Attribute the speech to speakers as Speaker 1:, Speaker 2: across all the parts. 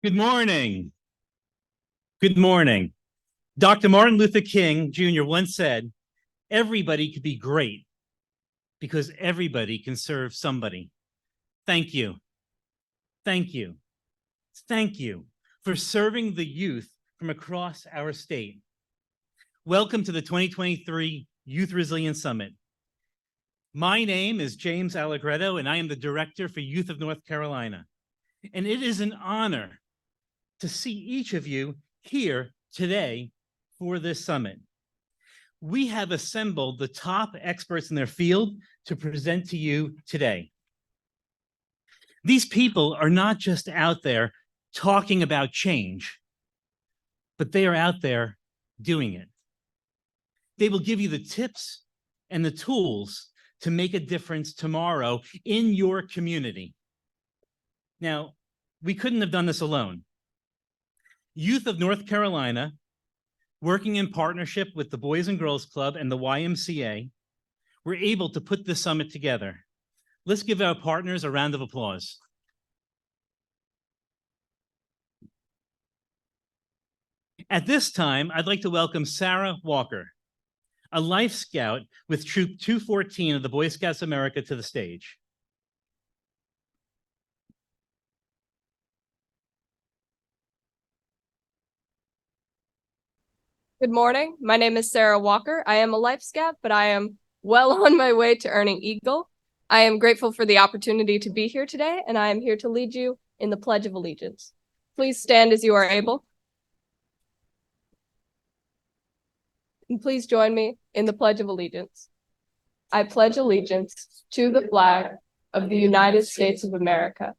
Speaker 1: Good morning. Good morning. Dr. Martin Luther King Jr. once said, everybody could be great because everybody can serve somebody. Thank you. Thank you. Thank you for serving the youth from across our state. Welcome to the 2023 Youth Resilience Summit. My name is James Allegretto, and I am the Director for Youth of North Carolina. And it is an honor to see each of you here today for this summit. We have assembled the top experts in their field to present to you today. These people are not just out there talking about change, but they are out there doing it. They will give you the tips and the tools to make a difference tomorrow in your community. Now, we couldn't have done this alone. Youth of North Carolina, working in partnership with the Boys and Girls Club and the YMCA, were able to put this summit together. Let's give our partners a round of applause. At this time, I'd like to welcome Sarah Walker, a Life Scout with Troop 214 of the Boy Scouts of America, to the stage.
Speaker 2: Good morning. My name is Sarah Walker. I am a Life Scout, but I am well on my way to earning Eagle. I am grateful for the opportunity to be here today, and I am here to lead you in the Pledge of Allegiance. Please stand as you are able. And please join me in the Pledge of Allegiance. I pledge allegiance to the flag of the United States of America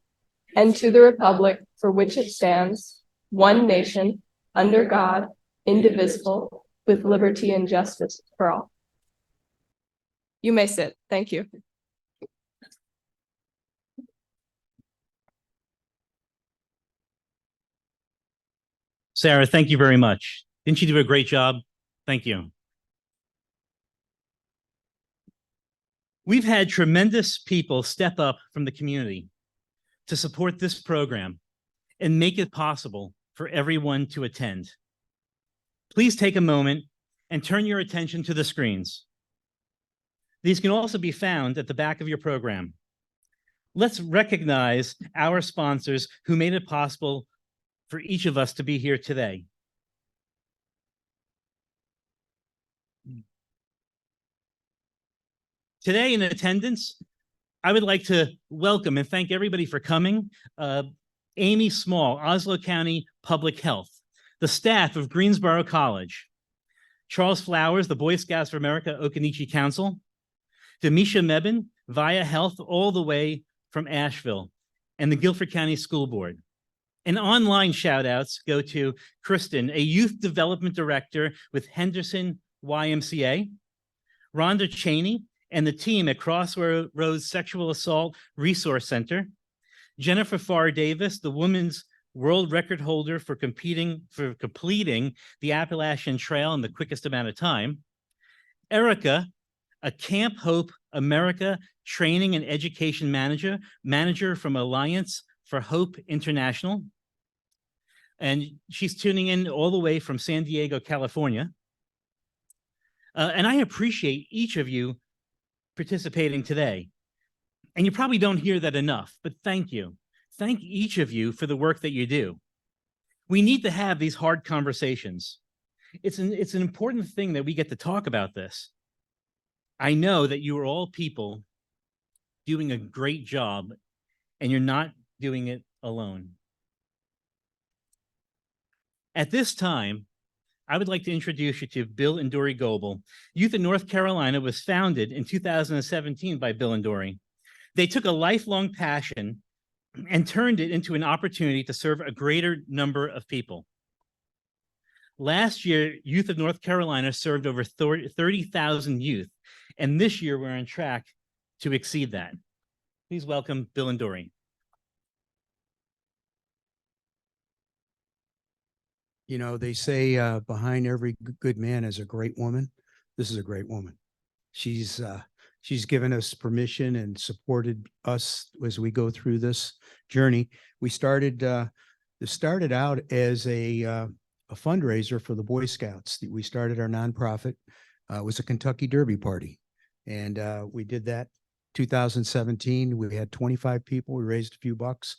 Speaker 2: and to the republic for which it stands, one nation, under God, indivisible, with liberty and justice for all. You may sit. Thank you.
Speaker 1: Sarah, thank you very much. Didn't you do a great job? Thank you. We've had tremendous people step up from the community to support this program and make it possible for everyone to attend. Please take a moment and turn your attention to the screens. These can also be found at the back of your program. Let's recognize our sponsors who made it possible for each of us to be here today. Today in attendance, I would like to welcome and thank everybody for coming. Amy Small, Oslo County Public Health, the staff of Greensboro College, Charles Flowers, the Boy Scouts of America Occoneechee Council, Demisha Mebin, Via Health, all the way from Asheville, and the Guilford County School Board. And online shout outs go to Kristen, a Youth Development Director with Henderson YMCA, Rhonda Cheney, and the team at Crossroads Sexual Assault Resource Center, Jennifer Farr Davis, the women's world record holder for completing the Appalachian Trail in the quickest amount of time, Erica, a Camp Hope America training and education manager from Alliance for Hope International, and she's tuning in all the way from San Diego, California. And I appreciate each of you participating today. And you probably don't hear that enough, but thank you. Thank each of you for the work that you do. We need to have these hard conversations. It's an important thing that we get to talk about this. I know that you are all people doing a great job, and you're not doing it alone. At this time, I would like to introduce you to Bill and Dory Goebel. Youth in North Carolina was founded in 2017 by Bill and Dory. They took a lifelong passion and turned it into an opportunity to serve a greater number of people. Last year, Youth of North Carolina served over 30,000 youth, and this year we're on track to exceed that. Please welcome Bill and Dory.
Speaker 3: You know, they say behind every good man is a great woman. This is a great woman. She's given us permission and supported us as we go through this journey. We started This started out as a fundraiser for the Boy Scouts. We started our nonprofit. It was a Kentucky Derby party. And we did that 2017. We had 25 people. We raised a few bucks.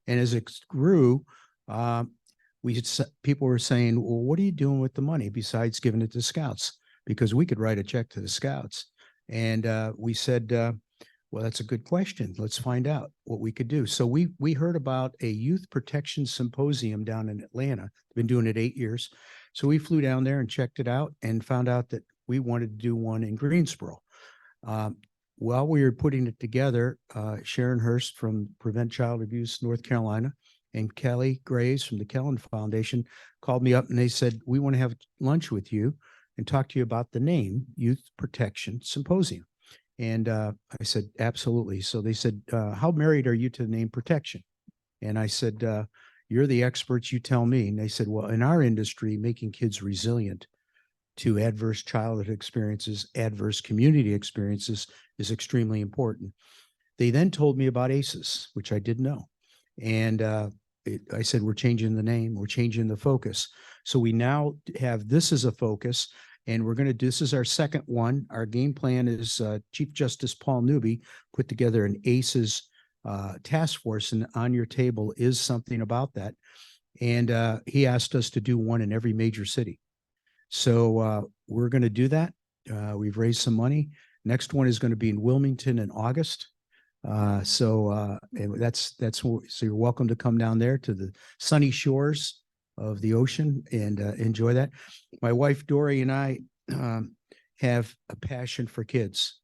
Speaker 3: And as it grew, people were saying, well, what are you doing with the money besides giving it to scouts? Because we could write a check to the scouts. And we said, well, that's a good question. Let's find out what we could do. So we heard about a youth protection symposium down in Atlanta. Been doing it 8 years. So we flew down there and checked it out and found out that we wanted to do one in Greensboro. While we were putting it together, Sharon Hurst from Prevent Child Abuse North Carolina and Kelly Graves from the Kellen Foundation called me up and they said, we want to have lunch with you and talk to you about the name Youth Protection Symposium. And I said, absolutely. So they said, how married are you to the name protection? And I said, you're the experts, you tell me. And they said, well, in our industry, making kids resilient to adverse childhood experiences, adverse community experiences is extremely important. They then told me about ACEs, which I didn't know. And I said, we're changing the name, we're changing the focus. So we now have this as a focus. And we're going to do, this is our second one. Our game plan is Chief Justice Paul Newby put together an ACEs task force, and on your table is something about that. And he asked us to do one in every major city. So we're going to do that. We've raised some money. Next one is going to be in Wilmington in August. So you're welcome to come down there to the sunny shores of the ocean and enjoy that. My wife, Dory, and I have a passion for kids.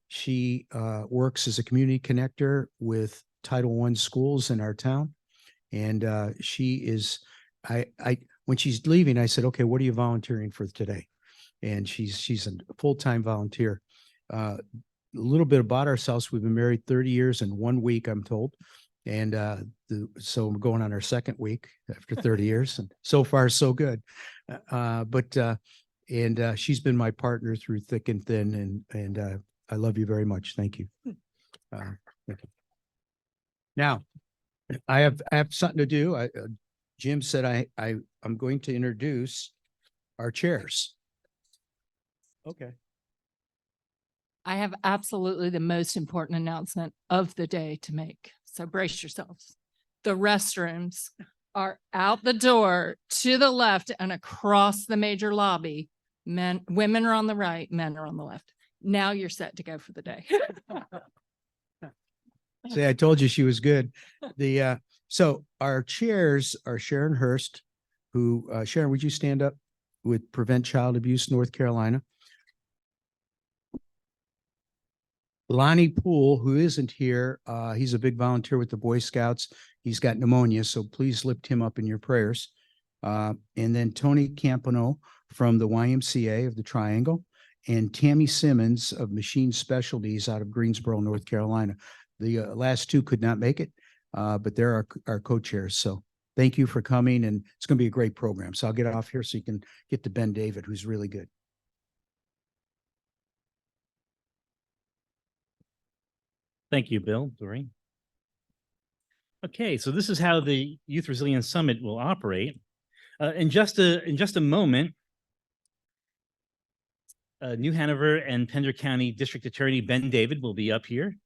Speaker 3: She works as a community connector with Title I schools in our town. And she is, when she's leaving, I said, okay, what are you volunteering for today? And she's a full-time volunteer. A little bit about ourselves. We've been married 30 years and 1 week, I'm told. And so we're going on our second week after 30 years, and so far so good. And she's been my partner through thick and thin, and I love you very much. Thank you. Thank you. Now, I have something to do. Jim said I'm going to introduce our chairs. Okay.
Speaker 4: I have absolutely the most important announcement of the day to make. So brace yourselves. The restrooms are out the door to the left and across the major lobby. Women are on the right, men are on the left. Now you're set to go for the day.
Speaker 3: See, I told you she was good. So our chairs are Sharon Hurst, who, Sharon, would you stand up, with Prevent Child Abuse North Carolina? Lonnie Poole, who isn't here, he's a big volunteer with the Boy Scouts. He's got pneumonia, so please lift him up in your prayers. And then Tony Campano from the YMCA of the Triangle, and Tammy Simmons of Machine Specialties out of Greensboro, North Carolina. The last two could not make it, but they're our co-chairs. So thank you for coming, and it's going to be a great program. So I'll get off here so you can get to Ben David, who's really good.
Speaker 1: Thank you, Bill, Doreen. Okay, so this is how the Youth Resilience Summit will operate. In just a moment, New Hanover and Pender County District Attorney Ben David will be up here,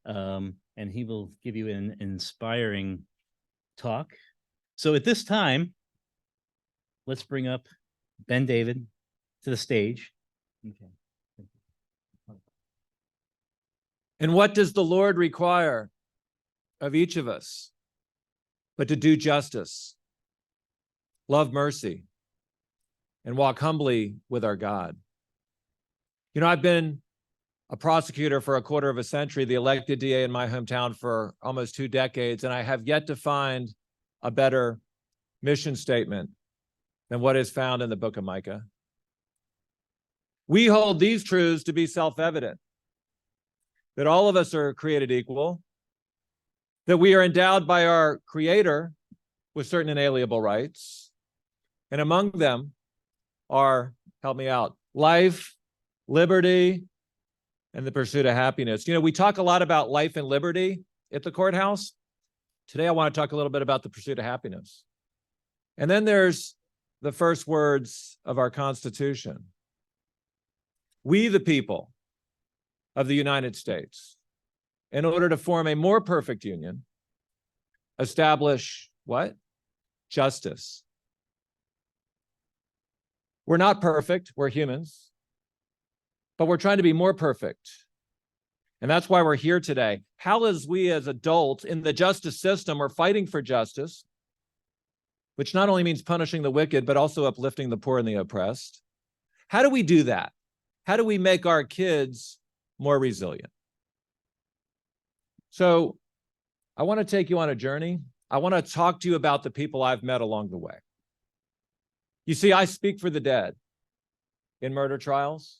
Speaker 1: and he will give you an inspiring talk. So at this time, let's bring up Ben David to the stage. Okay.
Speaker 5: And what does the Lord require of each of us but to do justice, love mercy, and walk humbly with our God? You know, I've been a prosecutor for a quarter of a century, the elected DA in my hometown for almost 2 decades, and I have yet to find a better mission statement than what is found in the book of Micah. We hold these truths to be self-evident: that all of us are created equal, that we are endowed by our Creator with certain inalienable rights, and among them are, help me out, life, liberty, and the pursuit of happiness. You know, we talk a lot about life and liberty at the courthouse, Today, I want to talk a little bit about the pursuit of happiness. And then there's the first words of our Constitution. We, the people of the United States, in order to form a more perfect union, establish what? Justice. We're not perfect, we're humans, but we're trying to be more perfect. And that's why we're here today. How as we as adults in the justice system are fighting for justice, which not only means punishing the wicked, but also uplifting the poor and the oppressed. How do we do that? How do we make our kids more resilient? So I want to take you on a journey. I want to talk to you about the people I've met along the way. You see, I speak for the dead in murder trials.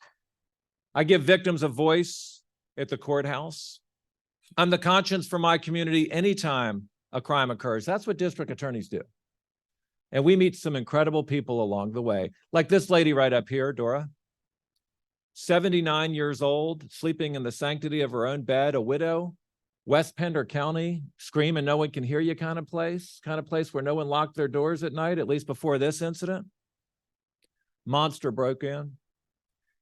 Speaker 5: I give victims a voice at the courthouse. I'm the conscience for my community anytime a crime occurs. That's what district attorneys do. And we meet some incredible people along the way, like this lady right up here, Dora, 79 years old, sleeping in the sanctity of her own bed, a widow, West Pender County, scream and no one can hear you kind of place where no one locked their doors at night, at least before this incident. Monster broke in,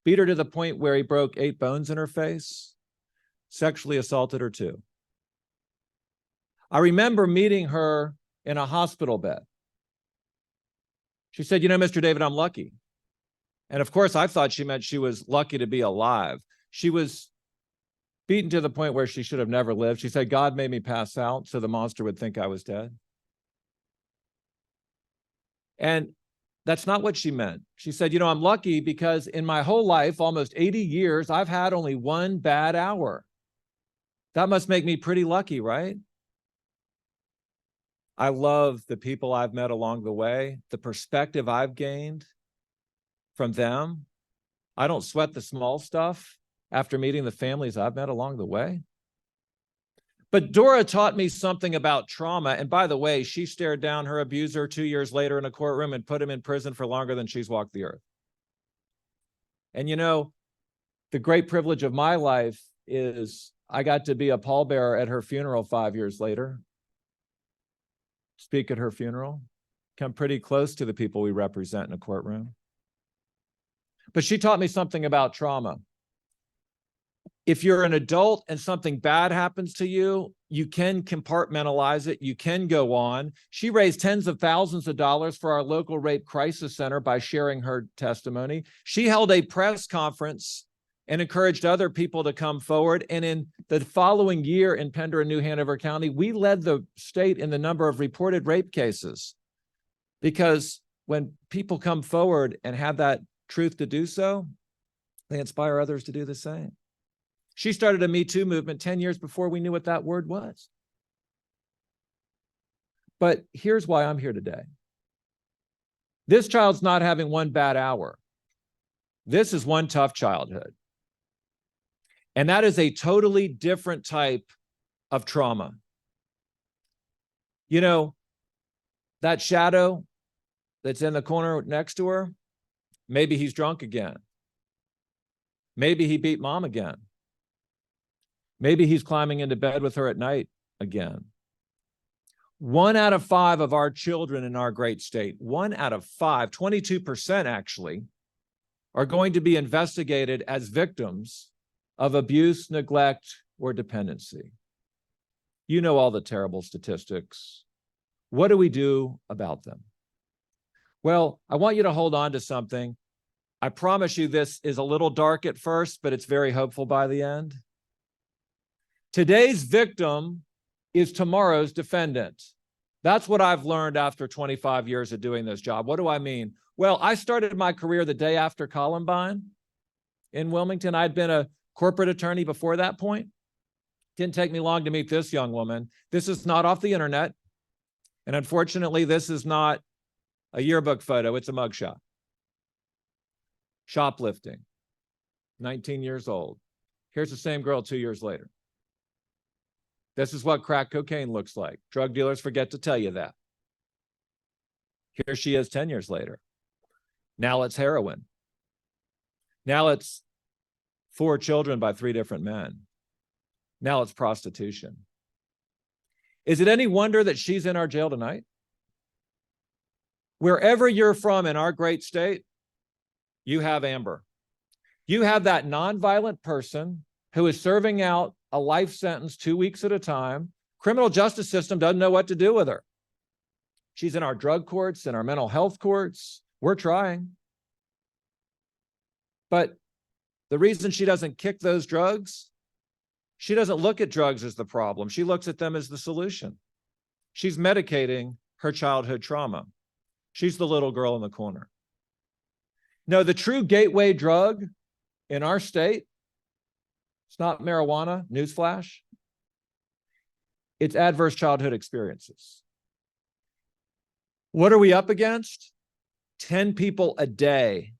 Speaker 5: beat her to the point where he broke 8 bones in her face, sexually assaulted her too. I remember meeting her in a hospital bed. She said, you know, Mr. David, I'm lucky. And of course, I thought she meant she was lucky to be alive. She was beaten to the point where she should have never lived. She said, God made me pass out so the monster would think I was dead. And that's not what she meant. She said, you know, I'm lucky because in my whole life, almost 80 years, I've had only one bad hour. That must make me pretty lucky, right? I love the people I've met along the way, the perspective I've gained from them. I don't sweat the small stuff after meeting the families I've met along the way. But Dora taught me something about trauma. And by the way, she stared down her abuser 2 years later in a courtroom and put him in prison for longer than she's walked the earth. And you know, the great privilege of my life is I got to be a pallbearer at her funeral 5 years later. Speak at her funeral, come pretty close to the people we represent in a courtroom. But she taught me something about trauma. If you're an adult and something bad happens to you, you can compartmentalize it. You can go on. She raised tens of thousands of dollars for our local rape crisis center by sharing her testimony. She held a press conference and encouraged other people to come forward. And in the following year in Pender and New Hanover County, we led the state in the number of reported rape cases. Because when people come forward and have that truth to do so, they inspire others to do the same. She started a Me Too movement 10 years before we knew what that word was. But here's why I'm here today. This child's not having one bad hour. This is one tough childhood. And that is a totally different type of trauma. You know, that shadow that's in the corner next to her, maybe he's drunk again. Maybe he beat mom again. Maybe he's climbing into bed with her at night again. 1 out of 5 of our children in our great state, 1 out of 5, 22% actually, are going to be investigated as victims of abuse, neglect, or dependency. You know all the terrible statistics. What do we do about them? Well, I want you to hold on to something. I promise you this is a little dark at first, but it's very hopeful by the end. Today's victim is tomorrow's defendant. That's what I've learned after 25 years of doing this job. What do I mean? Well, I started my career the day after Columbine in Wilmington. I'd been a corporate attorney before that point. Didn't take me long to meet this young woman. This is not off the internet. And unfortunately, this is not a yearbook photo. It's a mugshot. Shoplifting, 19 years old. Here's the same girl 2 years later. This is what crack cocaine looks like. Drug dealers forget to tell you that. Here she is 10 years later. Now it's heroin. Now it's 4 children by 3 different men. Now it's prostitution. Is it any wonder that she's in our jail tonight? Wherever you're from in our great state, you have Amber. You have that nonviolent person who is serving out a life sentence 2 weeks at a time. Criminal justice system doesn't know what to do with her. She's in our drug courts, in our mental health courts. We're trying. But the reason she doesn't kick those drugs, she doesn't look at drugs as the problem. She looks at them as the solution. She's medicating her childhood trauma. She's the little girl in the corner. No, the true gateway drug in our state, it's not marijuana, newsflash. It's adverse childhood experiences. What are we up against? 10 people a day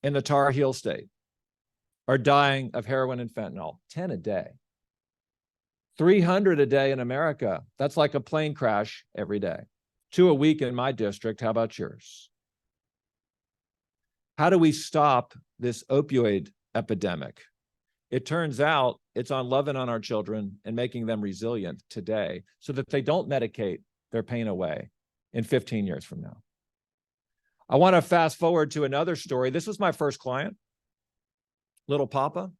Speaker 5: in the Tar Heel state are dying of heroin and fentanyl. 10 a day. 300 a day in America. That's like a plane crash every day. 2 a week in my district. How about yours? How do we stop this opioid epidemic? It turns out it's on loving on our children and making them resilient today so that they don't medicate their pain away in 15 years from now. I want to fast forward to another story. This was my first client, little Papa,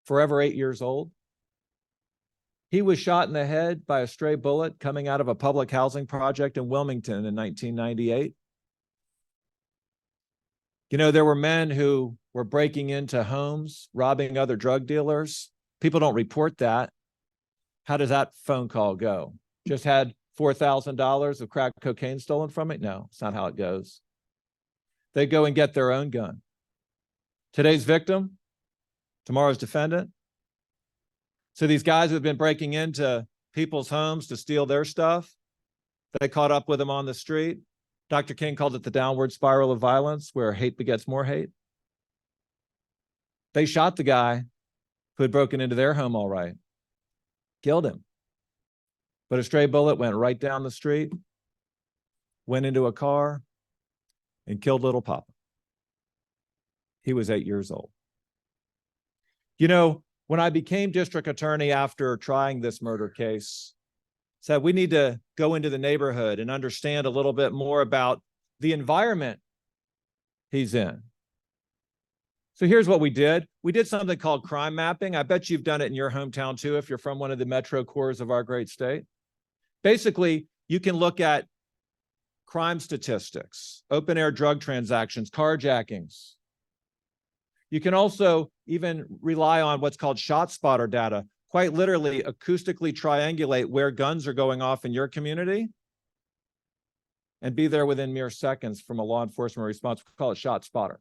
Speaker 5: forever 8 years old. He was shot in the head by a stray bullet coming out of a public housing project in Wilmington in 1998. You know, there were men who were breaking into homes, robbing other drug dealers. People don't report that. How does that phone call go? Just had $4,000 of crack cocaine stolen from it? No, it's not how it goes. They go and get their own gun. Today's victim, tomorrow's defendant. So these guys who have been breaking into people's homes to steal their stuff, they caught up with them on the street. Dr. King called it the downward spiral of violence, where hate begets more hate. They shot the guy who had broken into their home all right, killed him. But a stray bullet went right down the street, went into a car, and killed little Papa. He was 8 years old. You know, when I became district attorney after trying this murder case, said we need to go into the neighborhood and understand a little bit more about the environment he's in. So here's what we did. We did something called crime mapping. I bet you've done it in your hometown too, if you're from one of the metro cores of our great state. Basically, you can look at crime statistics, open air drug transactions, carjackings. You can also even rely on what's called shot spotter data, quite literally acoustically triangulate where guns are going off in your community and be there within mere seconds from a law enforcement response. We call it shot spotter.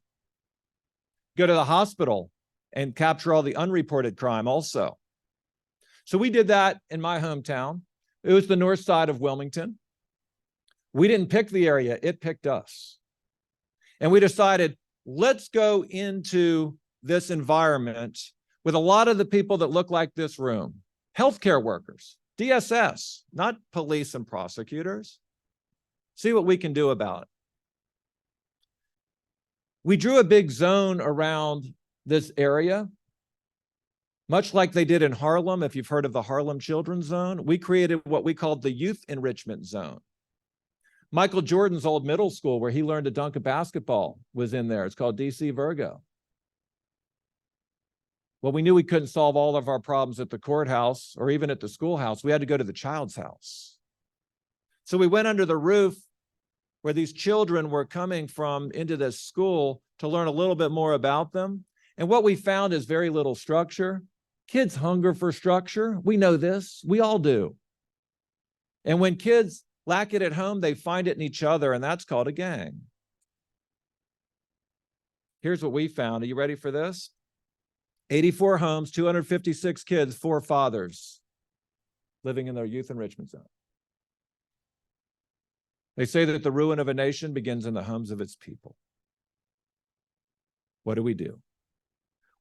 Speaker 5: Go to the hospital and capture all the unreported crime also. So we did that in my hometown. It was the north side of Wilmington. We didn't pick the area, it picked us. And we decided, let's go into this environment with a lot of the people that look like this room, healthcare workers, DSS, not police and prosecutors. See what we can do about it. We drew a big zone around this area, much like they did in Harlem. If you've heard of the Harlem Children's Zone, we created what we called the Youth Enrichment Zone. Michael Jordan's old middle school, where he learned to dunk a basketball, was in there. It's called DC Virgo. Well, we knew we couldn't solve all of our problems at the courthouse or even at the schoolhouse. We had to go to the child's house. So we went under the roof where these children were coming from into this school to learn a little bit more about them. And what we found is very little structure. Kids hunger for structure. We know this. We all do. And when kids lack it at home, they find it in each other, and that's called a gang. Here's what we found. Are you ready for this? 84 homes, 256 kids, 4 fathers living in their youth enrichment zone. They say that the ruin of a nation begins in the homes of its people. What do we do?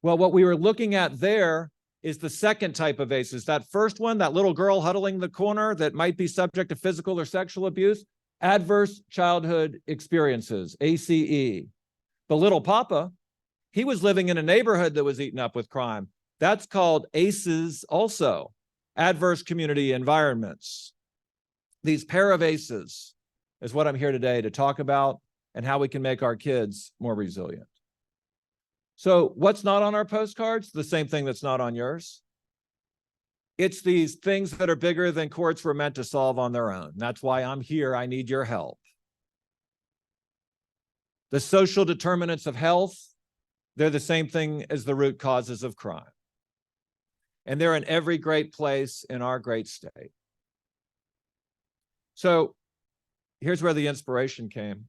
Speaker 5: Well, what we were looking at there is the second type of ACEs. That first one, that little girl huddling in the corner that might be subject to physical or sexual abuse, adverse childhood experiences, ACE. The little Papa, he was living in a neighborhood that was eaten up with crime. That's called ACEs also. adverse community environments. These pair of aces is what I'm here today to talk about and how we can make our kids more resilient. So what's not on our postcards? The same thing that's not on yours. It's these things that are bigger than courts were meant to solve on their own. That's why I'm here. I need your help. The social determinants of health, they're the same thing as the root causes of crime. And they're in every great place in our great state. So here's where the inspiration came.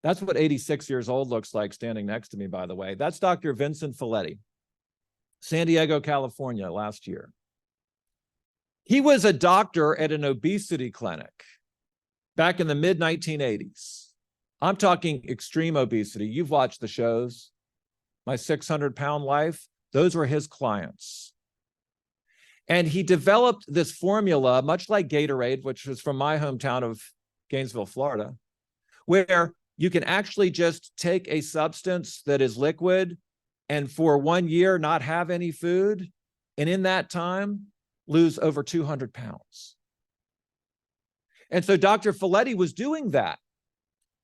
Speaker 5: That's what 86 years old looks like standing next to me, by the way. That's Dr. Vincent Folletti, San Diego, California, last year. He was a doctor at an obesity clinic back in the mid-1980s. I'm talking extreme obesity. You've watched the shows. My 600-pound life, those were his clients. And he developed this formula, much like Gatorade, which was from my hometown of Gainesville, Florida, where you can actually just take a substance that is liquid and for 1 year not have any food, and in that time, lose over 200 pounds. And so Dr. Folletti was doing that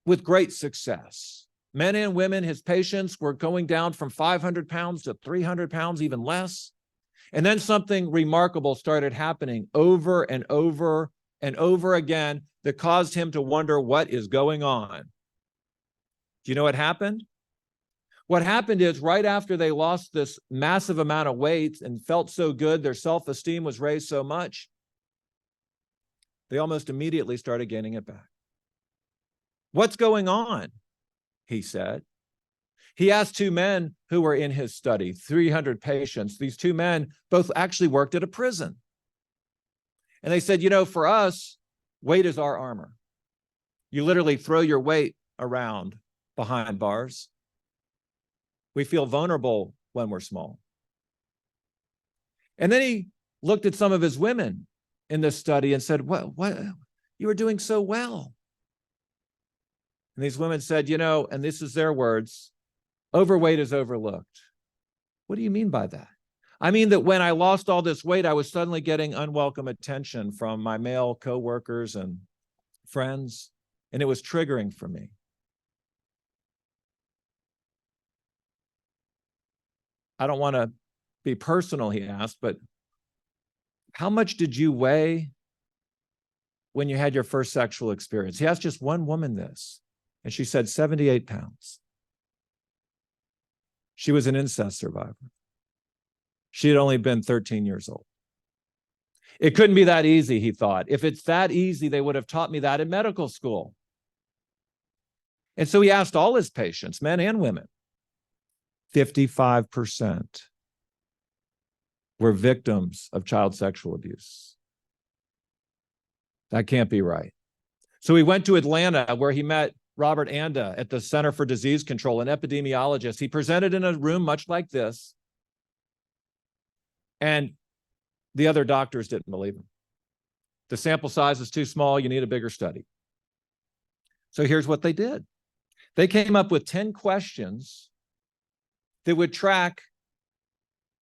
Speaker 5: with great success. Men and women, his patients, were going down from 500 pounds to 300 pounds, even less. And then something remarkable started happening over and over and over again that caused him to wonder what is going on. Do you know what happened? What happened is right after they lost this massive amount of weight and felt so good, their self-esteem was raised so much, they almost immediately started gaining it back. What's going on? He said. He asked two men who were in his study, 300 patients. These two men both actually worked at a prison. And they said, you know, for us, weight is our armor. You literally throw your weight around behind bars. We feel vulnerable when we're small. And then he looked at some of his women in this study and said, what, you were doing so well. And these women said, you know, and this is their words, overweight is overlooked. What do you mean by that? I mean that when I lost all this weight, I was suddenly getting unwelcome attention from my male coworkers and friends, and it was triggering for me. I don't want to be personal, he asked, but how much did you weigh when you had your first sexual experience? He asked just one woman this, and she said 78 pounds. She was an incest survivor. She had only been 13 years old. It couldn't be that easy, he thought. If it's that easy, they would have taught me that in medical school. And so he asked all his patients, men and women, 55% were victims of child sexual abuse. That can't be right. So he went to Atlanta, where he met Robert Anda at the Center for Disease Control, an epidemiologist. He presented in a room much like this, and the other doctors didn't believe him. The sample size is too small. You need a bigger study. So here's what they did. They came up with 10 questions that would track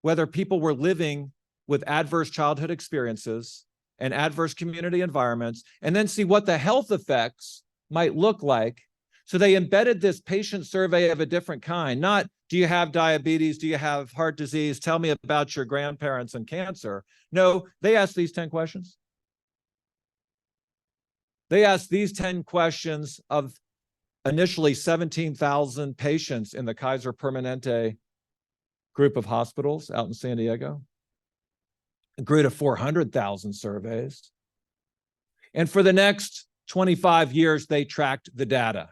Speaker 5: whether people were living with adverse childhood experiences and adverse community environments, and then see what the health effects might look like. So they embedded this patient survey of a different kind, not do you have diabetes, do you have heart disease, tell me about your grandparents and cancer. No, they asked these 10 questions. They asked these 10 questions of initially 17,000 patients in the Kaiser Permanente group of hospitals out in San Diego. It grew to 400,000 surveys. And for the next 25 years, they tracked the data.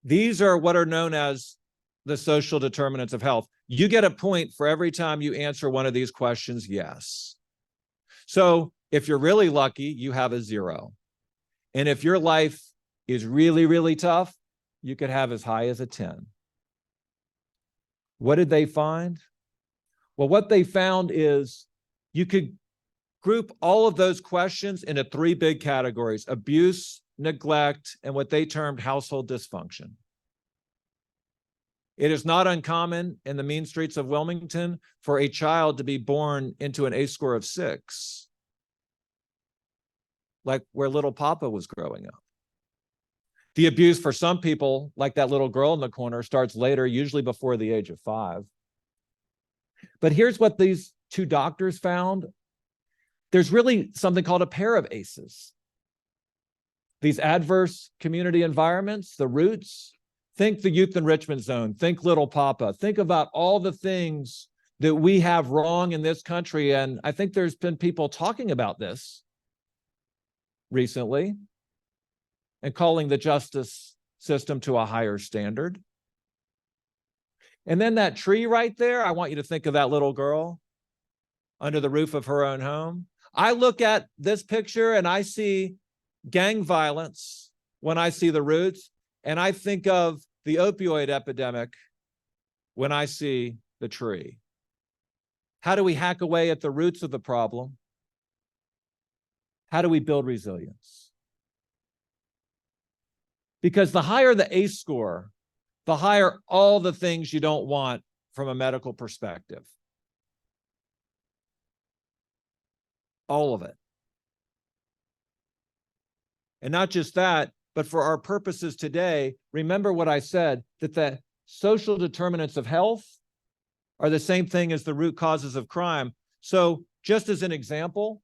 Speaker 5: These are what are known as the social determinants of health. You get a point for every time you answer one of these questions, yes. So if you're really lucky, you have a 0. And if your life is really, really tough, you could have as high as a 10. What did they find? Well, what they found is you could group all of those questions into 3 big categories: abuse, neglect, and what they termed household dysfunction. It is not uncommon in the mean streets of Wilmington for a child to be born into an ACE score of 6, like where little Papa was growing up. The abuse for some people, like that little girl in the corner, starts later, usually before the age of 5. But here's what these 2 doctors found. There's really something called a pair of ACEs. These adverse community environments, the roots, think the youth enrichment zone, think little Papa, think about all the things that we have wrong in this country. And I think there's been people talking about this recently and calling the justice system to a higher standard. And then that tree right there, I want you to think of that little girl under the roof of her own home. I look at this picture and I see gang violence when I see the roots, and I think of the opioid epidemic when I see the tree. How do we hack away at the roots of the problem? How do we build resilience? Because the higher the ACE score, the higher all the things you don't want from a medical perspective. All of it. And not just that, but for our purposes today, remember what I said, that the social determinants of health are the same thing as the root causes of crime. So just as an example,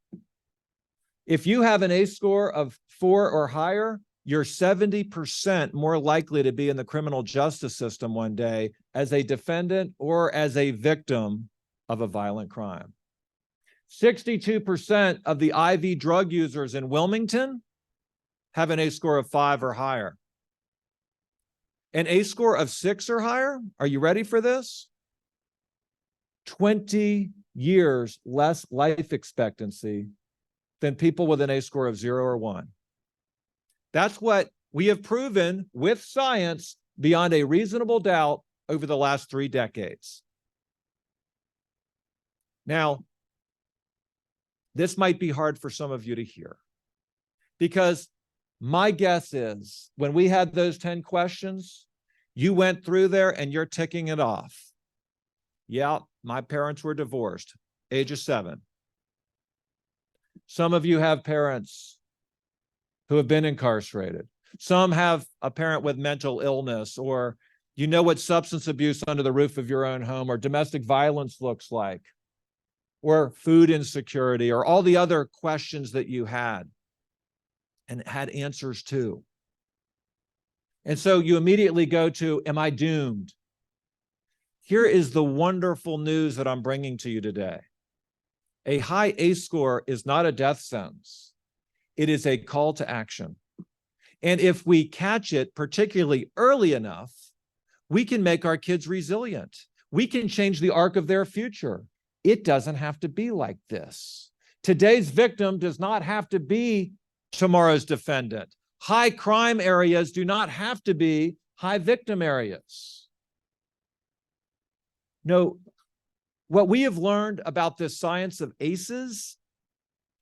Speaker 5: if you have an ACE score of 4 or higher, you're 70% more likely to be in the criminal justice system one day as a defendant or as a victim of a violent crime. 62% of the IV drug users in Wilmington have an ACE score of 5 or higher. An ACE score of 6 or higher, are you ready for this? 20 years less life expectancy than people with an ACE score of 0 or 1. That's what we have proven with science beyond a reasonable doubt over the last 3 decades. Now, this might be hard for some of you to hear, because my guess is when we had those 10 questions, you went through there and you're ticking it off. Yeah, my parents were divorced, age of 7. Some of you have parents who have been incarcerated. Some have a parent with mental illness, or you know what substance abuse under the roof of your own home or domestic violence looks like, or food insecurity, or all the other questions that you had and had answers to. And so you immediately go to, am I doomed? Here is the wonderful news that I'm bringing to you today. A high ACE score is not a death sentence. It is a call to action. And if we catch it particularly early enough, we can make our kids resilient. We can change the arc of their future. It doesn't have to be like this. Today's victim does not have to be tomorrow's defendant. High crime areas do not have to be high victim areas. No, what we have learned about this science of ACEs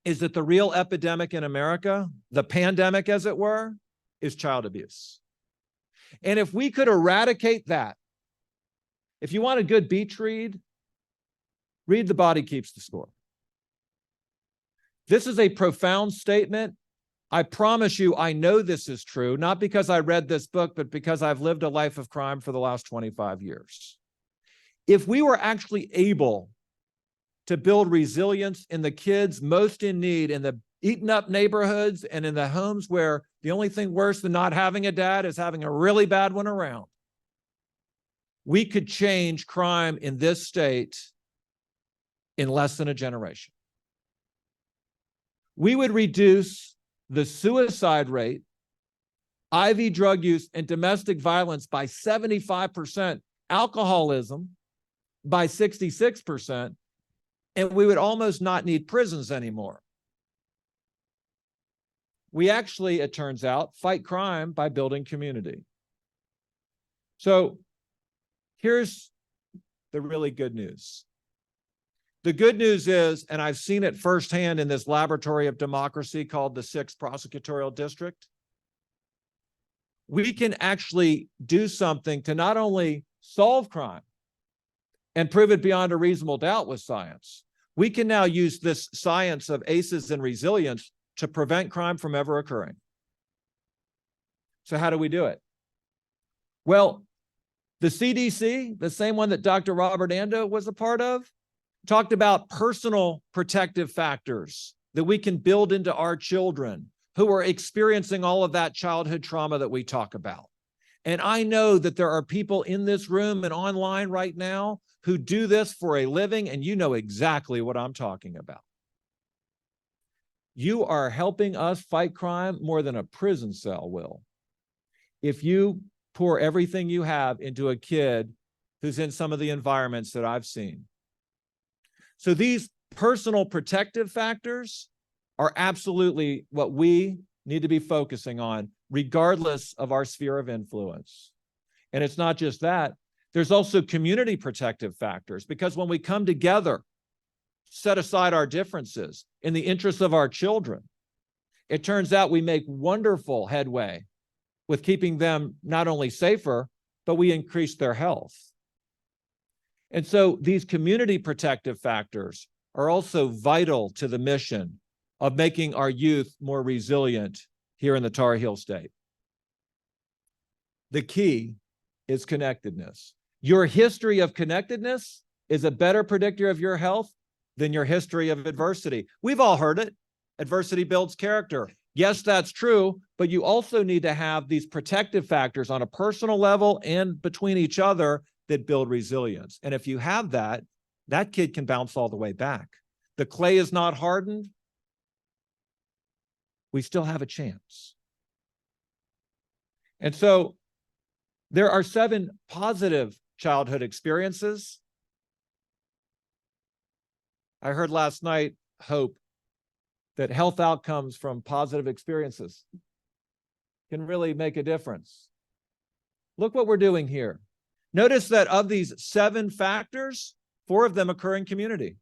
Speaker 5: is that the real epidemic in America, the pandemic as it were, is child abuse. And if we could eradicate that, if you want a good beach read, read The Body Keeps the Score. This is a profound statement. I promise you, I know this is true, not because I read this book, but because I've lived a life of crime for the last 25 years. If we were actually able to build resilience in the kids most in need, in the eaten up neighborhoods and in the homes where the only thing worse than not having a dad is having a really bad one around, we could change crime in this state in less than a generation. We would reduce the suicide rate, IV drug use, and domestic violence by 75%, alcoholism by 66%, and we would almost not need prisons anymore. We actually, it turns out, fight crime by building community. So here's the really good news. The good news is, and I've seen it firsthand in this laboratory of democracy called the 6th Prosecutorial District, we can actually do something to not only solve crime and prove it beyond a reasonable doubt with science. We can now use this science of ACEs and resilience to prevent crime from ever occurring. So how do we do it? Well, the CDC, the same one that Dr. Robert Ando was a part of, talked about personal protective factors that we can build into our children who are experiencing all of that childhood trauma that we talk about. And I know that there are people in this room and online right now who do this for a living, and you know exactly what I'm talking about. You are helping us fight crime more than a prison cell will. If you pour everything you have into a kid who's in some of the environments that I've seen. So these personal protective factors are absolutely what we need to be focusing on, regardless of our sphere of influence. And it's not just that. There's also community protective factors, because when we come together, set aside our differences in the interests of our children, it turns out we make wonderful headway with keeping them not only safer, but we increase their health. And so these community protective factors are also vital to the mission of making our youth more resilient here in the Tar Heel State. The key is connectedness. Your history of connectedness is a better predictor of your health than your history of adversity. We've all heard it. Adversity builds character. Yes, that's true, but you also need to have these protective factors on a personal level and between each other that build resilience. And if you have that, that kid can bounce all the way back. The clay is not hardened. We still have a chance. And so there are 7 positive childhood experiences. I heard last night, Hope, that health outcomes from positive experiences can really make a difference. Look what we're doing here. Notice that of these 7 factors, 4 of them occur in community.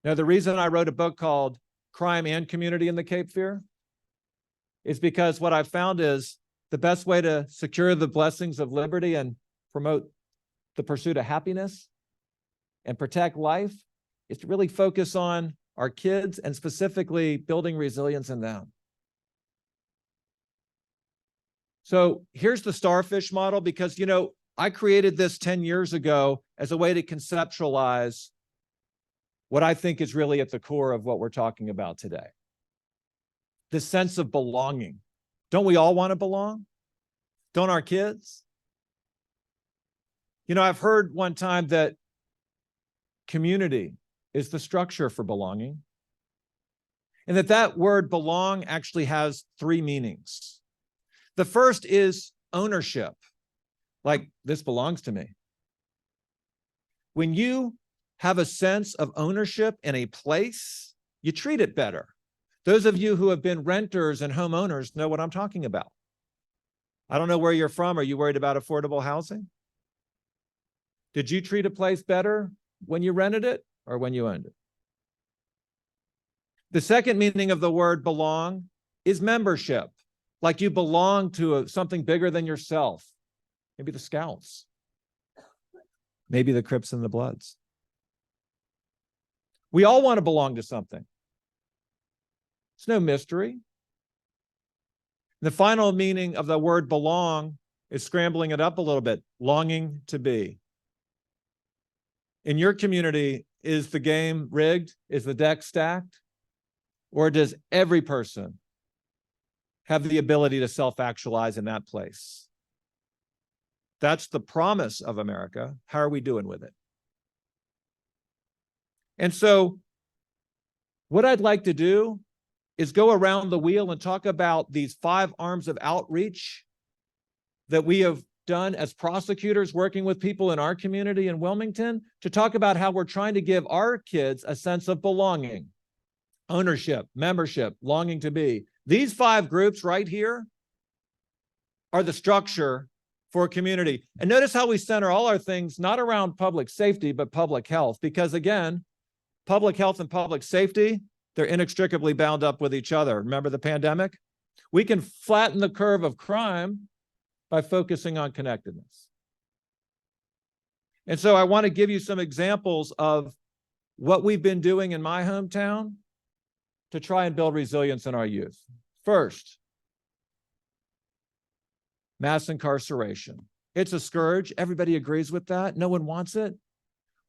Speaker 5: Now, the reason I wrote a book called Crime and Community in the Cape Fear is because what I've found is the best way to secure the blessings of liberty and promote the pursuit of happiness and protect life is to really focus on our kids and specifically building resilience in them. So here's the starfish model, because, I created this 10 years ago as a way to conceptualize what I think is really at the core of what we're talking about today. This sense of belonging. Don't we all want to belong? Don't our kids? I've heard one time that community is the structure for belonging, and that word belong actually has 3 meanings. The first is ownership, like this belongs to me. When you have a sense of ownership in a place, you treat it better. Those of you who have been renters and homeowners know what I'm talking about. I don't know where you're from. Are you worried about affordable housing? Did you treat a place better when you rented it or when you owned it? The second meaning of the word belong is membership, like you belong to something bigger than yourself. Maybe the Scouts, maybe the Crips and the Bloods. We all want to belong to something. It's no mystery. The final meaning of the word belong is scrambling it up a little bit, longing to be. In your community, is the game rigged? Is the deck stacked? Or does every person have the ability to self-actualize in that place? That's the promise of America. How are we doing with it? And so what I'd like to do is go around the wheel and talk about these 5 arms of outreach that we have done as prosecutors working with people in our community in Wilmington, to talk about how we're trying to give our kids a sense of belonging, ownership, membership, longing to be. These 5 groups right here are the structure for a community. And notice how we center all our things not around public safety, but public health, because again, public health and public safety, they're inextricably bound up with each other. Remember the pandemic? We can flatten the curve of crime by focusing on connectedness. And so I want to give you some examples of what we've been doing in my hometown to try and build resilience in our youth. First, mass incarceration. It's a scourge. Everybody agrees with that. No one wants it.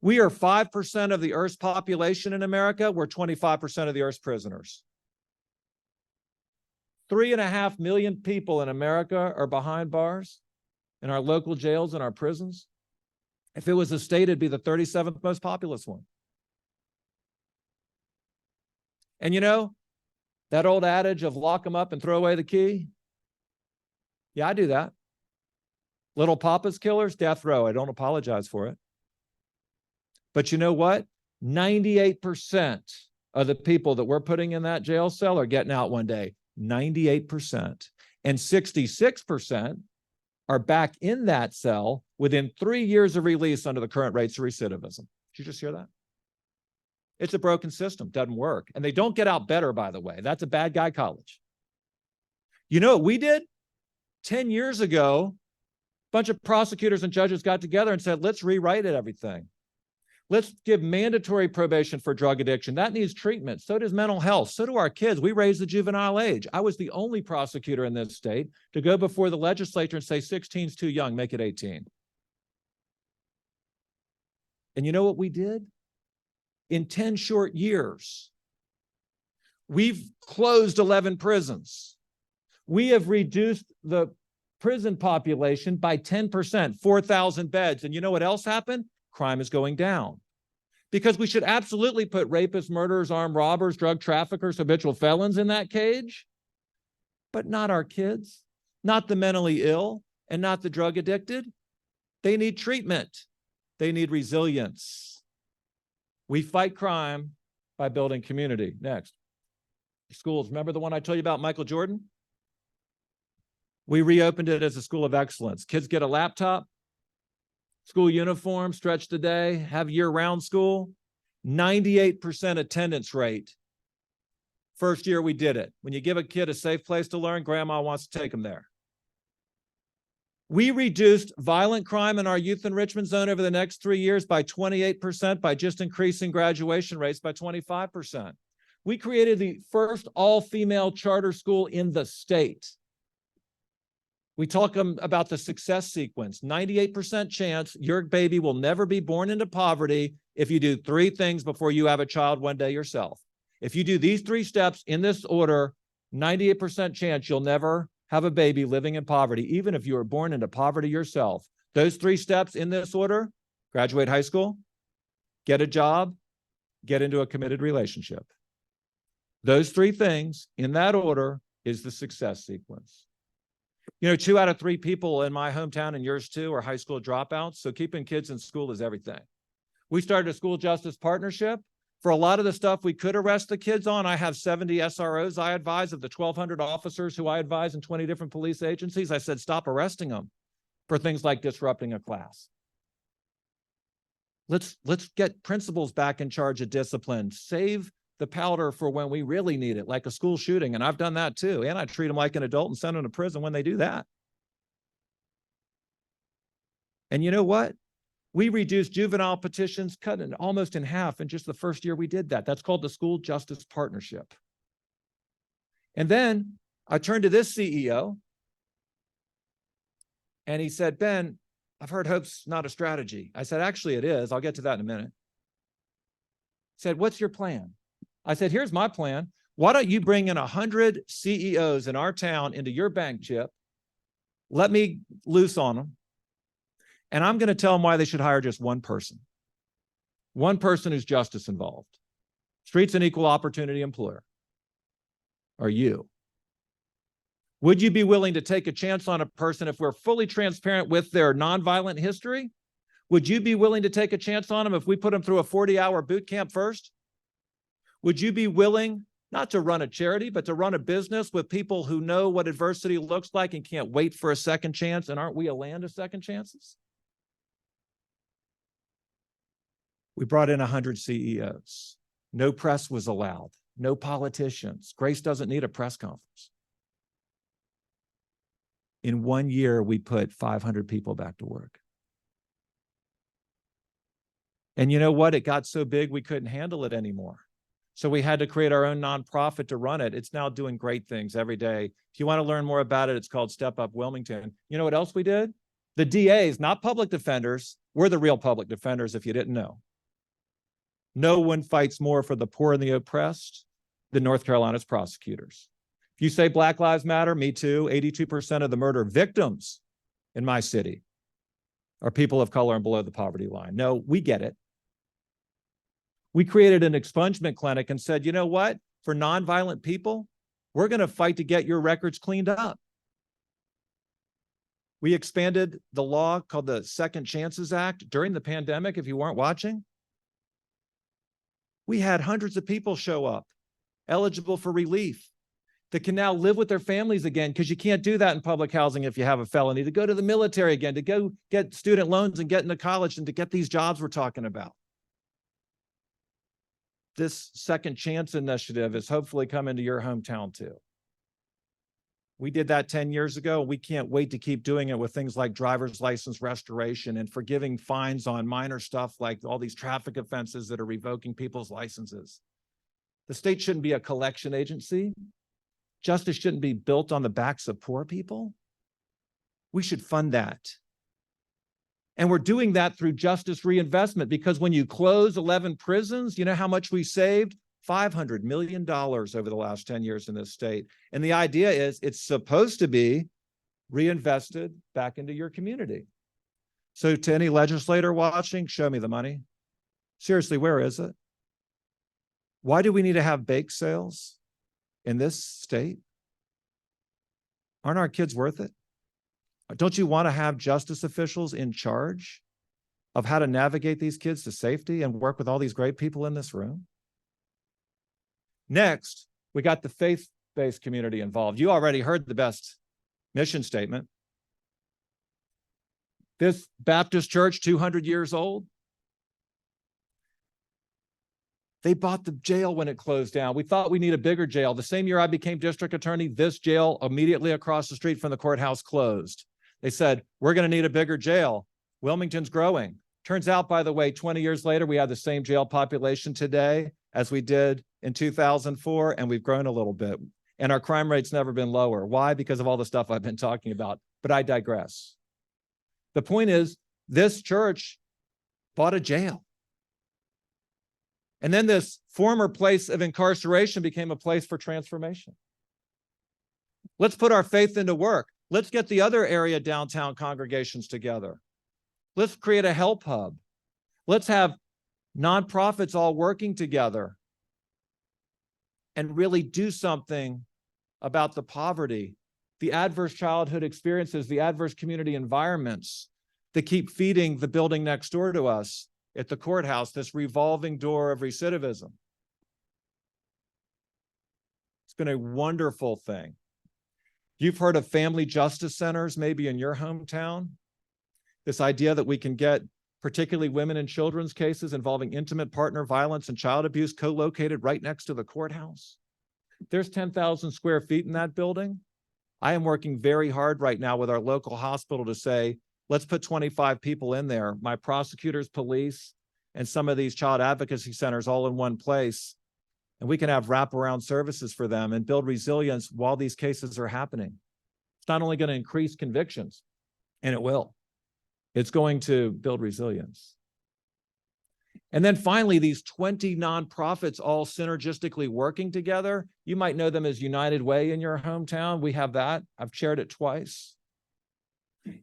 Speaker 5: We are 5% of the Earth's population in America. We're 25% of the Earth's prisoners. 3.5 million people in America are behind bars in our local jails and our prisons. If it was a state, it'd be the 37th most populous one. And you know, that old adage of lock them up and throw away the key? Yeah, I do that. Little Papa's killers, death row. I don't apologize for it. But you know what? 98% of the people that we're putting in that jail cell are getting out one day. 98%. And 66% are back in that cell within 3 years of release under the current rates of recidivism. Did you just hear that? It's a broken system, doesn't work. And they don't get out better, by the way. That's a bad guy college. You know what we did? 10 years ago, a bunch of prosecutors and judges got together and said, let's rewrite everything. Let's give mandatory probation for drug addiction. That needs treatment. So does mental health. So do our kids. We raised the juvenile age. I was the only prosecutor in this state to go before the legislature and say 16 is too young, make it 18. And you know what we did? In 10 short years, we've closed 11 prisons. We have reduced the prison population by 10%, 4,000 beds. And you know what else happened? Crime is going down. Because we should absolutely put rapists, murderers, armed robbers, drug traffickers, habitual felons in that cage, but not our kids, not the mentally ill, and not the drug addicted. They need treatment. They need resilience. We fight crime by building community. Next. Schools. Remember the one I told you about, Michael Jordan? We reopened it as a school of excellence. Kids get a laptop, school uniform, stretch the day, have year-round school. 98% attendance rate. First year we did it. When you give a kid a safe place to learn, grandma wants to take them there. We reduced violent crime in our youth enrichment zone over the next 3 years by 28% by just increasing graduation rates by 25%. We created the first all-female charter school in the state. We talk about the success sequence. 98% chance your baby will never be born into poverty if you do 3 things before you have a child one day yourself. If you do these 3 steps in this order, 98% chance you'll never have a baby living in poverty, even if you were born into poverty yourself. Those 3 steps in this order: graduate high school, get a job, get into a committed relationship. Those 3 things in that order is the success sequence. You know, 2 out of 3 people in my hometown and yours too are high school dropouts. So keeping kids in school is everything. We started a school justice partnership. For a lot of the stuff we could arrest the kids on, I have 70 SROs I advise of the 1,200 officers who I advise in 20 different police agencies. I said, stop arresting them for things like disrupting a class. Let's get principals back in charge of discipline. Save the powder for when we really need it, like a school shooting. And I've done that too. And I treat them like an adult and send them to prison when they do that. And you know what? We reduced juvenile petitions, cut it almost in half in just the first year we did that. That's called the School Justice Partnership. And then I turned to this CEO and he said, Ben, I've heard hope's not a strategy. I said, actually it is. I'll get to that in a minute. He said, what's your plan? I said, here's my plan. Why don't you bring in 100 CEOs in our town into your bank, Chip? Let me loose on them. And I'm going to tell them why they should hire just one person who's justice involved. Streets and equal opportunity employer are you. Would you be willing to take a chance on a person if we're fully transparent with their nonviolent history? Would you be willing to take a chance on them if we put them through a 40-hour boot camp first? Would you be willing not to run a charity, but to run a business with people who know what adversity looks like and can't wait for a second chance? And aren't we a land of second chances? We brought in 100 CEOs. No press was allowed. No politicians. Grace doesn't need a press conference. In 1 year, we put 500 people back to work. And you know what? It got so big, we couldn't handle it anymore. So we had to create our own nonprofit to run it. It's now doing great things every day. If you want to learn more about it, it's called Step Up Wilmington. You know what else we did? The DAs, not public defenders, we're the real public defenders if you didn't know. No one fights more for the poor and the oppressed than North Carolina's prosecutors. If you say Black Lives Matter, me too, 82% of the murder victims in my city are people of color and below the poverty line. No, we get it. We created an expungement clinic and said, you know what? For nonviolent people, we're going to fight to get your records cleaned up. We expanded the law called the Second Chances Act during the pandemic, if you weren't watching. We had hundreds of people show up eligible for relief that can now live with their families again, because you can't do that in public housing if you have a felony, to go to the military again, to go get student loans and get into college and to get these jobs we're talking about. This Second Chance initiative is hopefully coming to your hometown too. We did that 10 years ago. We can't wait to keep doing it with things like driver's license restoration and forgiving fines on minor stuff like all these traffic offenses that are revoking people's licenses. The state shouldn't be a collection agency. Justice shouldn't be built on the backs of poor people. We should fund that. And we're doing that through justice reinvestment, because when you close 11 prisons, you know how much we saved? $500 million over the last 10 years in this state. And the idea is it's supposed to be reinvested back into your community. So to any legislator watching, show me the money. Seriously, where is it? Why do we need to have bake sales in this state? Aren't our kids worth it? Don't you want to have justice officials in charge of how to navigate these kids to safety and work with all these great people in this room? Next, we got the faith-based community involved. You already heard the best mission statement. This Baptist church, 200 years old, they bought the jail when it closed down. We thought we need a bigger jail. The same year I became district attorney, this jail immediately across the street from the courthouse closed. They said, we're going to need a bigger jail. Wilmington's growing. Turns out, by the way, 20 years later, we have the same jail population today as we did in 2004, and we've grown a little bit. And our crime rate's never been lower. Why? Because of all the stuff I've been talking about. But I digress. The point is, this church bought a jail. And then this former place of incarceration became a place for transformation. Let's put our faith into work. Let's get the other area downtown congregations together. Let's create a help hub. Let's have nonprofits all working together and really do something about the poverty, the adverse childhood experiences, the adverse community environments that keep feeding the building next door to us at the courthouse, this revolving door of recidivism. It's been a wonderful thing. You've heard of family justice centers, maybe in your hometown. This idea that we can get particularly women and children's cases involving intimate partner violence and child abuse co-located right next to the courthouse. There's 10,000 square feet in that building. I am working very hard right now with our local hospital to say, let's put 25 people in there, my prosecutors, police, and some of these child advocacy centers all in one place. And we can have wraparound services for them and build resilience while these cases are happening. It's not only going to increase convictions, and it will. It's going to build resilience. And then finally, these 20 nonprofits all synergistically working together. You might know them as United Way in your hometown. We have that. I've chaired it twice.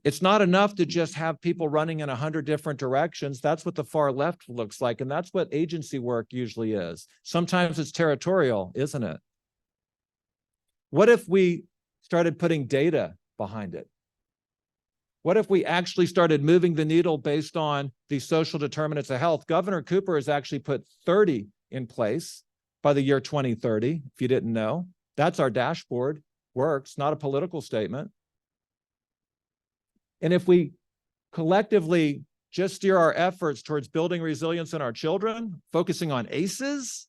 Speaker 5: It's not enough to just have people running in 100 different directions. That's what the far left looks like. And that's what agency work usually is. Sometimes it's territorial, isn't it? What if we started putting data behind it? What if we actually started moving the needle based on the social determinants of health? Governor Cooper has actually put 30 in place by the year 2030, if you didn't know. That's our dashboard. Works, not a political statement. And if we collectively just steer our efforts towards building resilience in our children, focusing on ACEs,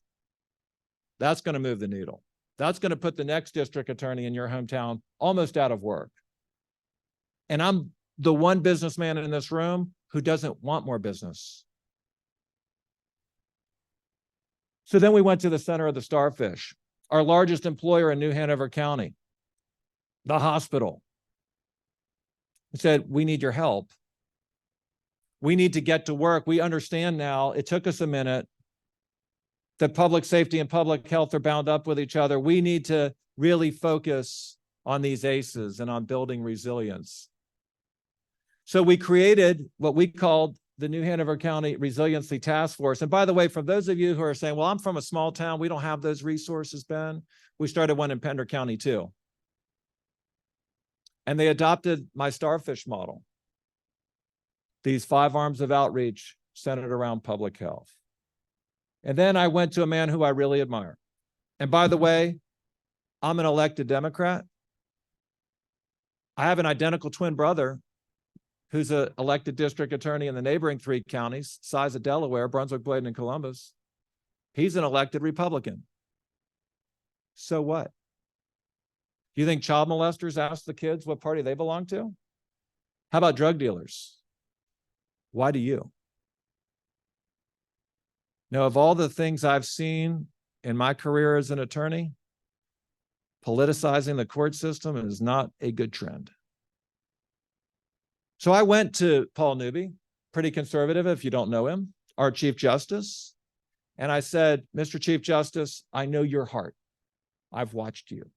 Speaker 5: that's going to move the needle. That's going to put the next district attorney in your hometown almost out of work. And I'm the one businessman in this room who doesn't want more business. So then we went to the center of the Starfish, our largest employer in New Hanover County, the hospital. We said, we need your help. We need to get to work. We understand now, it took us a minute, that public safety and public health are bound up with each other. We need to really focus on these ACEs and on building resilience. So we created what we called the New Hanover County Resiliency Task Force. And by the way, for those of you who are saying, well, I'm from a small town, we don't have those resources, Ben, we started one in Pender County too. And they adopted my Starfish model. These 5 arms of outreach centered around public health. And then I went to a man who I really admire. And by the way, I'm an elected Democrat. I have an identical twin brother who's an elected district attorney in the neighboring 3 counties, size of Delaware, Brunswick, Bladen, and Columbus. He's an elected Republican. So what? Do you think child molesters ask the kids what party they belong to? How about drug dealers? Why do you? Now, of all the things I've seen in my career as an attorney, politicizing the court system is not a good trend. So I went to Paul Newby, pretty conservative if you don't know him, our Chief Justice. And I said, Mr. Chief Justice, I know your heart. I've watched you.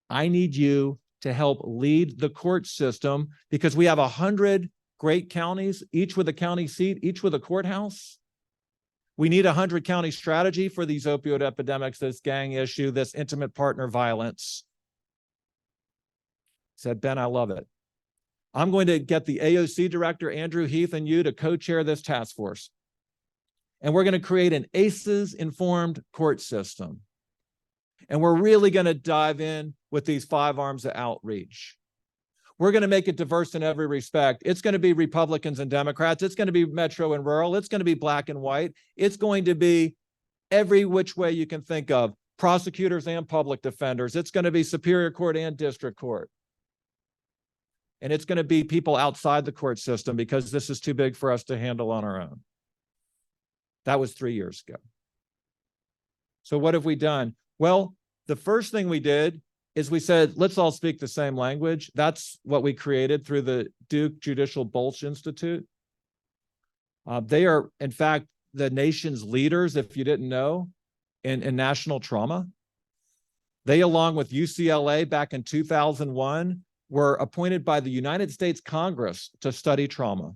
Speaker 5: I need you to help lead the court system because we have 100 great counties, each with a county seat, each with a courthouse. We need a 100-county strategy for these opioid epidemics, this gang issue, this intimate partner violence. Said, Ben, I love it. I'm going to get the AOC director, Andrew Heath, and you to co-chair this task force. And we're going to create an ACEs-informed court system. And we're really going to dive in with these 5 arms of outreach. We're going to make it diverse in every respect. It's going to be Republicans and Democrats. It's going to be metro and rural. It's going to be black and white. It's going to be every which way you can think of, prosecutors and public defenders. It's going to be Superior Court and District Court. And it's going to be people outside the court system because this is too big for us to handle on our own. That was 3 years ago. So what have we done? Well, the first thing we did is we said, let's all speak the same language. That's what we created through the Duke Judicial Bolch Institute. They are, in fact, the nation's leaders, if you didn't know, in national trauma. They, along with UCLA back in 2001, were appointed by the United States Congress to study trauma.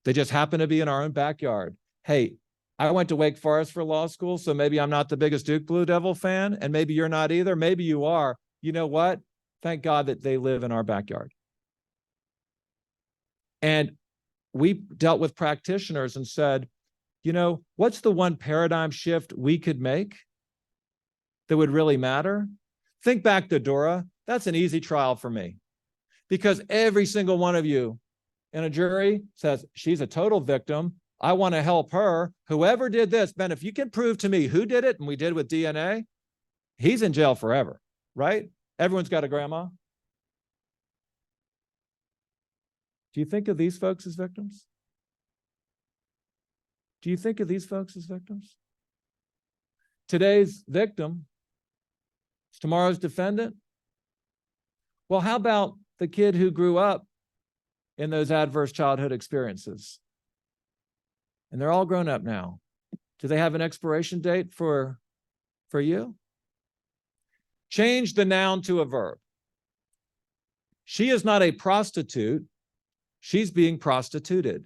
Speaker 5: They just happen to be in our own backyard. Hey, I went to Wake Forest for law school, so maybe I'm not the biggest Duke Blue Devil fan, and maybe you're not either. Maybe you are. You know what? Thank God that they live in our backyard. And we dealt with practitioners and said, you know, what's the one paradigm shift we could make that would really matter? Think back to Dora. That's an easy trial for me because every single one of you in a jury says she's a total victim. I want to help her. Whoever did this, Ben, if you can prove to me who did it, and we did with DNA, he's in jail forever, right? Everyone's got a grandma. Do you think of these folks as victims? Do you think of these folks as victims? Today's victim is tomorrow's defendant. Well, how about the kid who grew up in those adverse childhood experiences? And they're all grown up now. Do they have an expiration date for you? Change the noun to a verb. She is not a prostitute. She's being prostituted.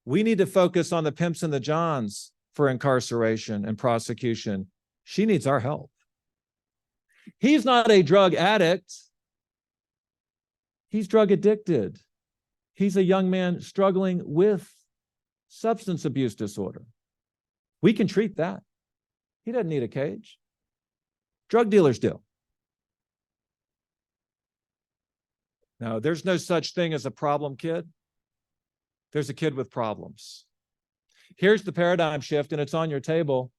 Speaker 5: We need to focus on the pimps and the johns for incarceration and prosecution. She needs our help. He's not a drug addict. He's drug addicted. He's a young man struggling with substance abuse disorder. We can treat that. He doesn't need a cage. Drug dealers do. No, there's no such thing as a problem kid. There's a kid with problems. Here's the paradigm shift, and it's on your table.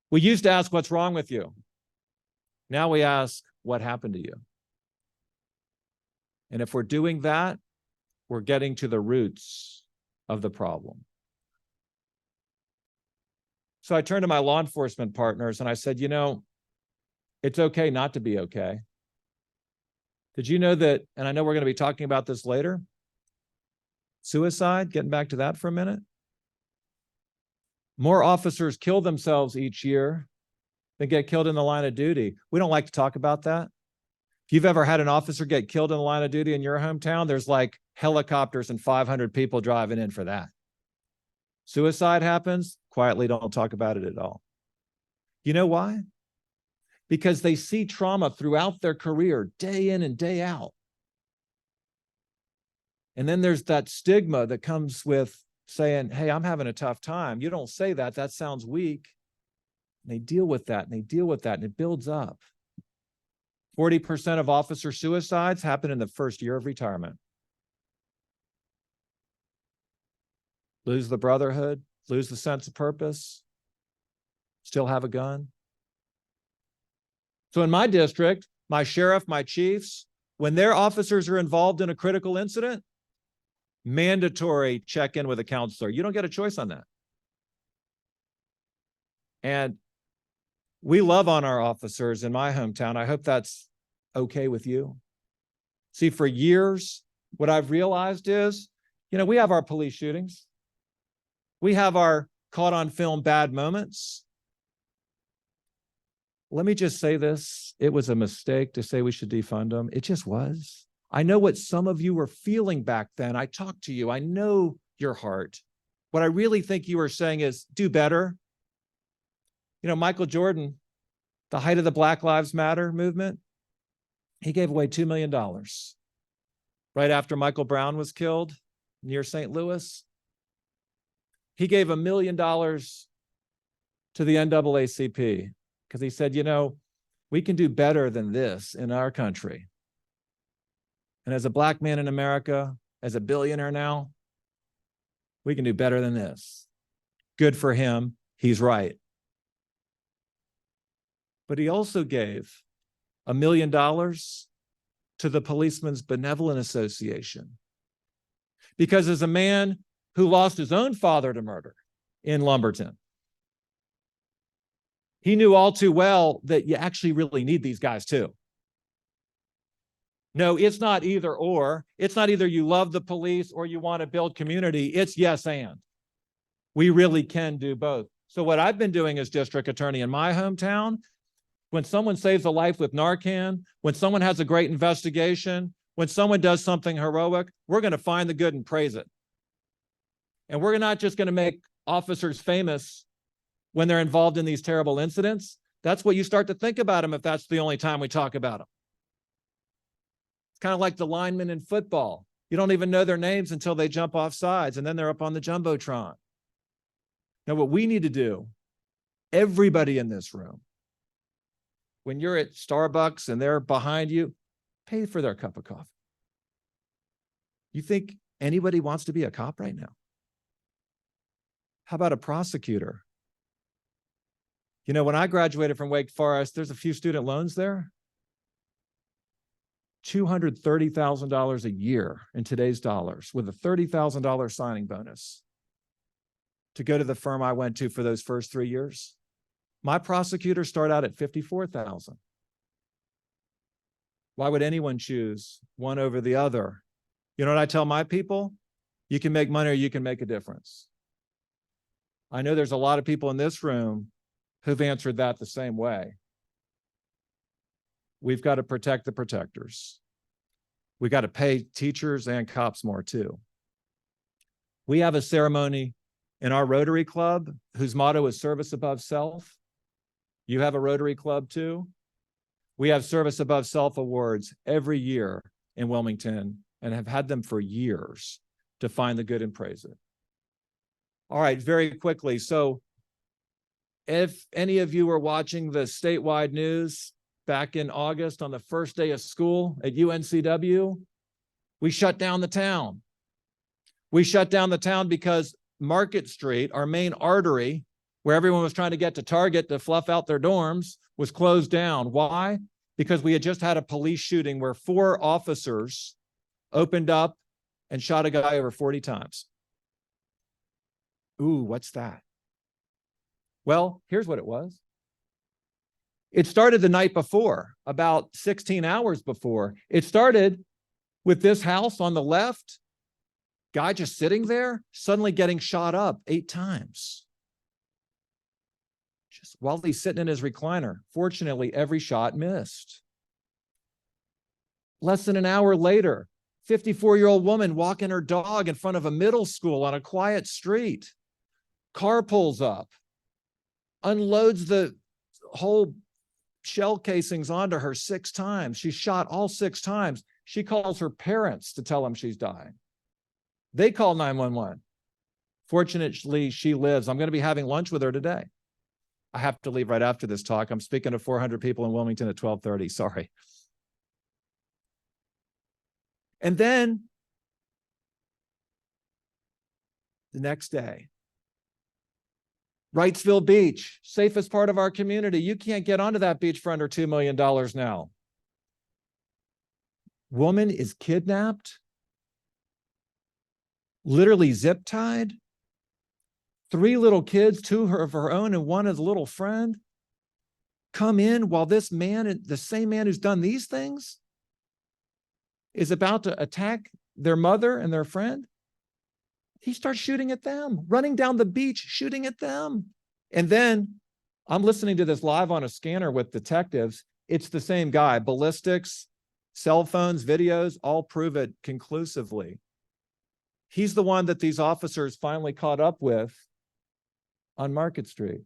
Speaker 5: We used to ask, what's wrong with you? Now we ask, what happened to you? And if we're doing that, we're getting to the roots of the problem. So I turned to my law enforcement partners and I said, you know, it's okay not to be okay. Did you know that, and I know we're going to be talking about this later, suicide, getting back to that for a minute. More officers kill themselves each year than get killed in the line of duty. We don't like to talk about that. If you've ever had an officer get killed in the line of duty in your hometown, there's like helicopters and 500 people driving in for that. Suicide happens, quietly don't talk about it at all. You know why? Because they see trauma throughout their career, day in and day out. And then there's that stigma that comes with saying, hey, I'm having a tough time. You don't say that, that sounds weak. And they deal with that and they deal with that and it builds up. 40% of officer suicides happen in the first year of retirement. Lose the brotherhood, lose the sense of purpose, still have a gun. So in my district, my sheriff, my chiefs, when their officers are involved in a critical incident, mandatory check-in with a counselor. You don't get a choice on that. And we love on our officers in my hometown. I hope that's okay with you. See, for years, what I've realized is, you know, we have our police shootings. We have our caught on film bad moments. Let me just say this. It was a mistake to say we should defund them. It just was. I know what some of you were feeling back then. I talked to you. I know your heart. What I really think you were saying is do better. You know, Michael Jordan, the height of the Black Lives Matter movement, he gave away $2 million right after Michael Brown was killed near St. Louis. He gave $1 million to the NAACP because he said, you know, we can do better than this in our country. And as a Black man in America, as a billionaire now, we can do better than this. Good for him. He's right. But he also gave $1 million to the Policemen's Benevolent Association. Because as a man who lost his own father to murder in Lumberton, he knew all too well that you actually really need these guys too. No, it's not either or. It's not either you love the police or you want to build community. It's yes and. We really can do both. So what I've been doing as district attorney in my hometown, when someone saves a life with Narcan, when someone has a great investigation, when someone does something heroic, we're going to find the good and praise it. And we're not just going to make officers famous when they're involved in these terrible incidents. That's what you start to think about them if that's the only time we talk about them. It's kind of like the linemen in football. You don't even know their names until they jump off sides and then they're up on the Jumbotron. Now, what we need to do, everybody in this room, when you're at Starbucks and they're behind you, pay for their cup of coffee. You think anybody wants to be a cop right now? How about a prosecutor? You know, when I graduated from Wake Forest, there's a few student loans there. $230,000 a year in today's dollars with a $30,000 signing bonus to go to the firm I went to for those first 3 years. My prosecutors start out at $54,000. Why would anyone choose one over the other? You know what I tell my people? You can make money or you can make a difference. I know there's a lot of people in this room who've answered that the same way. We've got to protect the protectors. We got to pay teachers and cops more too. We have a ceremony in our Rotary Club whose motto is service above self. You have a Rotary Club too. We have service above self awards every year in Wilmington and have had them for years to find the good and praise it. All right, very quickly. So if any of you were watching the statewide news back in August on the first day of school at UNCW, we shut down the town. We shut down the town because Market Street, our main artery, where everyone was trying to get to Target to fluff out their dorms, was closed down. Why? Because we had just had a police shooting where 4 officers opened up and shot a guy over 40 times. Ooh, what's that? Well, here's what it was. It started the night before, about 16 hours before. It started with this house on the left, guy just sitting there, suddenly getting shot up 8 times. Just while he's sitting in his recliner. Fortunately, every shot missed. Less than an hour later, 54-year-old woman walking her dog in front of a middle school on a quiet street. Car pulls up, unloads the whole shell casings onto her 6 times. She's shot all 6 times. She calls her parents to tell them she's dying. They call 911. Fortunately, she lives. I'm going to be having lunch with her today. I have to leave right after this talk. I'm speaking to 400 people in Wilmington at 12:30. Sorry. And then the next day, Wrightsville Beach, safest part of our community. You can't get onto that beach for under $2 million now. Woman is kidnapped, literally zip tied. 3 little kids, 2 of her own and 1 is a little friend, come in while this man, the same man who's done these things, is about to attack their mother and their friend. He starts shooting at them, running down the beach, shooting at them. And then I'm listening to this live on a scanner with detectives. It's the same guy. Ballistics, cell phones, videos, all prove it conclusively. He's the one that these officers finally caught up with on Market Street.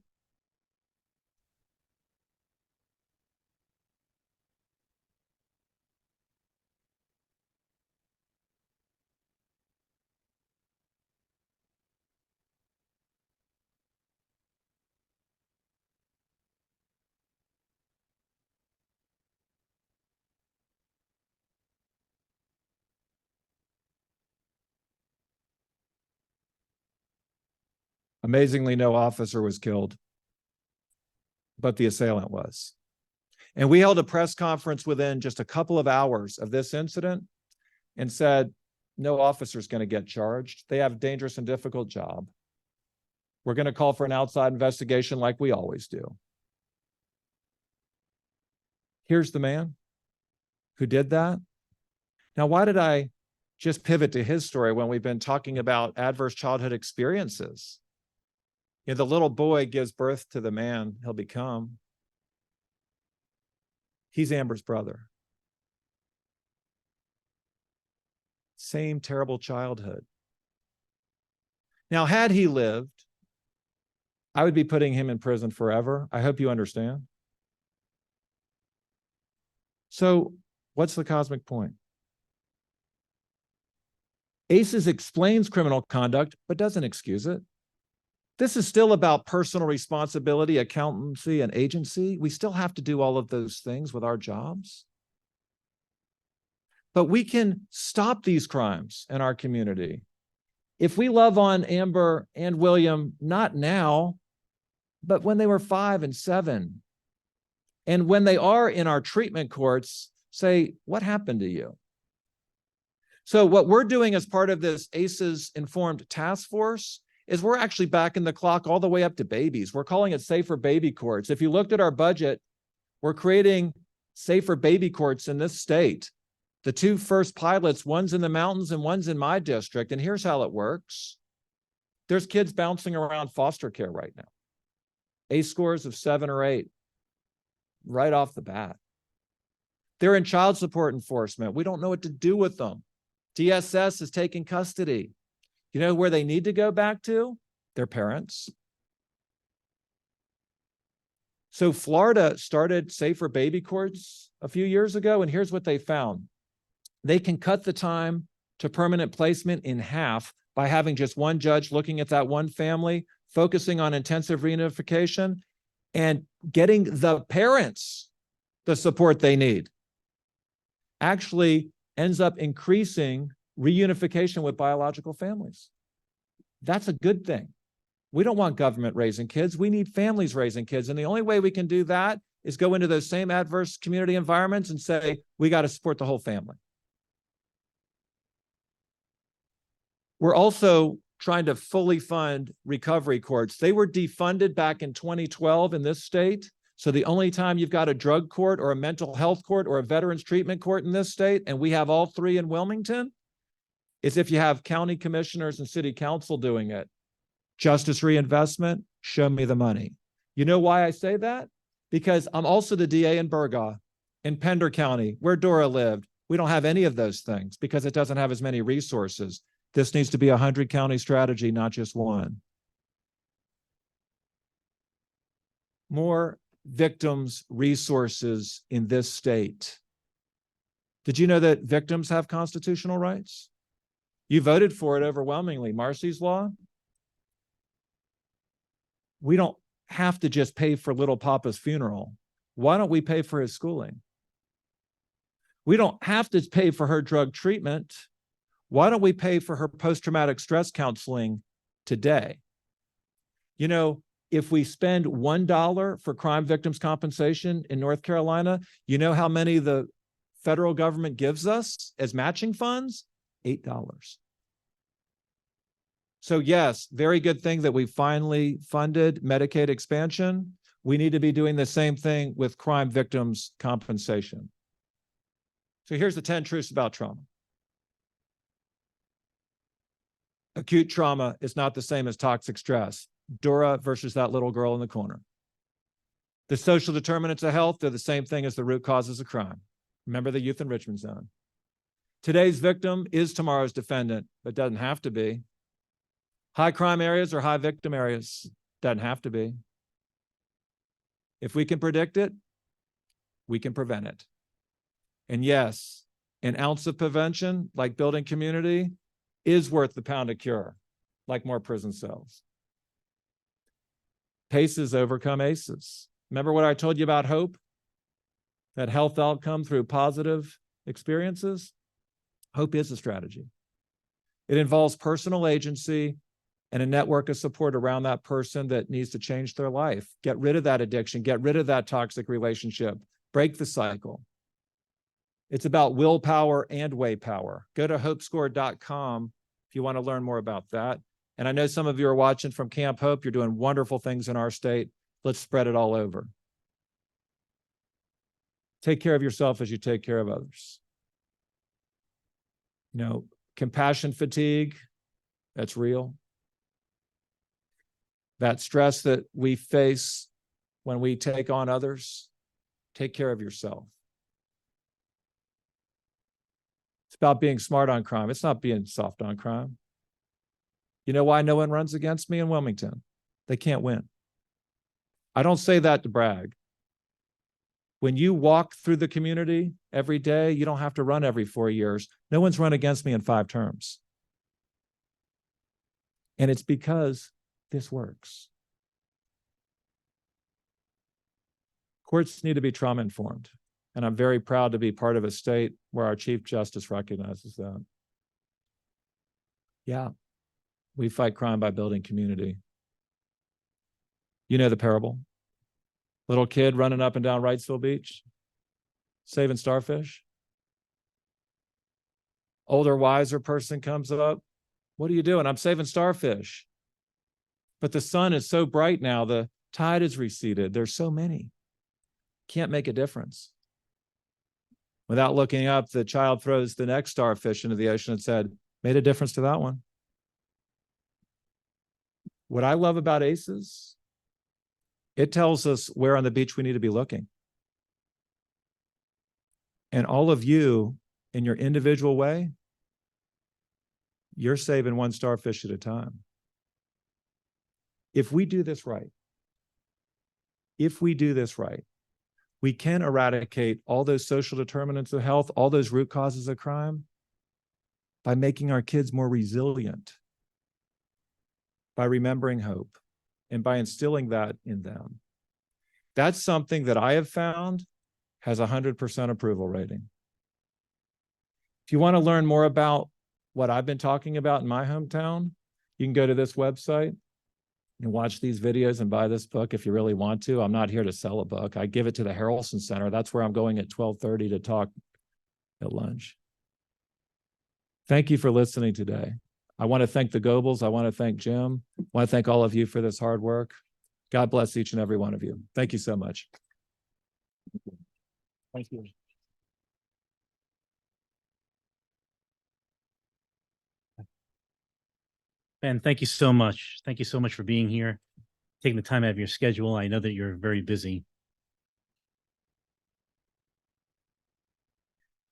Speaker 5: Amazingly, no officer was killed, but the assailant was. And we held a press conference within just a couple of hours of this incident and said, no officer's going to get charged. They have a dangerous and difficult job. We're going to call for an outside investigation like we always do. Here's the man who did that. Now, why did I just pivot to his story when we've been talking about adverse childhood experiences? You know, the little boy gives birth to the man he'll become. He's Amber's brother. Same terrible childhood. Now, had he lived, I would be putting him in prison forever. I hope you understand. So, what's the cosmic point? ACEs explains criminal conduct, but doesn't excuse it. This is still about personal responsibility, accountancy, and agency. We still have to do all of those things with our jobs. But we can stop these crimes in our community. If we love on Amber and William, not now, but when they were 5 and 7, and when they are in our treatment courts, say, what happened to you? So what we're doing as part of this ACEs informed task force is we're actually backing the clock all the way up to babies. We're calling it safer baby courts. If you looked at our budget, we're creating safer baby courts in this state. The 2 first pilots, one's in the mountains and one's in my district. And here's how it works. There's kids bouncing around foster care right now. ACE scores of 7 or 8, right off the bat. They're in child support enforcement. We don't know what to do with them. DSS is taking custody. You know where they need to go back to? Their parents. So Florida started safer baby courts a few years ago, and here's what they found. They can cut the time to permanent placement in half by having just one judge looking at that one family, focusing on intensive reunification, and getting the parents the support they need. Actually ends up increasing reunification with biological families. That's a good thing. We don't want government raising kids. We need families raising kids. And the only way we can do that is go into those same adverse community environments and say, we got to support the whole family. We're also trying to fully fund recovery courts. They were defunded back in 2012 in this state. So the only time you've got a drug court or a mental health court or a veterans treatment court in this state, and we have all three in Wilmington, is if you have county commissioners and city council doing it. Justice reinvestment, show me the money. You know why I say that? Because I'm also the DA in Burgaw, in Pender County, where Dora lived. We don't have any of those things because it doesn't have as many resources. This needs to be a 100-county strategy, not just one. More victims' resources in this state. Did you know that victims have constitutional rights? You voted for it overwhelmingly. Marcy's Law. We don't have to just pay for little Papa's funeral. Why don't we pay for his schooling? We don't have to pay for her drug treatment. Why don't we pay for her post-traumatic stress counseling today? You know, if we spend $1 for crime victims compensation in North Carolina, you know how many the federal government gives us as matching funds? $8. So yes, very good thing that we finally funded Medicaid expansion. We need to be doing the same thing with crime victims compensation. So here's the 10 truths about trauma. Acute trauma is not the same as toxic stress. Dora versus that little girl in the corner. The social determinants of health, they're the same thing as the root causes of crime. Remember the youth enrichment zone. Today's victim is tomorrow's defendant, but doesn't have to be. High crime areas or high victim areas, doesn't have to be. If we can predict it, we can prevent it. And yes, an ounce of prevention, like building community, is worth the pound of cure, like more prison cells. PACEs overcome ACEs. Remember what I told you about hope? That health outcome through positive experiences? Hope is a strategy. It involves personal agency and a network of support around that person that needs to change their life. Get rid of that addiction, get rid of that toxic relationship, break the cycle. It's about willpower and way power. Go to hopescore.com if you want to learn more about that. And I know some of you are watching from Camp Hope. You're doing wonderful things in our state. Let's spread it all over. Take care of yourself as you take care of others. You know, compassion fatigue, that's real. That stress that we face when we take on others, take care of yourself. It's about being smart on crime. It's not being soft on crime. You know why no one runs against me in Wilmington? They can't win. I don't say that to brag. When you walk through the community every day, you don't have to run every 4 years. No one's run against me in 5 terms. And it's because this works. Courts need to be trauma informed. And I'm very proud to be part of a state where our Chief Justice recognizes that. Yeah, we fight crime by building community. You know the parable. Little kid running up and down Wrightsville Beach, saving starfish. Older, wiser person comes up. What are you doing? I'm saving starfish. But the sun is so bright now, the tide is receded. There's so many. Can't make a difference. Without looking up, the child throws the next starfish into the ocean and said, made a difference to that one. What I love about ACEs, it tells us where on the beach we need to be looking. And all of you, in your individual way, you're saving one starfish at a time. If we do this right, we can eradicate all those social determinants of health, all those root causes of crime, by making our kids more resilient, by remembering hope, and by instilling that in them. That's something that I have found has 100% approval rating. If you want to learn more about what I've been talking about in my hometown, you can go to this website and watch these videos and buy this book if you really want to. I'm not here to sell a book. I give it to the Harrelson Center. That's where I'm going at 12:30 to talk at lunch. Thank you for listening today. I want to thank the Goebels. I want to thank Jim. I want to thank all of you for this hard work. God bless each and every one of you. Thank you so much.
Speaker 1: Thank you. Ben, thank you so much. Thank you so much for being here, taking the time out of your schedule. I know that you're very busy.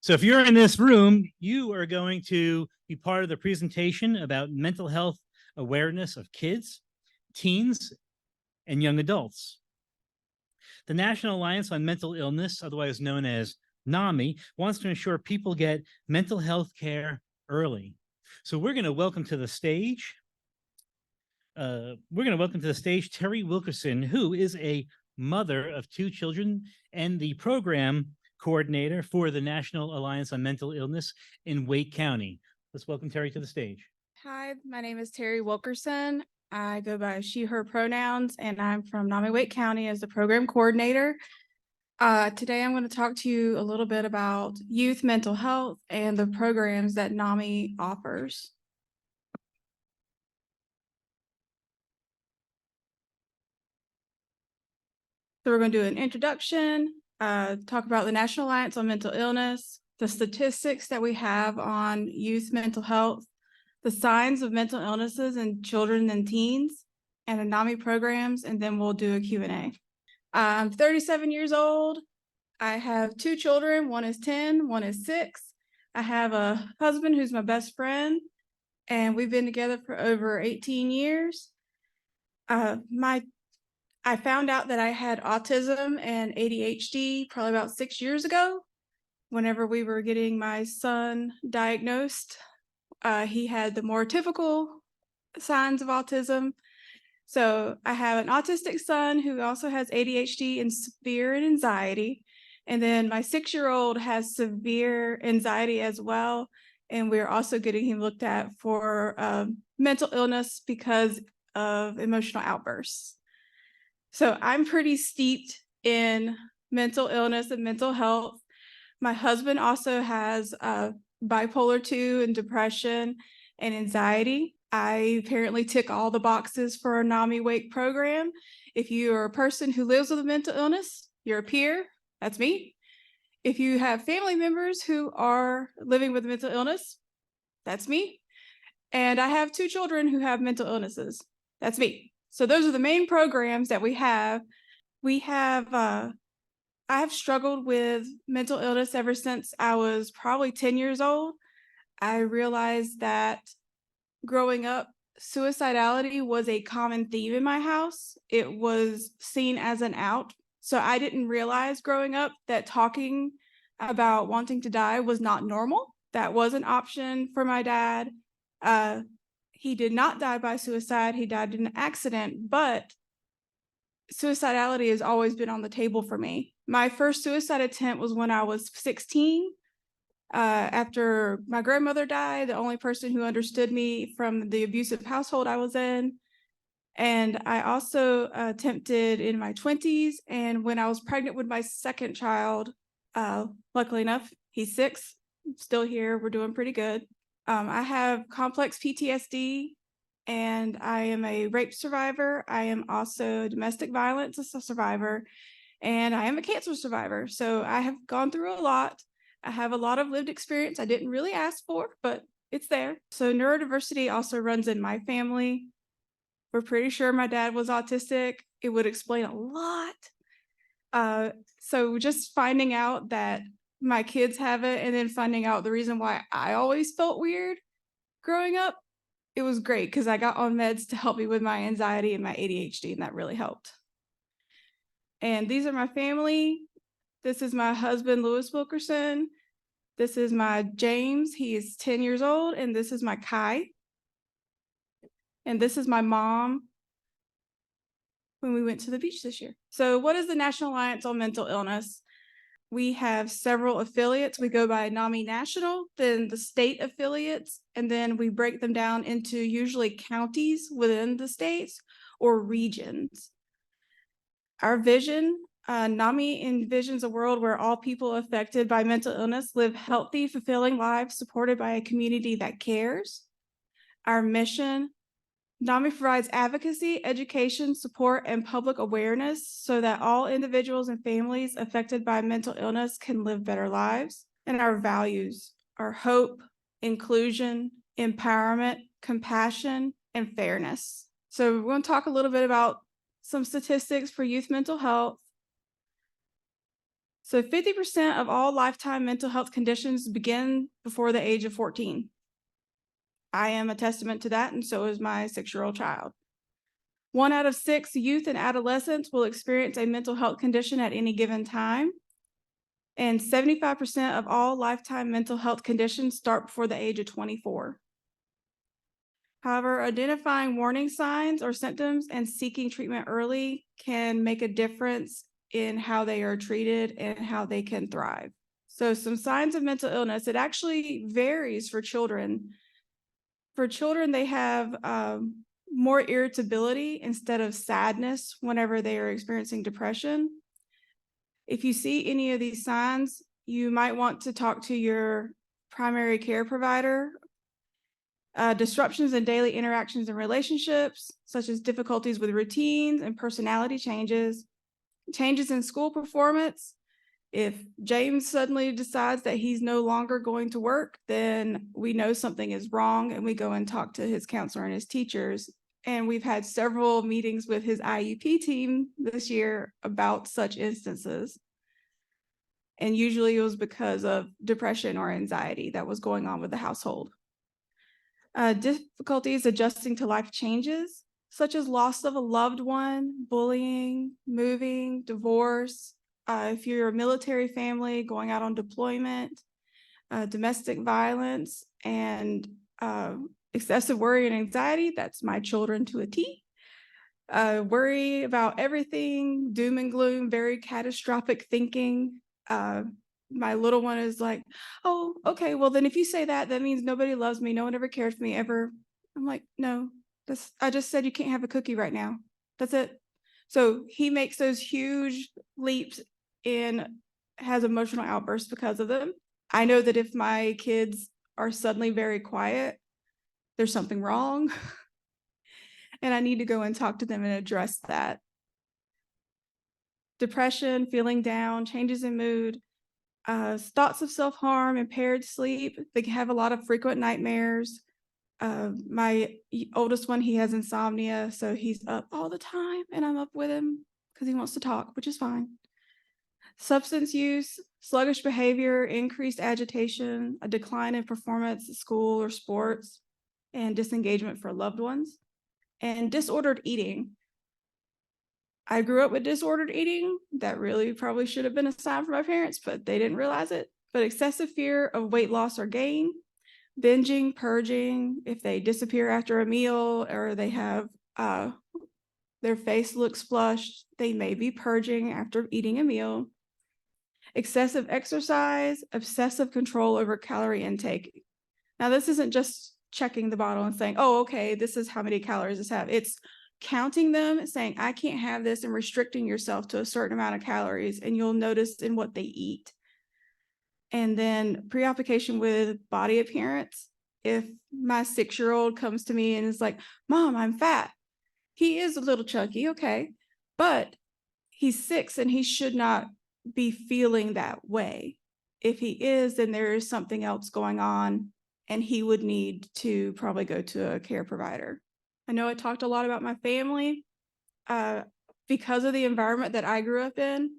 Speaker 1: So if you're in this room, you are going to be part of the presentation about mental health awareness of kids, teens, and young adults. The National Alliance on Mental Illness, otherwise known as NAMI, wants to ensure people get mental health care early. So we're going to welcome to the stage Terry Wilkerson, who is a mother of 2 children and the program coordinator for the National Alliance on Mental Illness in Wake County. Let's welcome Terry to the stage.
Speaker 6: Hi, my name is Terry Wilkerson. I go by she, her pronouns, and I'm from Wake County as the program coordinator. Today I'm going to talk to you a little bit about youth mental health and the programs that NAMI offers. So we're going to do an introduction, talk about the National Alliance on Mental Illness, the statistics that we have on youth mental health, the signs of mental illnesses in children and teens, and the NAMI programs, and then we'll do a Q&A. I'm 37 years old. I have 2 children. One is 10, one is 6. I have a husband who's my best friend, and we've been together for over 18 years. I found out that I had autism and ADHD probably about 6 years ago. Whenever we were getting my son diagnosed, he had the more typical signs of autism. So I have an autistic son who also has ADHD and severe anxiety. And then my 6-year-old has severe anxiety as well. And we're also getting him looked at for mental illness because of emotional outbursts. So I'm pretty steeped in mental illness and mental health. My husband also has bipolar 2 and depression and anxiety. I apparently tick all the boxes for a NAMI Wake program. If you are a person who lives with a mental illness, you're a peer, that's me. If you have family members who are living with a mental illness, that's me. And I have 2 children who have mental illnesses, that's me. So those are the main programs that we have. I have struggled with mental illness ever since I was probably 10 years old. I realized that growing up, suicidality was a common theme in my house. It was seen as an out. So I didn't realize growing up that talking about wanting to die was not normal. That was an option for my dad. He did not die by suicide. He died in an accident, but suicidality has always been on the table for me. My first suicide attempt was when I was 16. After my grandmother died, the only person who understood me from the abusive household I was in. And I also attempted in my 20s. And when I was pregnant with my 2nd child, luckily enough, he's 6, still here. We're doing pretty good. I have complex PTSD, and I am a rape survivor. I am also a domestic violence survivor, and I am a cancer survivor. So I have gone through a lot. I have a lot of lived experience I didn't really ask for, but it's there. So neurodiversity also runs in my family. We're pretty sure my dad was autistic. It would explain a lot. So just finding out that my kids have it, and then finding out the reason why I always felt weird growing up, it was great because I got on meds to help me with my anxiety and my ADHD, and that really helped. And these are my family. This is my husband, Lewis Wilkerson. This is my James. He is 10 years old. And this is my Kai. And this is my mom when we went to the beach this year. So what is the National Alliance on Mental Illness? We have several affiliates. We go by NAMI National, then the state affiliates, and then we break them down into usually counties within the states or regions. Our vision, NAMI envisions a world where all people affected by mental illness live healthy, fulfilling lives supported by a community that cares. Our mission, NAMI provides advocacy, education, support, and public awareness so that all individuals and families affected by mental illness can live better lives. And our values are hope, inclusion, empowerment, compassion, and fairness. So we're going to talk a little bit about some statistics for youth mental health. So 50% of all lifetime mental health conditions begin before the age of 14. I am a testament to that, and so is my 6-year-old child. 1 out of 6 youth and adolescents will experience a mental health condition at any given time. And 75% of all lifetime mental health conditions start before the age of 24. However, identifying warning signs or symptoms and seeking treatment early can make a difference in how they are treated and how they can thrive. So some signs of mental illness, it actually varies for children. For children, they have more irritability instead of sadness whenever they are experiencing depression. If you see any of these signs, you might want to talk to your primary care provider. Disruptions in daily interactions and relationships, such as difficulties with routines and personality changes, changes in school performance. If James suddenly decides that he's no longer going to work, then we know something is wrong and we go and talk to his counselor and his teachers. And we've had several meetings with his IUP team this year about such instances. And usually it was because of depression or anxiety that was going on with the household. Difficulties adjusting to life changes, such as loss of a loved one, bullying, moving, divorce. If you're a military family going out on deployment, domestic violence, and excessive worry and anxiety, that's my children to a T. Worry about everything, doom and gloom, very catastrophic thinking. My little one is like, oh, okay, well then if you say that, that means nobody loves me, no one ever cared for me ever. I'm like, no, I just said you can't have a cookie right now. That's it. So he makes those huge leaps and has emotional outbursts because of them. I know that if my kids are suddenly very quiet, there's something wrong. And I need to go and talk to them and address that. Depression, feeling down, changes in mood, thoughts of self-harm, impaired sleep. They can have a lot of frequent nightmares. My oldest one, he has insomnia, so he's up all the time and I'm up with him because he wants to talk, which is fine. Substance use, sluggish behavior, increased agitation, a decline in performance at school or sports, and disengagement for loved ones, and disordered eating. I grew up with disordered eating. That really probably should have been a sign for my parents, but they didn't realize it. But excessive fear of weight loss or gain, binging, purging, if they disappear after a meal or they have their face looks flushed, they may be purging after eating a meal. Excessive exercise, obsessive control over calorie intake. Now, this isn't just checking the bottle and saying, oh, okay, this is how many calories this have. It's counting them, saying, I can't have this, and restricting yourself to a certain amount of calories, and you'll notice in what they eat. And then preoccupation with body appearance. If my 6-year-old comes to me and is like, Mom, I'm fat. He is a little chunky, okay, but he's 6 and he should not be feeling that way. If he is, then there is something else going on and he would need to probably go to a care provider. I know I talked a lot about my family. Because of the environment that I grew up in,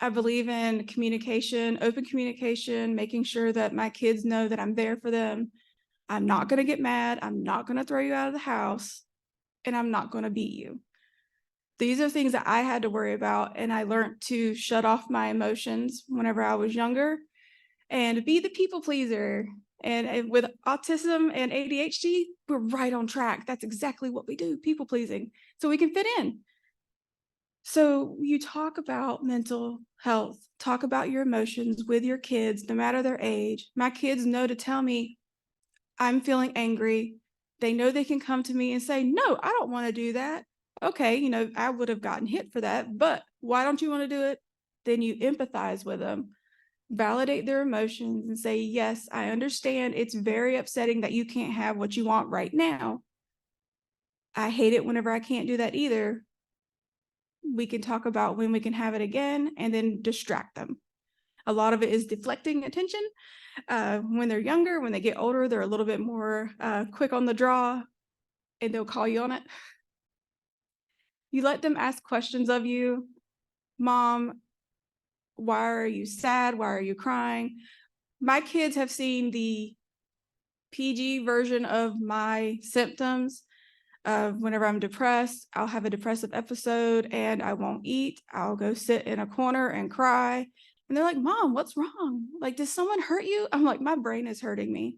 Speaker 6: I believe in communication, open communication, making sure that my kids know that I'm there for them. I'm not going to get mad. I'm not going to throw you out of the house, and I'm not going to beat you. These are things that I had to worry about, and I learned to shut off my emotions whenever I was younger and be the people pleaser. And with autism and ADHD, we're right on track. That's exactly what we do, people pleasing, so we can fit in. So you talk about mental health, talk about your emotions with your kids, no matter their age. My kids know to tell me, I'm feeling angry. They know they can come to me and say, no, I don't want to do that. Okay, I would have gotten hit for that, but why don't you want to do it? Then you empathize with them. validate their emotions and say, yes, I understand. It's very upsetting that you can't have what you want right now. I hate it whenever I can't do that either. We can talk about when we can have it again and then distract them. A lot of it is deflecting attention. When they're younger, when they get older, they're a little bit more quick on the draw and they'll call you on it. You let them ask questions of you. Mom, why are you sad? Why are you crying? My kids have seen the PG version of my symptoms. Whenever I'm depressed, I'll have a depressive episode and I won't eat. I'll go sit in a corner and cry. And they're like, Mom, what's wrong? Like, did someone hurt you? I'm like, my brain is hurting me.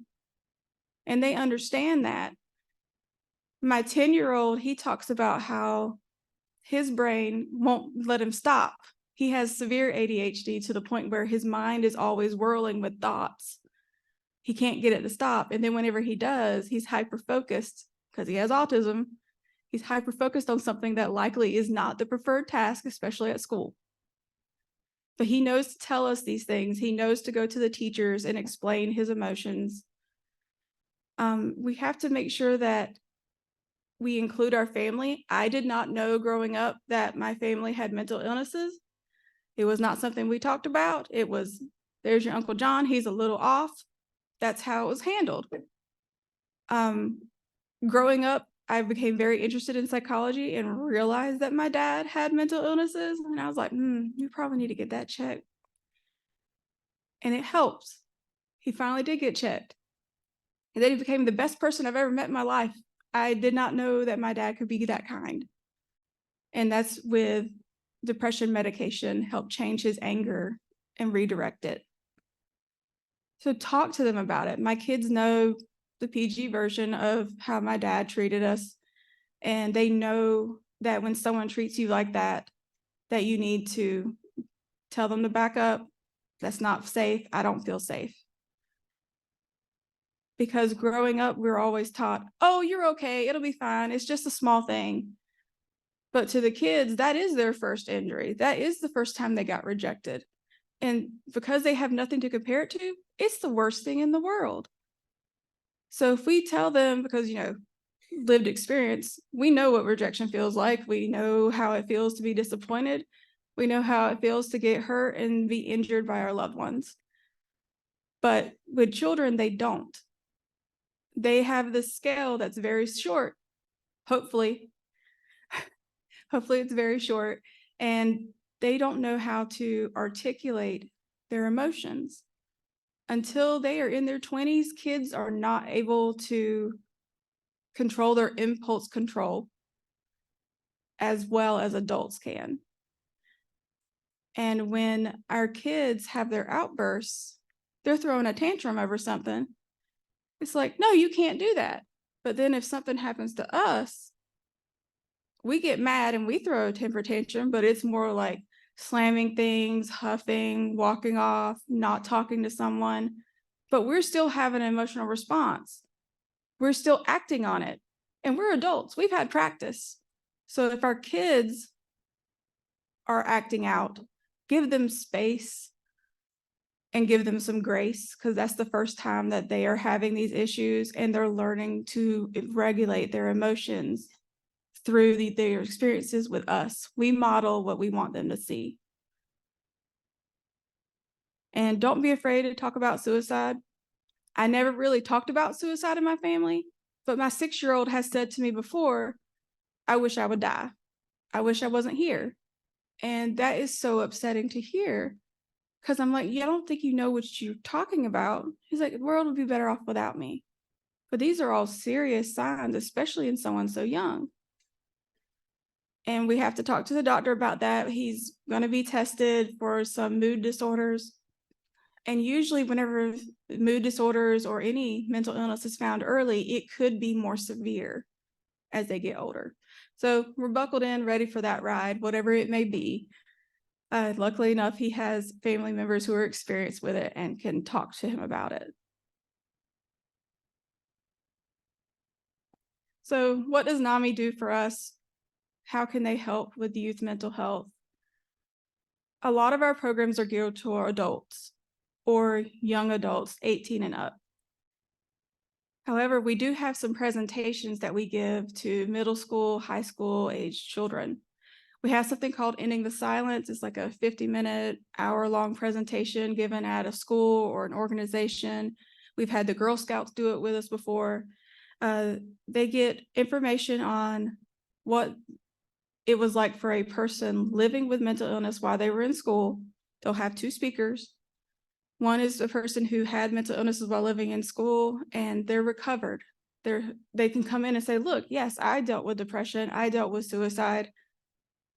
Speaker 6: And they understand that. My 10-year-old, he talks about how his brain won't let him stop. He has severe ADHD to the point where his mind is always whirling with thoughts. He can't get it to stop. And then whenever he does, he's hyper-focused because he has autism. He's hyper-focused on something that likely is not the preferred task, especially at school. But he knows to tell us these things. He knows to go to the teachers and explain his emotions. We have to make sure that we include our family. I did not know growing up that my family had mental illnesses. It was not something we talked about. It was, there's your Uncle John, he's a little off. That's how it was handled. Growing up, I became very interested in psychology and realized that my dad had mental illnesses. And I was like, you probably need to get that checked. And it helped. He finally did get checked. And then he became the best person I've ever met in my life. I did not know that my dad could be that kind. And that's with depression medication, helped change his anger and redirect it. So talk to them about it. My kids know the PG version of how my dad treated us. And they know that when someone treats you like that, that you need to tell them to back up. That's not safe. I don't feel safe. Because growing up, we're always taught, oh, you're okay. It'll be fine. It's just a small thing. But to the kids, that is their first injury. That is the first time they got rejected. And because they have nothing to compare it to, it's the worst thing in the world. So if we tell them, because, lived experience, we know what rejection feels like. We know how it feels to be disappointed. We know how it feels to get hurt and be injured by our loved ones. But with children, they don't. They have this scale that's very short, hopefully. Hopefully it's very short, and they don't know how to articulate their emotions. Until they are in their 20s, kids are not able to control their impulse control as well as adults can. And when our kids have their outbursts, they're throwing a tantrum over something. It's like, no, you can't do that. But then if something happens to us, we get mad and we throw a temper tantrum, but it's more like slamming things, huffing, walking off, not talking to someone. But we're still having an emotional response. We're still acting on it. And we're adults. We've had practice. So if our kids are acting out, give them space and give them some grace, because that's the first time that they are having these issues and they're learning to regulate their emotions through their experiences with us. We model what we want them to see. And don't be afraid to talk about suicide. I never really talked about suicide in my family, but my 6-year-old has said to me before, I wish I would die. I wish I wasn't here. And that is so upsetting to hear, because I'm like, I don't think you know what you're talking about. He's like, the world would be better off without me. But these are all serious signs, especially in someone so young. And we have to talk to the doctor about that. He's going to be tested for some mood disorders. And usually whenever mood disorders or any mental illness is found early, it could be more severe as they get older. So we're buckled in, ready for that ride, whatever it may be. Luckily enough, he has family members who are experienced with it and can talk to him about it. So what does NAMI do for us? How can they help with youth mental health? A lot of our programs are geared toward adults. or young adults 18 and up. However, we do have some presentations that we give to middle school, high school age children. We have something called Ending the Silence. It's like a 50-minute, hour-long presentation given at a school or an organization. We've had the Girl Scouts do it with us before. They get information on what it was like for a person living with mental illness while they were in school. They'll have two speakers. One is a person who had mental illnesses while living in school and they're recovered. They can come in and say, look, yes, I dealt with depression, I dealt with suicide,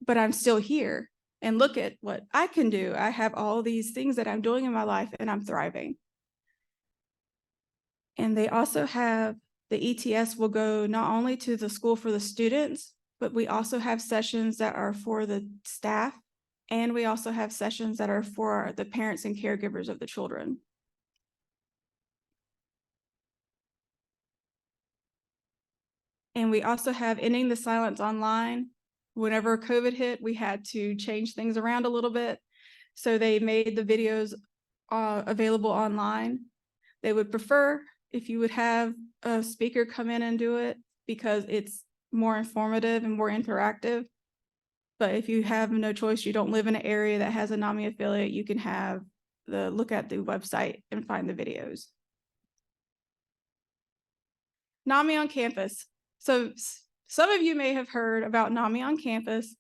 Speaker 6: but I'm still here. And look at what I can do. I have all these things that I'm doing in my life and I'm thriving. And they also have, the ETS will go not only to the school for the students, but we also have sessions that are for the staff. And we also have sessions that are for the parents and caregivers of the children. And we also have Ending the Silence online. Whenever COVID hit, we had to change things around a little bit. So they made the videos available online. They would prefer if you would have a speaker come in and do it because it's more informative and more interactive. But if you have no choice, you don't live in an area that has a NAMI affiliate, you can have look at the website and find the videos. NAMI on campus. So some of you may have heard about NAMI on campus.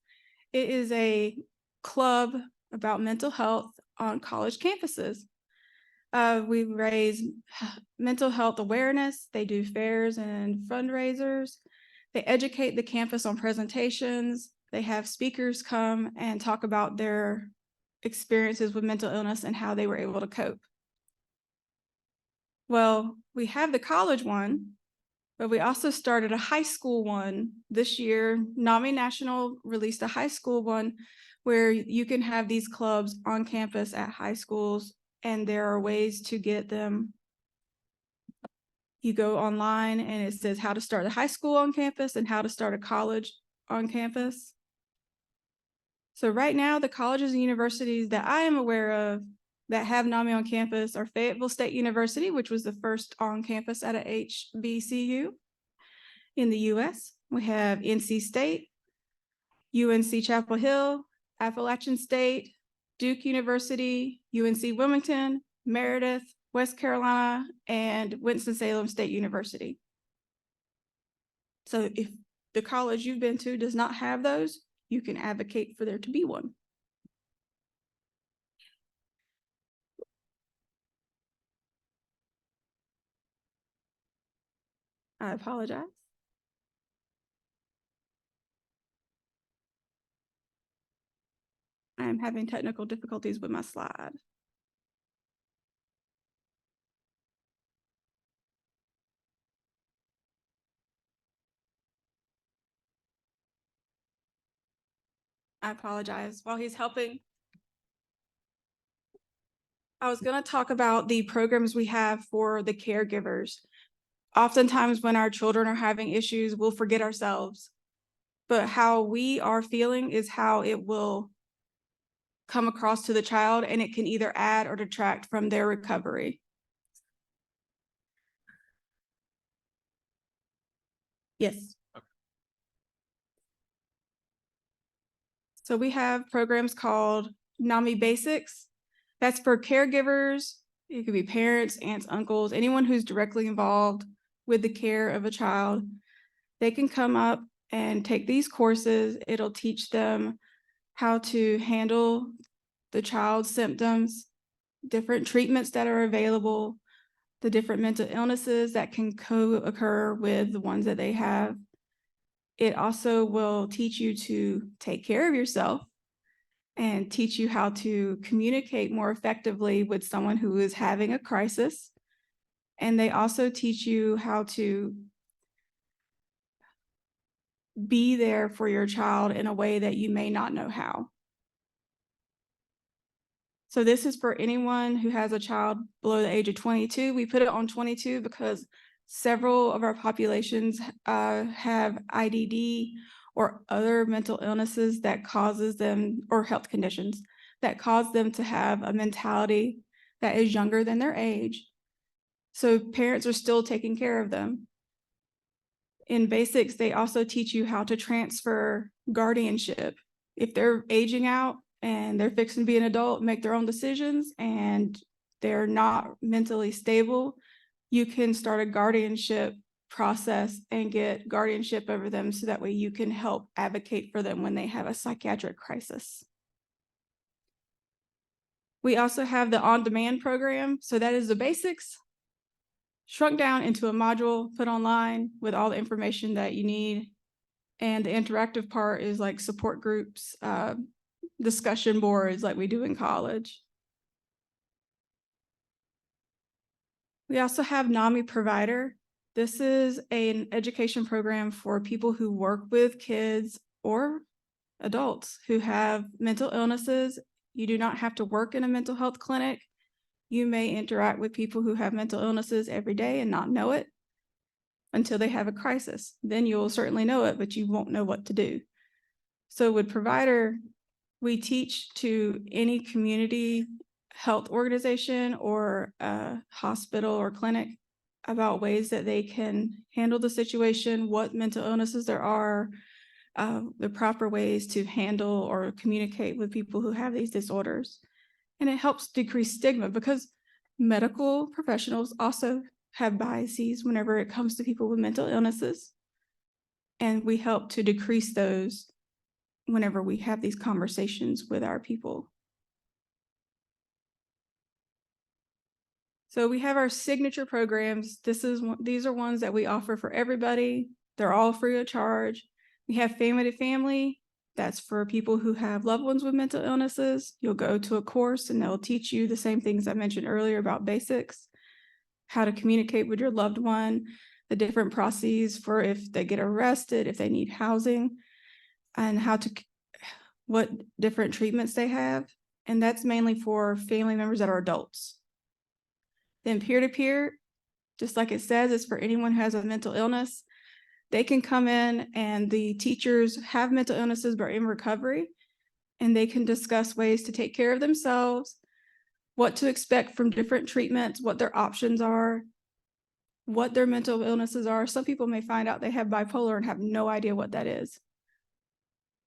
Speaker 6: It is a club about mental health on college campuses. We raise mental health awareness. They do fairs and fundraisers. They educate the campus on presentations. They have speakers come and talk about their experiences with mental illness and how they were able to cope. Well, we have the college one, but we also started a high school one this year. NAMI National released a high school one where you can have these clubs on campus at high schools, and there are ways to get them. You go online and it says how to start a high school on campus and how to start a college on campus. So right now, the colleges and universities that I am aware of that have NAMI on campus are Fayetteville State University, which was the first on campus at a HBCU in the US. We have NC State, UNC Chapel Hill, Appalachian State, Duke University, UNC Wilmington, Meredith, West Carolina, and Winston-Salem State University. So if the college you've been to does not have those, you can advocate for there to be one. I apologize. I am having technical difficulties with my slide. I apologize. While he's helping, I was going to talk about the programs we have for the caregivers. Oftentimes when our children are having issues, we'll forget ourselves, but how we are feeling is how it will come across to the child, and it can either add or detract from their recovery. Yes. Okay. So we have programs called NAMI Basics. That's for caregivers. It could be parents, aunts, uncles, anyone who's directly involved with the care of a child. They can come up and take these courses. It'll teach them how to handle the child's symptoms, different treatments that are available, the different mental illnesses that can co-occur with the ones that they have. It also will teach you to take care of yourself and teach you how to communicate more effectively with someone who is having a crisis. And they also teach you how to be there for your child in a way that you may not know how. So this is for anyone who has a child below the age of 22. We put it on 22 because several of our populations have IDD or other mental illnesses that causes them, or health conditions that cause them to have a mentality that is younger than their age. So parents are still taking care of them. In basics, they also teach you how to transfer guardianship. If they're aging out and they're fixing to be an adult, make their own decisions, and they're not mentally stable, you can start a guardianship process and get guardianship over them so that way you can help advocate for them when they have a psychiatric crisis. We also have the on-demand program. So that is the basics shrunk down into a module, put online with all the information that you need. And the interactive part is like support groups, discussion boards like we do in college. We also have NAMI Provider. This is an education program for people who work with kids or adults who have mental illnesses. You do not have to work in a mental health clinic. You may interact with people who have mental illnesses every day and not know it until they have a crisis. Then you'll certainly know it, but you won't know what to do. So with Provider, we teach to any community health organization or a hospital or clinic about ways that they can handle the situation, what mental illnesses there are, the proper ways to handle or communicate with people who have these disorders. And it helps decrease stigma because medical professionals also have biases whenever it comes to people with mental illnesses. And we help to decrease those whenever we have these conversations with our people. So we have our signature programs. These are ones that we offer for everybody. They're all free of charge. We have Family to Family. That's for people who have loved ones with mental illnesses. You'll go to a course and they'll teach you the same things I mentioned earlier about basics, how to communicate with your loved one, the different processes for if they get arrested, if they need housing, and what different treatments they have. And that's mainly for family members that are adults. Then peer-to-peer, just like it says, is for anyone who has a mental illness. They can come in and the teachers have mental illnesses but are in recovery, and they can discuss ways to take care of themselves, what to expect from different treatments, what their options are, what their mental illnesses are. Some people may find out they have bipolar and have no idea what that is,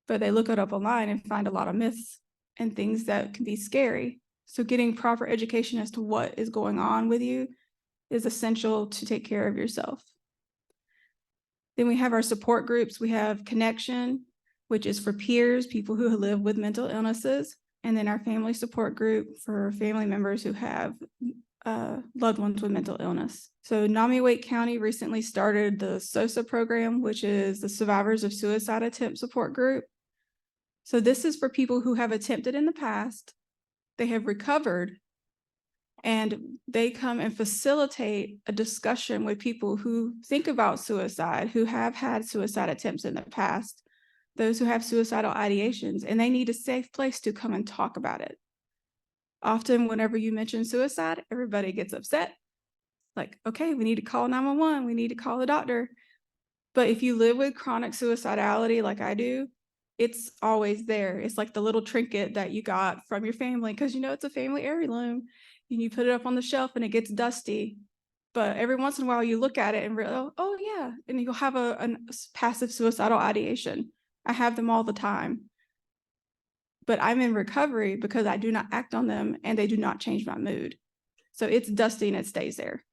Speaker 6: but they look it up online and find a lot of myths and things that can be scary. So getting proper education as to what is going on with you is essential to take care of yourself. Then we have our support groups. We have Connection, which is for peers, people who live with mental illnesses, and then our family support group for family members who have loved ones with mental illness. So Nomi-Wake County recently started the SOSA program, which is the Survivors of Suicide Attempt Support Group. So this is for people who have attempted in the past, they have recovered, and they come and facilitate a discussion with people who think about suicide, who have had suicide attempts in the past, those who have suicidal ideations, and they need a safe place to come and talk about it. Often, whenever you mention suicide, everybody gets upset. Like, okay, we need to call 911, we need to call the doctor. But if you live with chronic suicidality like I do, it's always there. It's like the little trinket that you got from your family because you know it's a family heirloom. And you put it up on the shelf and it gets dusty. But every once in a while you look at it and realize, oh yeah, and you'll have a passive suicidal ideation. I have them all the time. But I'm in recovery because I do not act on them and they do not change my mood. So it's dusty and it stays there.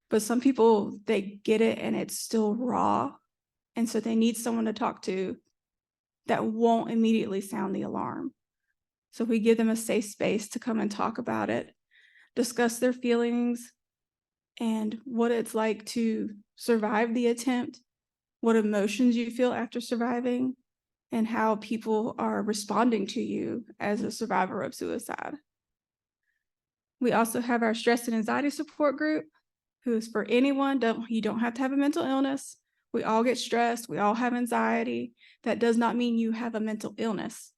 Speaker 6: But some people, they get it and it's still raw. And so they need someone to talk to that won't immediately sound the alarm. So we give them a safe space to come and talk about it, discuss their feelings and what it's like to survive the attempt, what emotions you feel after surviving, and how people are responding to you as a survivor of suicide. We also have our stress and anxiety support group, who is for anyone. You don't have to have a mental illness. We all get stressed. We all have anxiety. That does not mean you have a mental illness.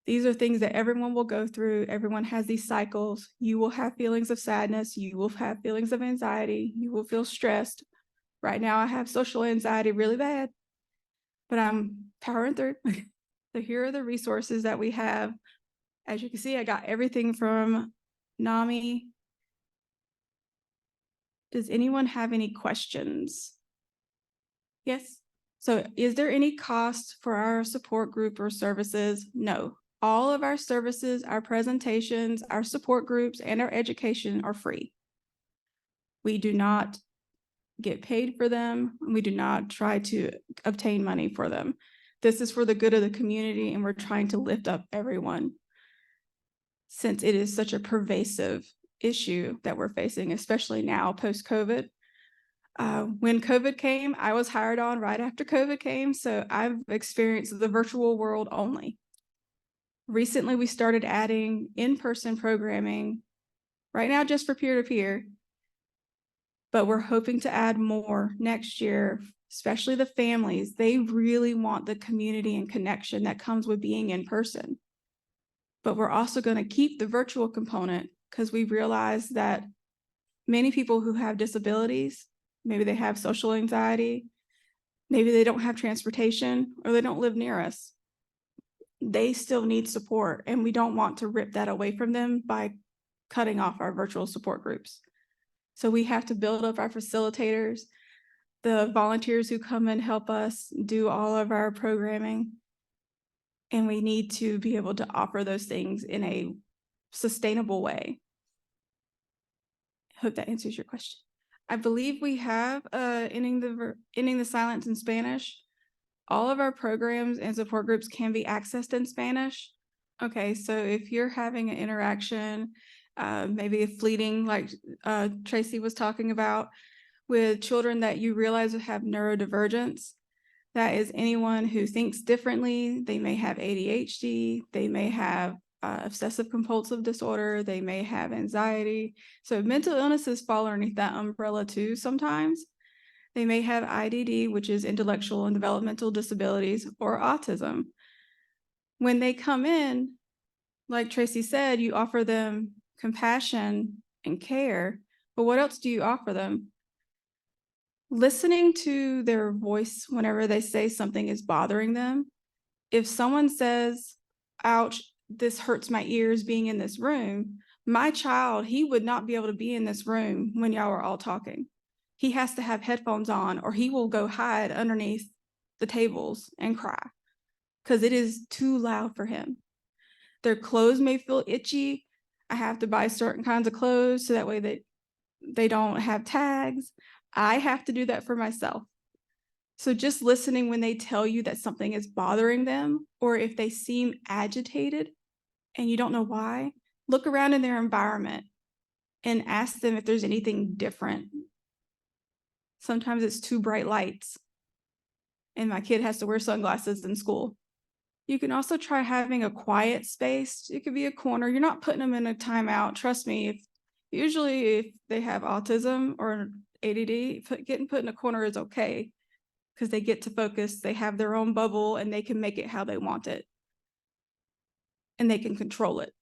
Speaker 6: These are things that everyone will go through. Everyone has these cycles. You will have feelings of sadness. You will have feelings of anxiety. You will feel stressed. Right now, I have social anxiety really bad, but I'm powering through. So here are the resources that we have. As you can see, I got everything from NAMI. Does anyone have any questions? Yes. So is there any cost for our support group or services? No. All of our services, our presentations, our support groups, and our education are free. We do not get paid for them. We do not try to obtain money for them. This is for the good of the community, and we're trying to lift up everyone since it is such a pervasive issue that we're facing, especially now post-COVID. When COVID came, I was hired on right after COVID came, so I've experienced the virtual world only. Recently, we started adding in-person programming right now just for peer-to-peer, but we're hoping to add more next year, especially the families. They really want the community and connection that comes with being in person. But we're also going to keep the virtual component because we realize that many people who have disabilities, maybe they have social anxiety, maybe they don't have transportation, or they don't live near us. They still need support, and we don't want to rip that away from them by cutting off our virtual support groups. So we have to build up our facilitators, the volunteers who come and help us do all of our programming. And we need to be able to offer those things in a sustainable way. I hope that answers your question. I believe we have ending the silence in Spanish. All of our programs and support groups can be accessed in Spanish. Okay, so if you're having an interaction, maybe a fleeting, like Tracy was talking about, with children that you realize have neurodivergence, that is anyone who thinks differently. They may have ADHD, they may have obsessive compulsive disorder, they may have anxiety. So mental illnesses fall underneath that umbrella too sometimes. They may have IDD, which is intellectual and developmental disabilities, or autism. When they come in, like Tracy said, you offer them compassion and care, but what else do you offer them? Listening to their voice whenever they say something is bothering them. If someone says, ouch, this hurts my ears being in this room, my child, he would not be able to be in this room when y'all are all talking. He has to have headphones on, or he will go hide underneath the tables and cry because it is too loud for him. Their clothes may feel itchy. I have to buy certain kinds of clothes so that way that they don't have tags. I have to do that for myself. So just listening when they tell you that something is bothering them, or if they seem agitated and you don't know why, look around in their environment and ask them if there's anything different. Sometimes it's too bright lights and my kid has to wear sunglasses in school. You can also try having a quiet space. It could be a corner. You're not putting them in a timeout. Trust me, usually if they have autism or ADD, getting put in a corner is okay because they get to focus. They have their own bubble and they can make it how they want it. And they can control it.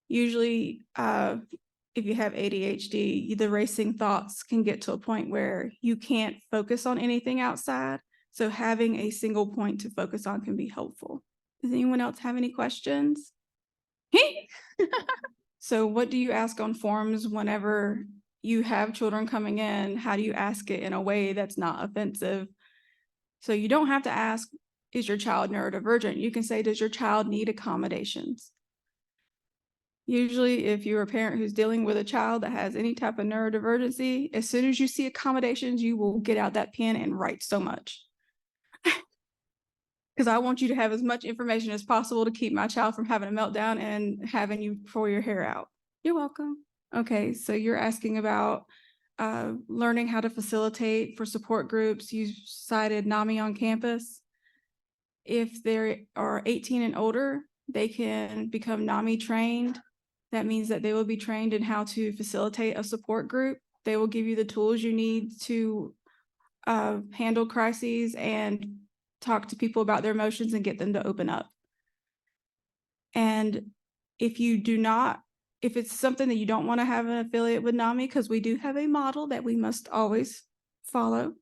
Speaker 6: Usually, if you have ADHD, the racing thoughts can get to a point where you can't focus on anything outside. So having a single point to focus on can be helpful. Does anyone else have any questions? So what do you ask on forms whenever you have children coming in? How do you ask it in a way that's not offensive? So you don't have to ask, is your child neurodivergent? You can say, does your child need accommodations? Usually, if you're a parent who's dealing with a child that has any type of neurodivergency, as soon as you see accommodations, you will get out that pen and write so much. Because I want you to have as much information as possible to keep my child from having a meltdown and having you pull your hair out. You're welcome. Okay, so you're asking about learning how to facilitate for support groups. You cited NAMI on campus. If they are 18 and older, they can become NAMI trained. That means that they will be trained in how to facilitate a support group. They will give you the tools you need to handle crises and talk to people about their emotions and get them to open up. And if it's something that you don't want to have an affiliate with NAMI, because we do have a model that we must always follow.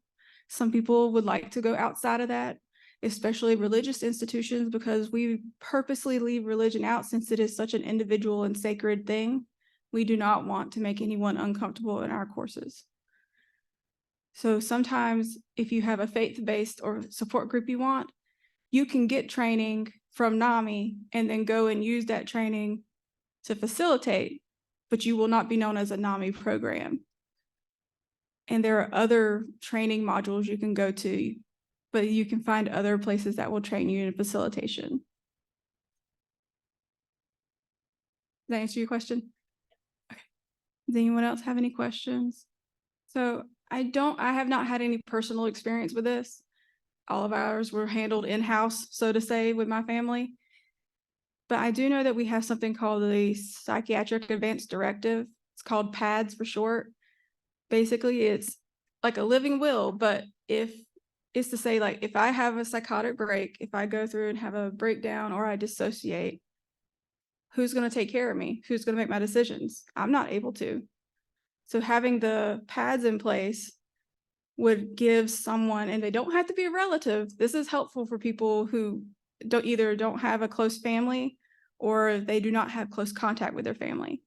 Speaker 6: Some people would like to go outside of that, especially religious institutions, because we purposely leave religion out since it is such an individual and sacred thing. We do not want to make anyone uncomfortable in our courses. So sometimes if you have a faith-based or support group you want, you can get training from NAMI and then go and use that training to facilitate, but you will not be known as a NAMI program. And there are other training modules you can go to, but you can find other places that will train you in facilitation. Does that answer your question? Okay. Does anyone else have any questions? So I have not had any personal experience with this. All of ours were handled in-house, so to say, with my family. But I do know that we have something called the Psychiatric Advanced Directive. It's called PADS for short. Basically, it's like a living will, but if it's to say, like, if I have a psychotic break, if I go through and have a breakdown or I dissociate, who's going to take care of me? Who's going to make my decisions? I'm not able to. So having the PADS in place would give someone, and they don't have to be a relative. This is helpful for people who don't have a close family or they do not have close contact with their family.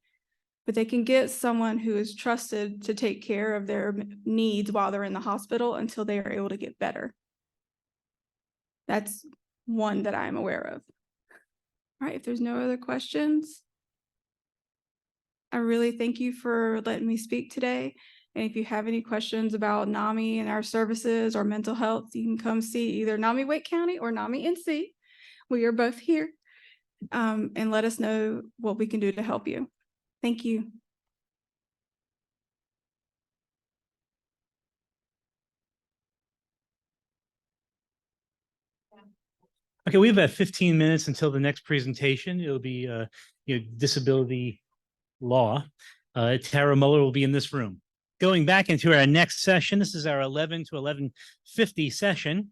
Speaker 6: But they can get someone who is trusted to take care of their needs while they're in the hospital until they are able to get better. That's one that I'm aware of. All right, if there's no other questions, I really thank you for letting me speak today. And if you have any questions about NAMI and our services or mental health, you can come see either NAMI Wake County or NAMI NC. We are both here. And let us know what we can do to help you. Thank you.
Speaker 1: Okay, we have about 15 minutes until the next presentation. It'll be disability law. Tara Muller will be in this room. Going back into our next session, this is our 11 to 11:50 session.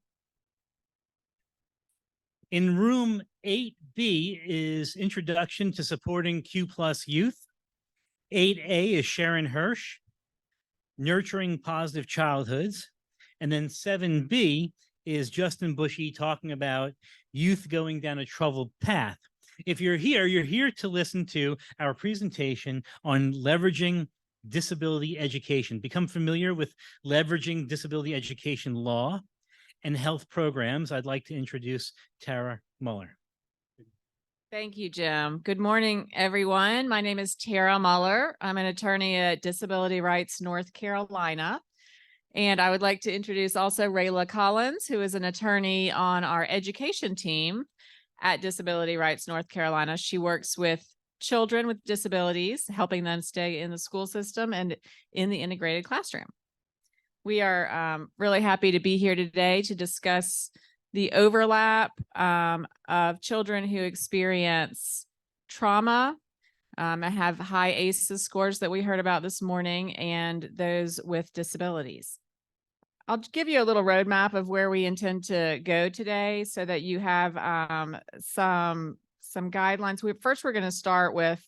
Speaker 1: In room 8B is Introduction to Supporting Q+ Youth. 8A is Sharon Hirsch, Nurturing Positive Childhoods. And then 7B is Justin Bushy talking about youth going down a troubled path. If you're here to listen to our presentation on leveraging disability education. Become familiar with leveraging disability education law and health programs. I'd like to introduce Tara Muller.
Speaker 4: Thank you, Jim. Good morning, everyone. My name is Tara Muller. I'm an attorney at Disability Rights North Carolina. And I would like to introduce also Rayla Collins, who is an attorney on our education team at Disability Rights North Carolina. She works with children with disabilities, helping them stay in the school system and in the integrated classroom. We are really happy to be here today to discuss the overlap of children who experience trauma, have high ACEs scores that we heard about this morning, and those with disabilities. I'll give you a little roadmap of where we intend to go today so that you have some guidelines. We're going to start with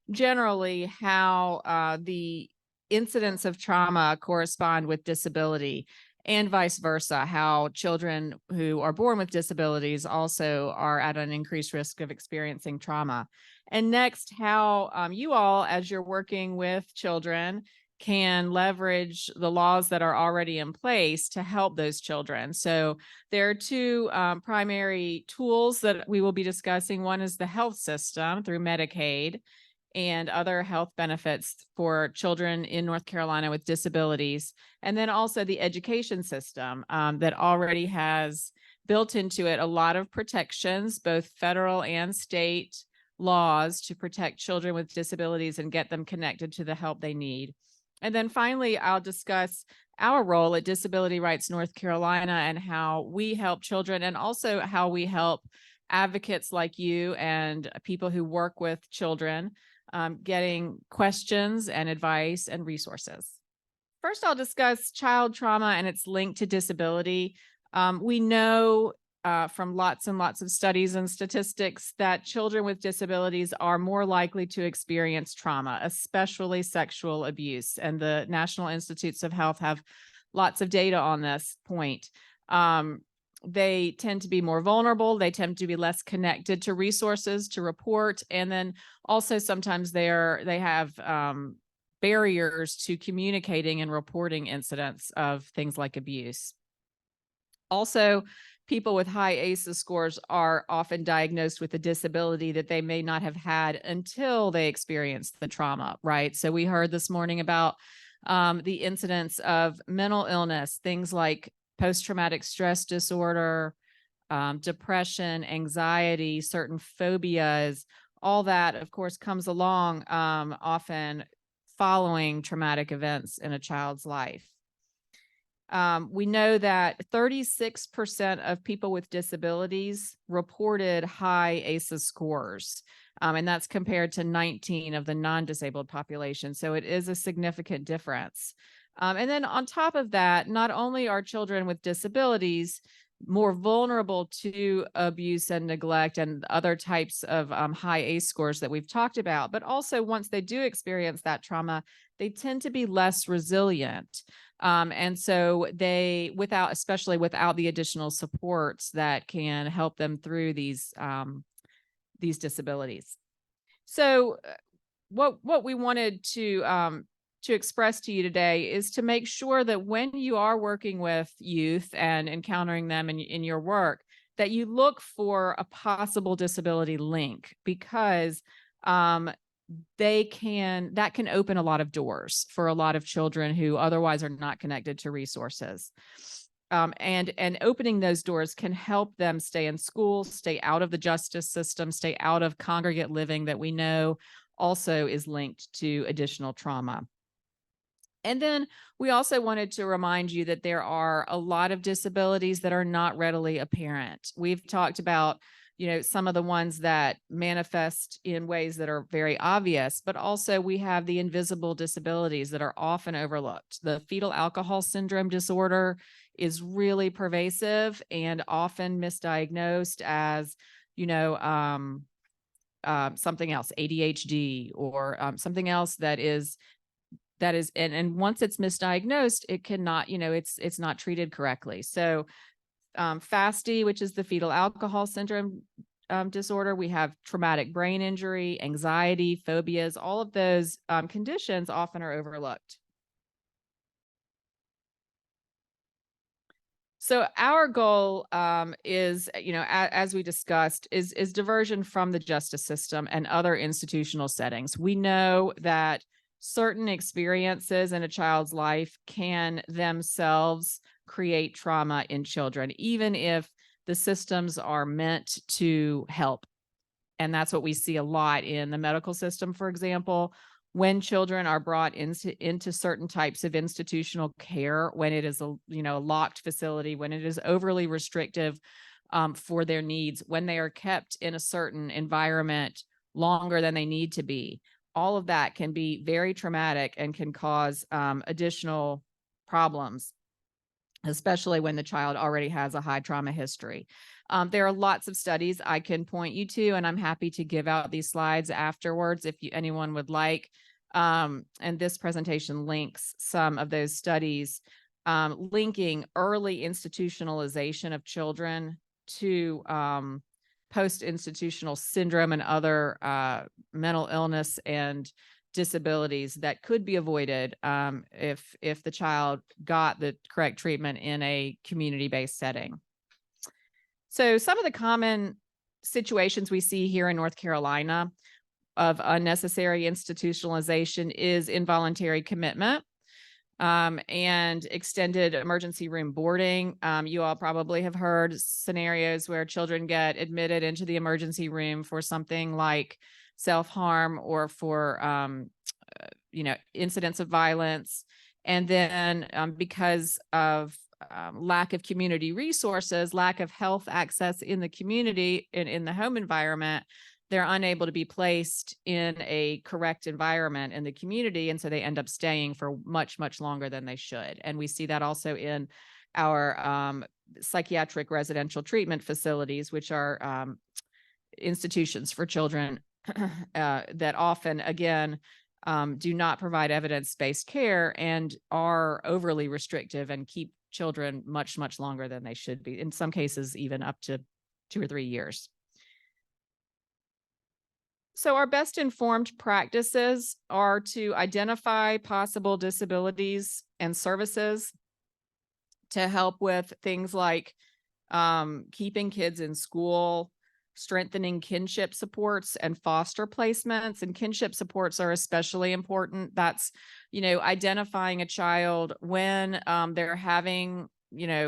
Speaker 4: generally how the incidents of trauma correspond with disability and vice versa, how children who are born with disabilities also are at an increased risk of experiencing trauma. And next, how you all, as you're working with children, can leverage the laws that are already in place to help those children. So there are two primary tools that we will be discussing. One is the health system through Medicaid and other health benefits for children in North Carolina with disabilities. And then also the education system that already has built into it a lot of protections, both federal and state laws to protect children with disabilities and get them connected to the help they need. And then finally, I'll discuss our role at Disability Rights North Carolina and how we help children, and also how we help advocates like you and people who work with children getting questions and advice and resources. First, I'll discuss child trauma and its link to disability. We know from lots and lots of studies and statistics that children with disabilities are more likely to experience trauma, especially sexual abuse. And the National Institutes of Health have lots of data on this point. they tend to be more vulnerable. They tend to be less connected to resources to report. And then also sometimes they have barriers to communicating and reporting incidents of things like abuse. Also, people with high ACEs scores are often diagnosed with a disability that they may not have had until they experienced the trauma, right? So we heard this morning about the incidence of mental illness, things like post-traumatic stress disorder, depression, anxiety, certain phobias. All that, of course, comes along often following traumatic events in a child's life. We know that 36% of people with disabilities reported high ACEs scores, and that's compared to 19 of the non-disabled population. So it is a significant difference. And then on top of that, not only are children with disabilities more vulnerable to abuse and neglect and other types of high ACE scores that we've talked about, but also once they do experience that trauma, they tend to be less resilient. And so especially without the additional supports that can help them through these disabilities. So what we wanted to express to you today is to make sure that when you are working with youth and encountering them in your work, that you look for a possible disability link, because that can open a lot of doors for a lot of children who otherwise are not connected to resources. And opening those doors can help them stay in school, stay out of the justice system, stay out of congregate living that we know also is linked to additional trauma. And then we also wanted to remind you that there are a lot of disabilities that are not readily apparent. We've talked about, some of the ones that manifest in ways that are very obvious, but also we have the invisible disabilities that are often overlooked. The fetal alcohol syndrome disorder is really pervasive and often misdiagnosed as, something else, ADHD, or something else that is, and once it's misdiagnosed, it cannot, it's not treated correctly. So FASD, which is the fetal alcohol syndrome disorder, we have traumatic brain injury, anxiety, phobias, all of those conditions often are overlooked. So our goal is, as we discussed, is diversion from the justice system and other institutional settings. We know that certain experiences in a child's life can themselves create trauma in children, even if the systems are meant to help. And that's what we see a lot in the medical system, for example. When children are brought into certain types of institutional care, when it is a locked facility, when it is overly restrictive for their needs, when they are kept in a certain environment longer than they need to be, all of that can be very traumatic and can cause additional problems, especially when the child already has a high trauma history. There are lots of studies I can point you to, and I'm happy to give out these slides afterwards if anyone would like. And this presentation links some of those studies, linking early institutionalization of children to post-institutional syndrome and other mental illness and disabilities that could be avoided if the child got the correct treatment in a community-based setting. So some of the common situations we see here in North Carolina of unnecessary institutionalization is involuntary commitment and extended emergency room boarding. You all probably have heard scenarios where children get admitted into the emergency room for something like self-harm or for, incidents of violence. And then because of lack of community resources, lack of health access in the community and in the home environment, they're unable to be placed in a correct environment in the community. And so they end up staying for much, much longer than they should. And we see that also in our psychiatric residential treatment facilities, which are institutions for children that often, again, do not provide evidence-based care and are overly restrictive and keep children much, much longer than they should be. In some cases, even up to 2 or 3 years. So our best informed practices are to identify possible disabilities and services to help with things like keeping kids in school, strengthening kinship supports and foster placements. And kinship supports are especially important. That's, identifying a child when they're having,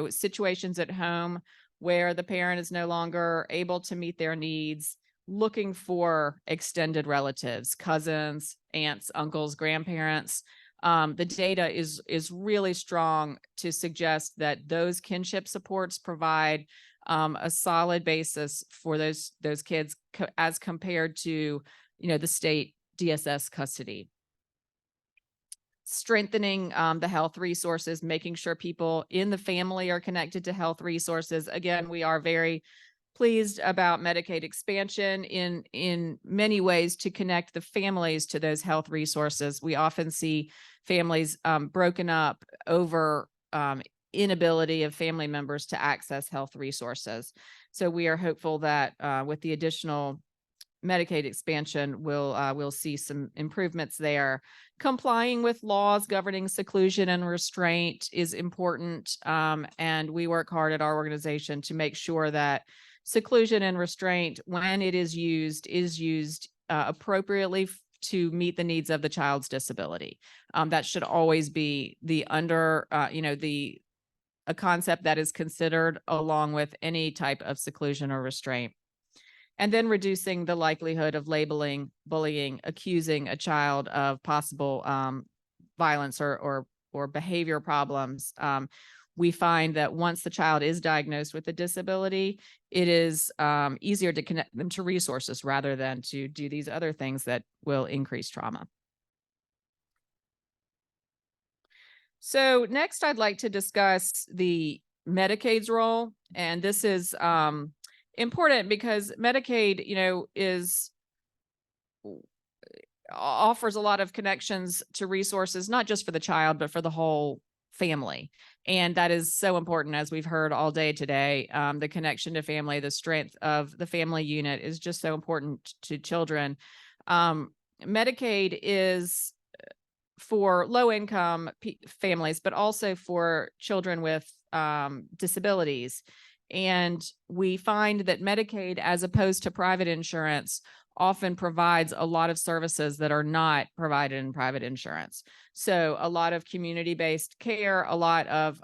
Speaker 4: situations at home where the parent is no longer able to meet their needs, looking for extended relatives, cousins, aunts, uncles, grandparents. The data is really strong to suggest that those kinship supports provide a solid basis for those kids as compared to, the state DSS custody. Strengthening the health resources, making sure people in the family are connected to health resources. Again, we are very pleased about Medicaid expansion in many ways to connect the families to those health resources. We often see families broken up over inability of family members to access health resources. So we are hopeful that with the additional Medicaid expansion, we'll see some improvements there. Complying with laws governing seclusion and restraint is important, and we work hard at our organization to make sure that seclusion and restraint, when it is used appropriately to meet the needs of the child's disability. That should always be a concept that is considered along with any type of seclusion or restraint. And then reducing the likelihood of labeling, bullying, accusing a child of possible violence or behavior problems. We find that once the child is diagnosed with a disability, it is easier to connect them to resources rather than to do these other things that will increase trauma. So next, I'd like to discuss the Medicaid's role. And this is important because Medicaid, offers a lot of connections to resources, not just for the child, but for the whole family. And that is so important, as we've heard all day today. The connection to family, the strength of the family unit is just so important to children. Medicaid is for low income families, but also for children with disabilities. And we find that Medicaid, as opposed to private insurance, often provides a lot of services that are not provided in private insurance. So a lot of community-based care, a lot of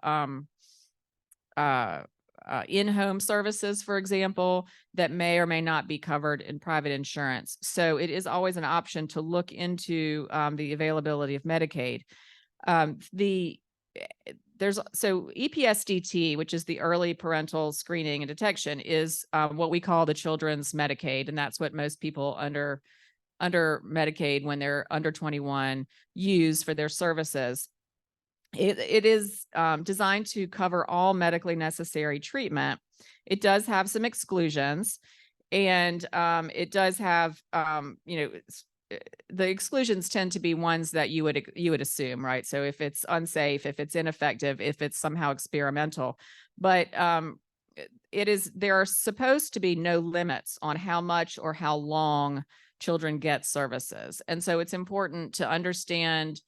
Speaker 4: in-home services, for example, that may or may not be covered in private insurance. So it is always an option to look into the availability of Medicaid. So EPSDT, which is the early parental screening and detection, is what we call the children's Medicaid. And that's what most people under Medicaid, when they're under 21, use for their services. It is designed to cover all medically necessary treatment. It does have some exclusions, and it does have, the exclusions tend to be ones that you would assume, right? So if it's unsafe, if it's ineffective, if it's somehow experimental, but there are supposed to be no limits on how much or how long children get services. And so it's important to understand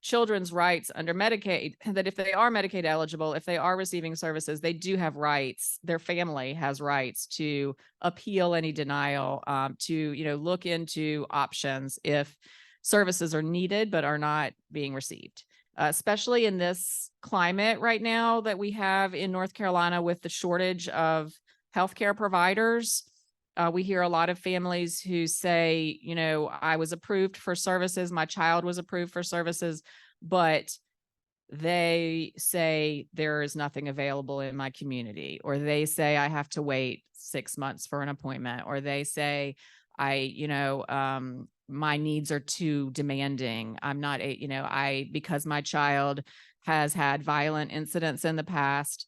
Speaker 4: children's rights under Medicaid, that if they are Medicaid eligible, if they are receiving services, they do have rights. Their family has rights to appeal any denial, to look into options if services are needed but are not being received. Especially in this climate right now that we have in North Carolina with the shortage of healthcare providers. We hear a lot of families who say, I was approved for services, my child was approved for services, but they say there is nothing available in my community, or they say I have to wait 6 months for an appointment, or they say my needs are too demanding. I'm not because my child has had violent incidents in the past,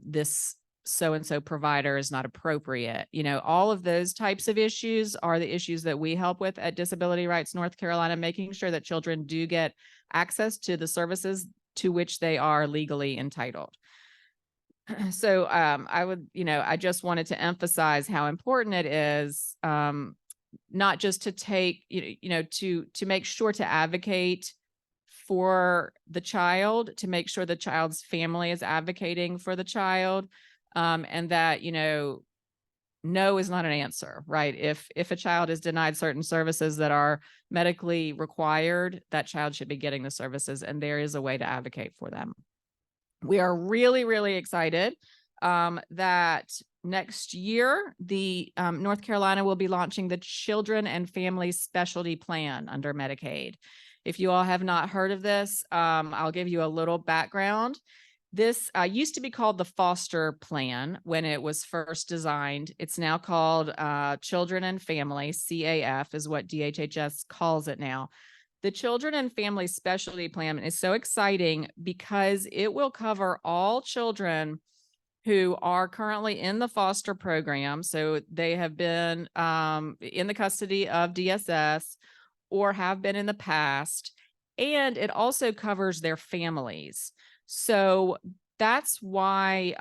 Speaker 4: this so-and-so provider is not appropriate. All of those types of issues are the issues that we help with at Disability Rights North Carolina, making sure that children do get access to the services
Speaker 7: to which they are legally entitled. So I just wanted to emphasize how important it is, not just to take, to make sure to advocate for the child, to make sure the child's family is advocating for the child, and that, no is not an answer, right? If a child is denied certain services that are medically required, that child should be getting the services, and there is a way to advocate for them. We are really, really excited that next year, the North Carolina will be launching the Children and Family Specialty Plan under Medicaid. If you all have not heard of this, I'll give you a little background. This used to be called the Foster Plan when it was first designed. It's now called Children and Family, CAF is what DHHS calls it now. The Children and Family Specialty Plan is so exciting because it will cover all children who are currently in the foster program. So they have been in the custody of DSS or have been in the past. And it also covers their families. So that's why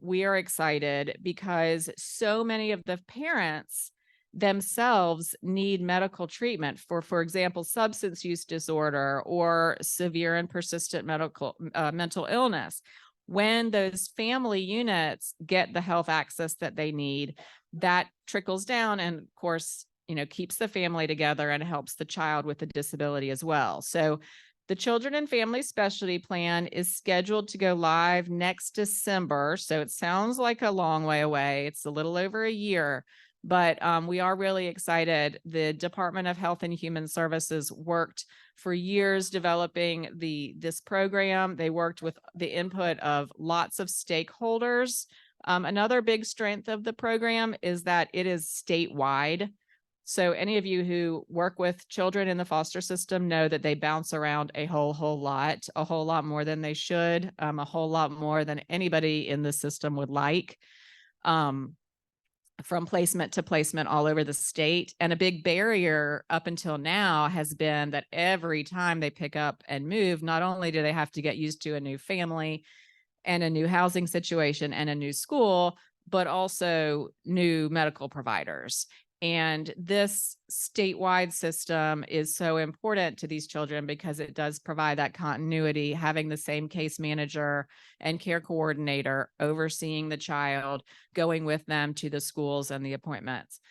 Speaker 7: we are excited, because so many of the parents themselves need medical treatment for example, substance use disorder or severe and persistent mental illness. When those family units get the health access that they need, that trickles down and, of course, keeps the family together and helps the child with the disability as well. So the Children and Family Specialty Plan is scheduled to go live next December. So it sounds like a long way away. It's a little over a year. But we are really excited. The Department of Health and Human Services worked for years developing this program. They worked with the input of lots of stakeholders. Another big strength of the program is that it is statewide. So any of you who work with children in the foster system know that they bounce around a whole lot more than they should, a whole lot more than anybody in the system would like. From placement to placement all over the state. And a big barrier up until now has been that every time they pick up and move, not only do they have to get used to a new family and a new housing situation and a new school, but also new medical providers. And this statewide system is so important to these children because it does provide that continuity. Having the same case manager and care coordinator overseeing the child, going with them to the schools and the appointments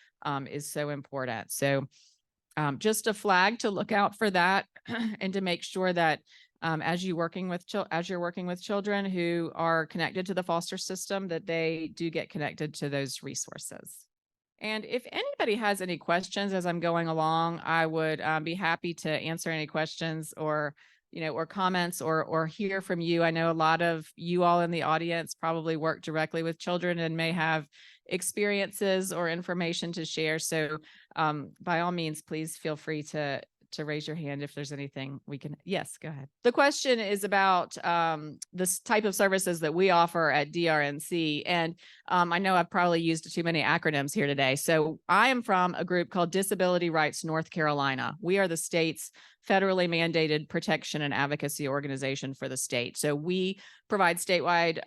Speaker 7: is so important. So just a flag to look out for that and to make sure that as you're working with children who are connected to the foster system, that they do get connected to those resources. And if anybody has any questions as I'm going along, I would be happy to answer any questions or comments or hear from you. I know a lot of you all in the audience probably work directly with children and may have experiences or information to share. So by all means, please feel free to raise your hand if there's anything we can. Yes, go ahead. The question is about this type of services that we offer at DRNC. And I know I've probably used too many acronyms here today. So I am from a group called Disability Rights North Carolina. We are the state's federally mandated protection and advocacy organization for the state. So we provide statewide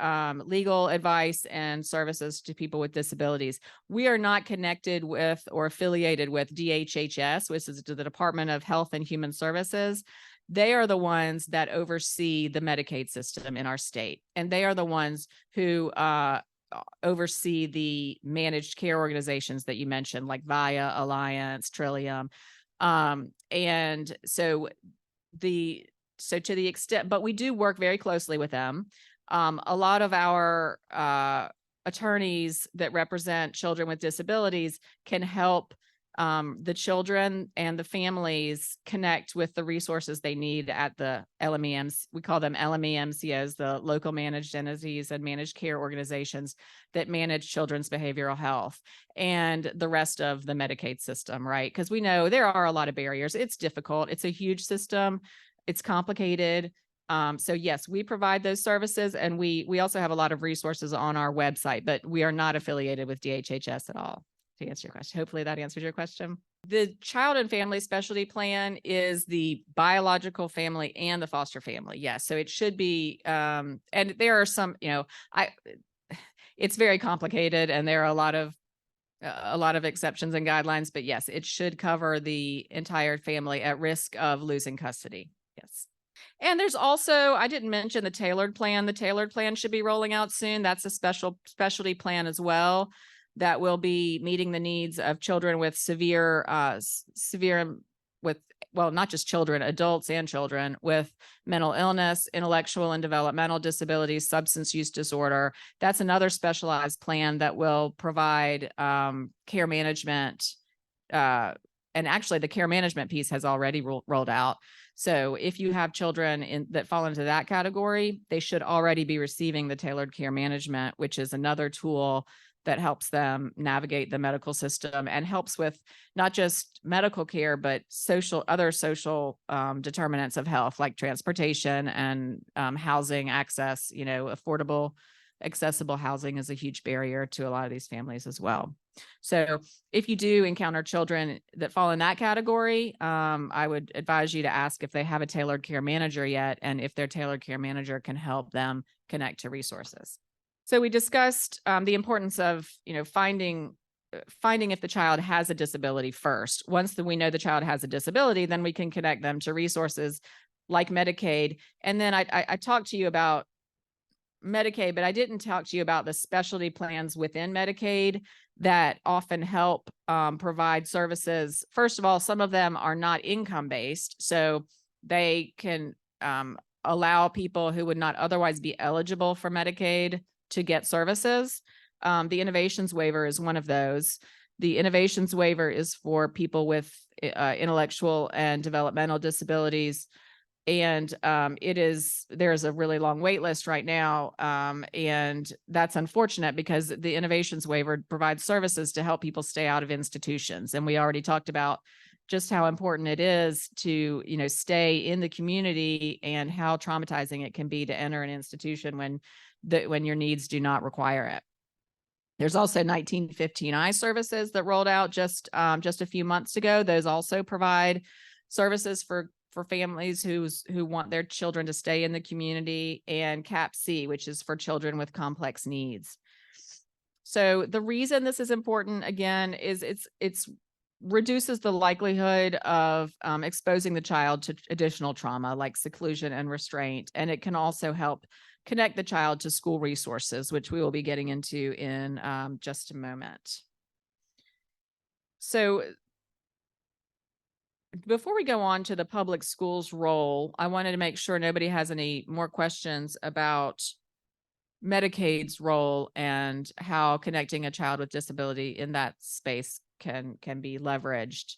Speaker 7: legal advice and services to people with disabilities. We are not connected with or affiliated with DHHS, which is the Department of Health and Human Services. They are the ones that oversee the Medicaid system in our state. And they are the ones who oversee the managed care organizations that you mentioned, like VIA, Alliance, Trillium. And so to the extent, but we do work very closely with them. A lot of our attorneys that represent children with disabilities can help the children and the families connect with the resources they need at the LMEMs. We call them LMEMCOs, the local managed entities and managed care organizations that manage children's behavioral health and the rest of the Medicaid system, right? Because we know there are a lot of barriers. It's difficult. It's a huge system. It's complicated. So yes, we provide those services, and we also have a lot of resources on our website, but we are not affiliated with DHHS at all. to answer your question. Hopefully that answers your question. The child and family specialty plan is the biological family and the foster family. Yes. So it should be, and there are some, it's very complicated and there are a lot of exceptions and guidelines, but yes, it should cover the entire family at risk of losing custody. Yes. And there's also, I didn't mention the tailored plan. The tailored plan should be rolling out soon. That's a specialty plan as well that will be meeting the needs of children with not just children, adults and children with mental illness, intellectual and developmental disabilities, substance use disorder. That's another specialized plan that will provide care management. And actually the care management piece has already rolled out. So if you have children that fall into that category, they should already be receiving the tailored care management, which is another tool that helps them navigate the medical system and helps with not just medical care, but other social determinants of health, like transportation and housing access. Affordable, accessible housing is a huge barrier to a lot of these families as well. So if you do encounter children that fall in that category, I would advise you to ask if they have a tailored care manager yet, and if their tailored care manager can help them connect to resources. So we discussed the importance of, finding if the child has a disability first. Once we know the child has a disability, then we can connect them to resources like Medicaid. And then I talked to you about Medicaid, but I didn't talk to you about the specialty plans within Medicaid that often help provide services. First of all, some of them are not income-based, so they can allow people who would not otherwise be eligible for Medicaid to get services. The innovations waiver is one of those. The innovations waiver is for people with intellectual and developmental disabilities. And there's a really long wait list right now. And that's unfortunate because the innovations waiver provides services to help people stay out of institutions. And we already talked about just how important it is to, stay in the community and how traumatizing it can be to enter an institution when your needs do not require it. There's also 1915I services that rolled out just a few months ago. Those also provide services for families who want their children to stay in the community, and CAP-C, which is for children with complex needs. So the reason this is important, again, is it's reduces the likelihood of exposing the child to additional trauma like seclusion and restraint. And it can also help connect the child to school resources, which we will be getting into in just a moment. So before we go on to the public schools role, I wanted to make sure nobody has any more questions about Medicaid's role and how connecting a child with disability in that space can be leveraged.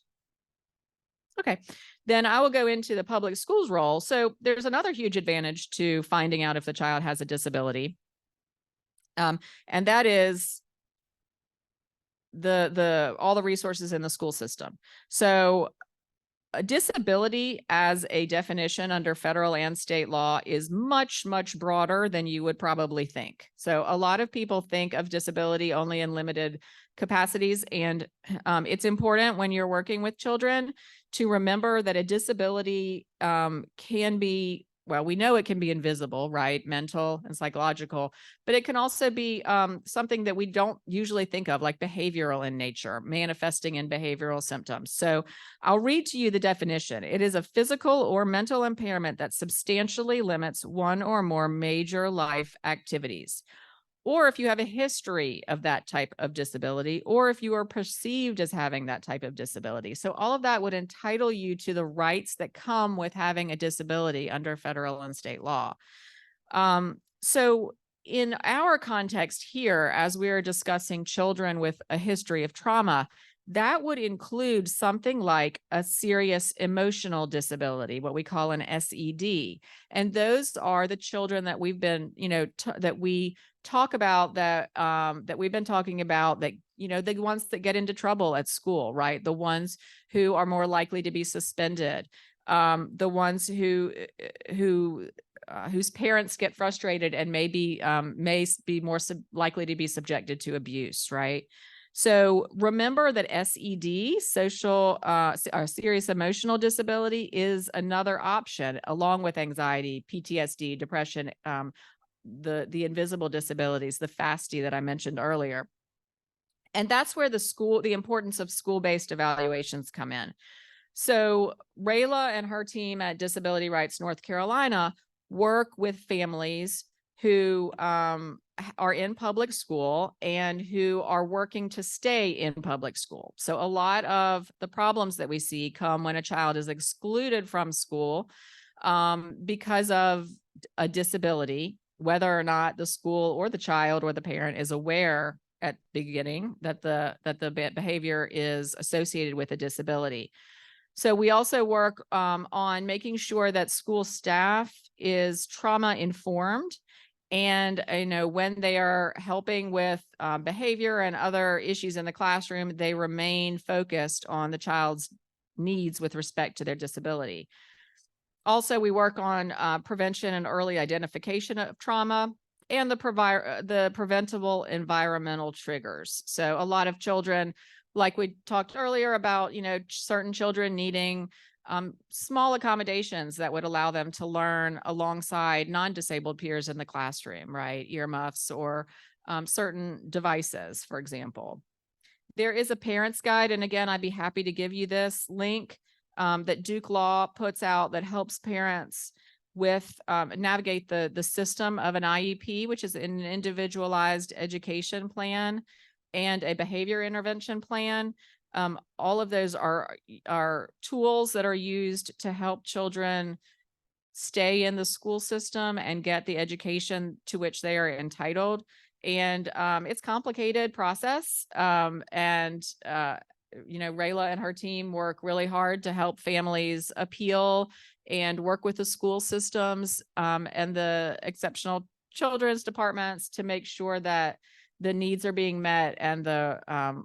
Speaker 7: Okay, then I will go into the public schools role. So there's another huge advantage to finding out if the child has a disability. And that is all the resources in the school system. So a disability as a definition under federal and state law is much, much broader than you would probably think. So a lot of people think of disability only in limited capacities. And it's important when you're working with children to remember that a disability can be, well, we know it can be invisible, right? Mental and psychological, but it can also be something that we don't usually think of, like behavioral in nature, manifesting in behavioral symptoms. So I'll read to you the definition. It is a physical or mental impairment that substantially limits one or more major life activities. Or if you have a history of that type of disability, or if you are perceived as having that type of disability. So all of that would entitle you to the rights that come with having a disability under federal and state law. So in our context here, as we are discussing children with a history of trauma, that would include something like a serious emotional disability, what we call an SED. And those are the children that we've been, that we talk about, that we've been talking about, that, the ones that get into trouble at school, right? The ones who are more likely to be suspended, the ones whose parents get frustrated and may be more likely to be subjected to abuse, right? So remember that SED, serious emotional disability, is another option, along with anxiety, PTSD, depression, the invisible disabilities, the FASD that I mentioned earlier. And that's where the importance of school-based evaluations come in. So Rayla and her team at Disability Rights North Carolina work with families who are in public school and who are working to stay in public school. So a lot of the problems that we see come when a child is excluded from school because of a disability, whether or not the school or the child or the parent is aware at the beginning that the behavior is associated with a disability. So we also work on making sure that school staff is trauma informed, and when they are helping with behavior and other issues in the classroom, they remain focused on the child's needs with respect to their disability. Also, we work on prevention and early identification of trauma and the preventable environmental triggers. So a lot of children, like we talked earlier about, certain children needing small accommodations that would allow them to learn alongside non-disabled peers in the classroom, right? Earmuffs or certain devices, for example. There is a parent's guide. And again, I'd be happy to give you this link that Duke Law puts out that helps parents with navigate the system of an IEP, which is an individualized education plan and a behavior intervention plan. All of those are tools that are used to help children stay in the school system and get the education to which they are entitled. And it's a complicated process. Rayla and her team work really hard to help families appeal and work with the school systems and the exceptional children's departments to make sure that the needs are being met and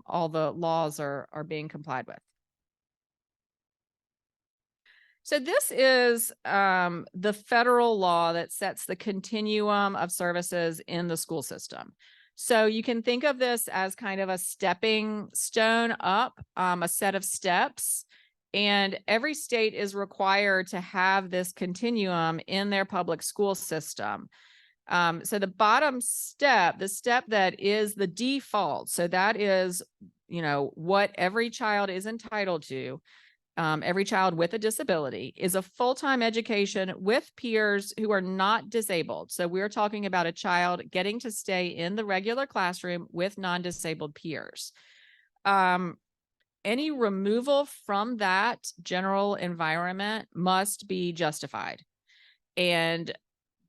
Speaker 7: all the laws are being complied with. So this is the federal law that sets the continuum of services in the school system. So you can think of this as kind of a stepping stone up, a set of steps, and every state is required to have this continuum in their public school system. So the bottom step, the step that is the default, so that is, what every child is entitled to, every child with a disability, is a full-time education with peers who are not disabled. So we're talking about a child getting to stay in the regular classroom with non-disabled peers. Any removal from that general environment must be justified. And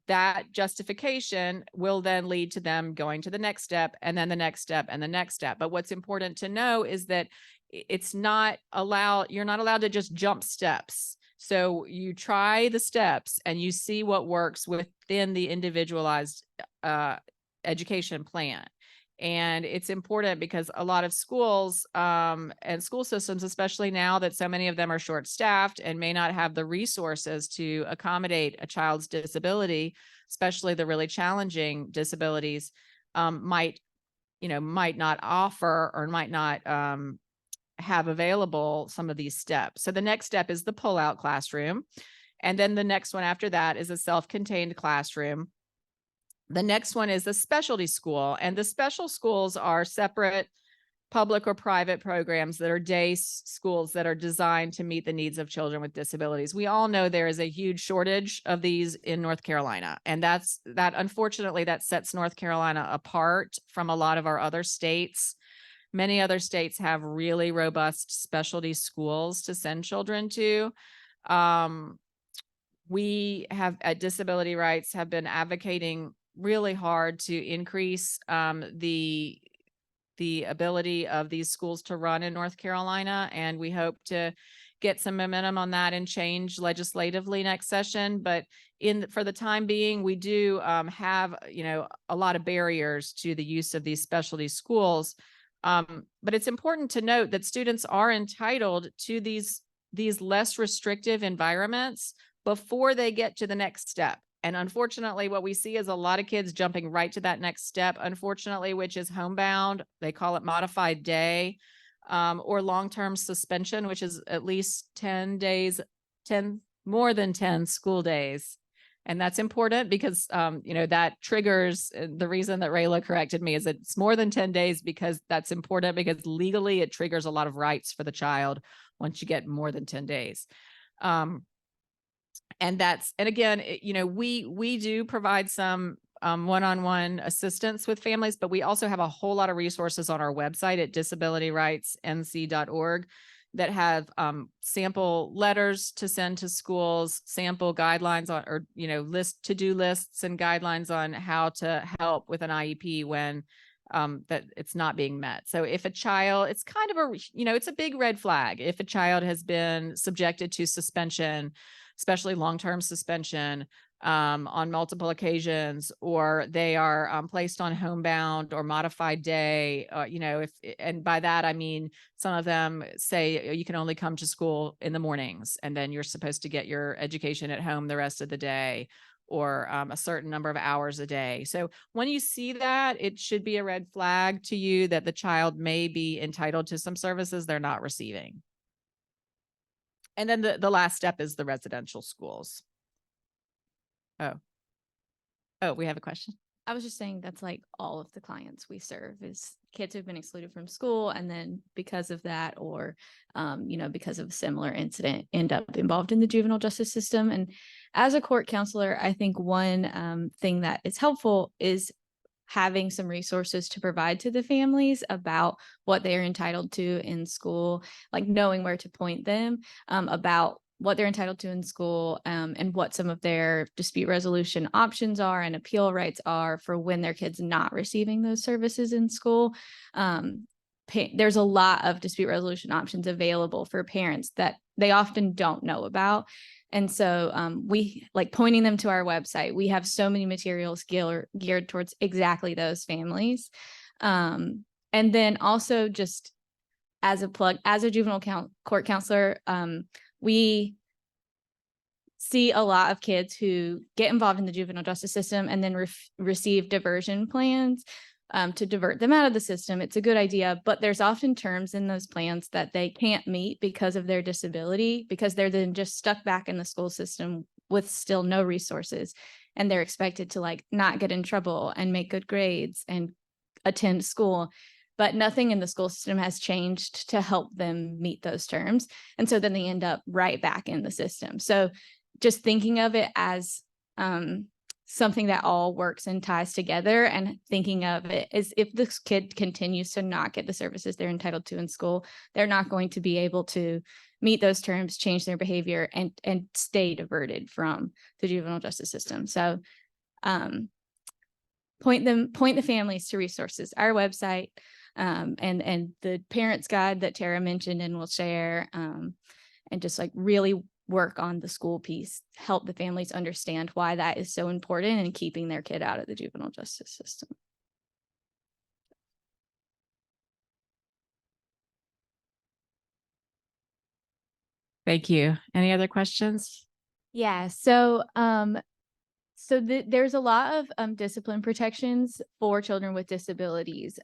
Speaker 7: that justification will then lead to them going to the next step and then the next step and the next step. But what's important to know is that you're not allowed to just jump steps. So you try the steps and you see what works within the individualized education plan. And it's important because a lot of schools and school systems, especially now that so many of them are short-staffed and may not have the resources to accommodate a child's disability, especially the really challenging disabilities, might not offer or might not have available some of these steps. So the next step is the pull-out classroom. And then the next one after that is a self-contained classroom. The next one is the specialty school, and the special schools are separate public or private programs that are day schools that are designed to meet the needs of children with disabilities. We all know there is a huge shortage of these in North Carolina, and unfortunately that sets North Carolina apart from a lot of our other states. Many other states have really robust specialty schools to send children to. We have at Disability Rights have been advocating really hard to increase the ability of these schools to run in North Carolina. And we hope to get some momentum on that and change legislatively next session. But for the time being, we do have, a lot of barriers to the use of these specialty schools. But it's important to note that students are entitled to these less restrictive environments before they get to the next step. And unfortunately, what we see is a lot of kids jumping right to that next step, unfortunately, which is homebound. They call it modified day, or long-term suspension, which is at least 10 days, more than 10 school days. And that's important because, that triggers the reason that Rayla corrected me is it's more than 10 days because that's important because legally it triggers a lot of rights for the child once you get more than 10 days. And again, we do provide some one-on-one assistance with families, but we also have a whole lot of resources on our website at disabilityrightsnc.org that have sample letters to send to schools, sample guidelines on, or, to-do lists and guidelines on how to help with an IEP when that it's not being met. So if a child, it's kind of it's a big red flag. If a child has been subjected to suspension, especially long-term suspension, on multiple occasions, or they are placed on homebound or modified day, and by that, I mean, some of them say you can only come to school in the mornings and then you're supposed to get your education at home the rest of the day, or a certain number of hours a day. So when you see that, it should be a red flag to you that the child may be entitled to some services they're not receiving. And then the last step is the residential schools. Oh, we have a question.
Speaker 8: I was just saying that's like all of the clients we serve is kids who've been excluded from school, and then because of that, or because of a similar incident, end up involved in the juvenile justice system. And as a court counselor, I think one thing that is helpful is having some resources to provide to the families about what they are entitled to in school, like knowing where to point them about what they're entitled to in school, and what some of their dispute resolution options are and appeal rights are for when their kid's not receiving those services in school. There's a lot of dispute resolution options available for parents that they often don't know about. And so we like pointing them to our website. We have so many materials geared towards exactly those families. And then also, just as a plug, as a juvenile court counselor, we see a lot of kids who get involved in the juvenile justice system and then receive diversion plans to divert them out of the system. It's a good idea, but there's often terms in those plans that they can't meet because of their disability, because they're then just stuck back in the school system with still no resources. And they're expected to like not get in trouble and make good grades and attend school. But nothing in the school system has changed to help them meet those terms. And so then they end up right back in the system. So just thinking of it as something that all works and ties together, and thinking of it as if this kid continues to not get the services they're entitled to in school, they're not going to be able to meet those terms, change their behavior, and stay diverted from the juvenile justice system. So point the families to resources, our website, and the parents guide that Tara mentioned and will share, and just like really work on the school piece, help the families understand why that is so important in keeping their kid out of the juvenile justice system.
Speaker 7: Thank you. Any other questions?
Speaker 8: Yeah, so there's a lot of discipline protections for children with disabilities,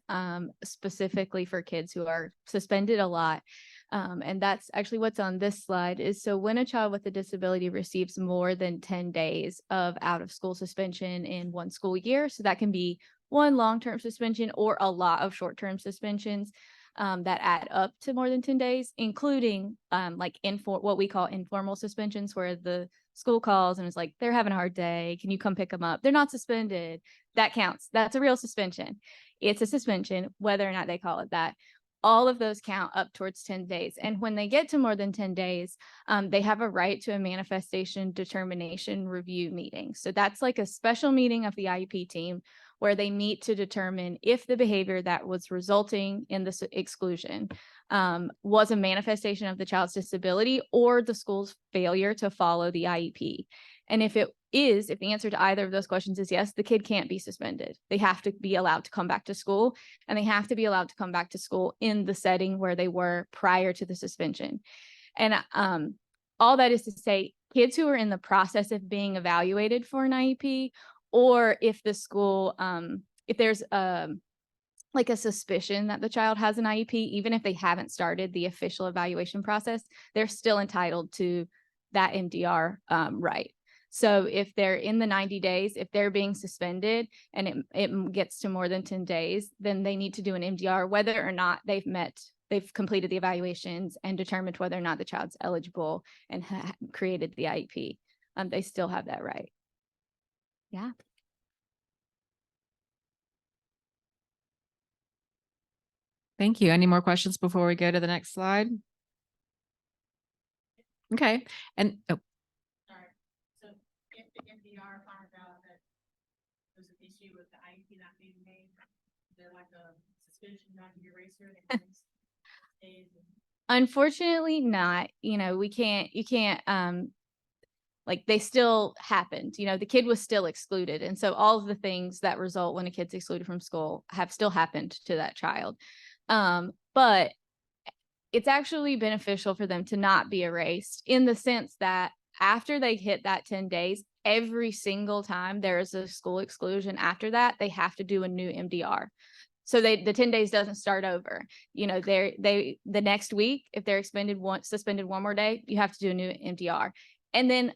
Speaker 8: specifically for kids who are suspended a lot. And that's actually what's on this slide is, so when a child with a disability receives more than 10 days of out of school suspension in one school year, so that can be one long-term suspension or a lot of short-term suspensions that add up to more than 10 days, including like what we call informal suspensions, where the school calls and is like, they're having a hard day, can you come pick them up? They're not suspended. That counts. That's a real suspension. It's a suspension, whether or not they call it that. All of those count up towards 10 days. And when they get to more than 10 days, they have a right to a manifestation determination review meeting. So that's like a special meeting of the IEP team where they meet to determine if the behavior that was resulting in this exclusion was a manifestation of the child's disability or the school's failure to follow the IEP. And if the answer to either of those questions is yes, the kid can't be suspended. They have to be allowed to come back to school, and they have to be allowed to come back to school in the setting where they were prior to the suspension. And all that is to say, kids who are in the process of being evaluated for an IEP, or if the school, if there's like a suspicion that the child has an IEP, even if they haven't started the official evaluation process, they're still entitled to that MDR right. So if they're in the 90 days, if they're being suspended and it gets to more than 10 days, then they need to do an MDR, whether or not they've completed the evaluations and determined whether or not the child's eligible and created the IEP. They still have that right. Yeah.
Speaker 7: Thank you. Any more questions before we go to the next slide? Okay. And oh,
Speaker 9: Sorry. So if the MDR finds out that there's an issue with the IEP not being made, is there like a suspension not to be eraser?
Speaker 8: Unfortunately not. You know, you can't, like they still happened, you know, the kid was still excluded. And so all of the things that result when a kid's excluded from school have still happened to that child. But it's actually beneficial for them to not be erased, in the sense that after they hit that 10 days, every single time there is a school exclusion after that, they have to do a new MDR. So the 10 days doesn't start over. You know, the next week, if they're suspended one more day, you have to do a new MDR. And then,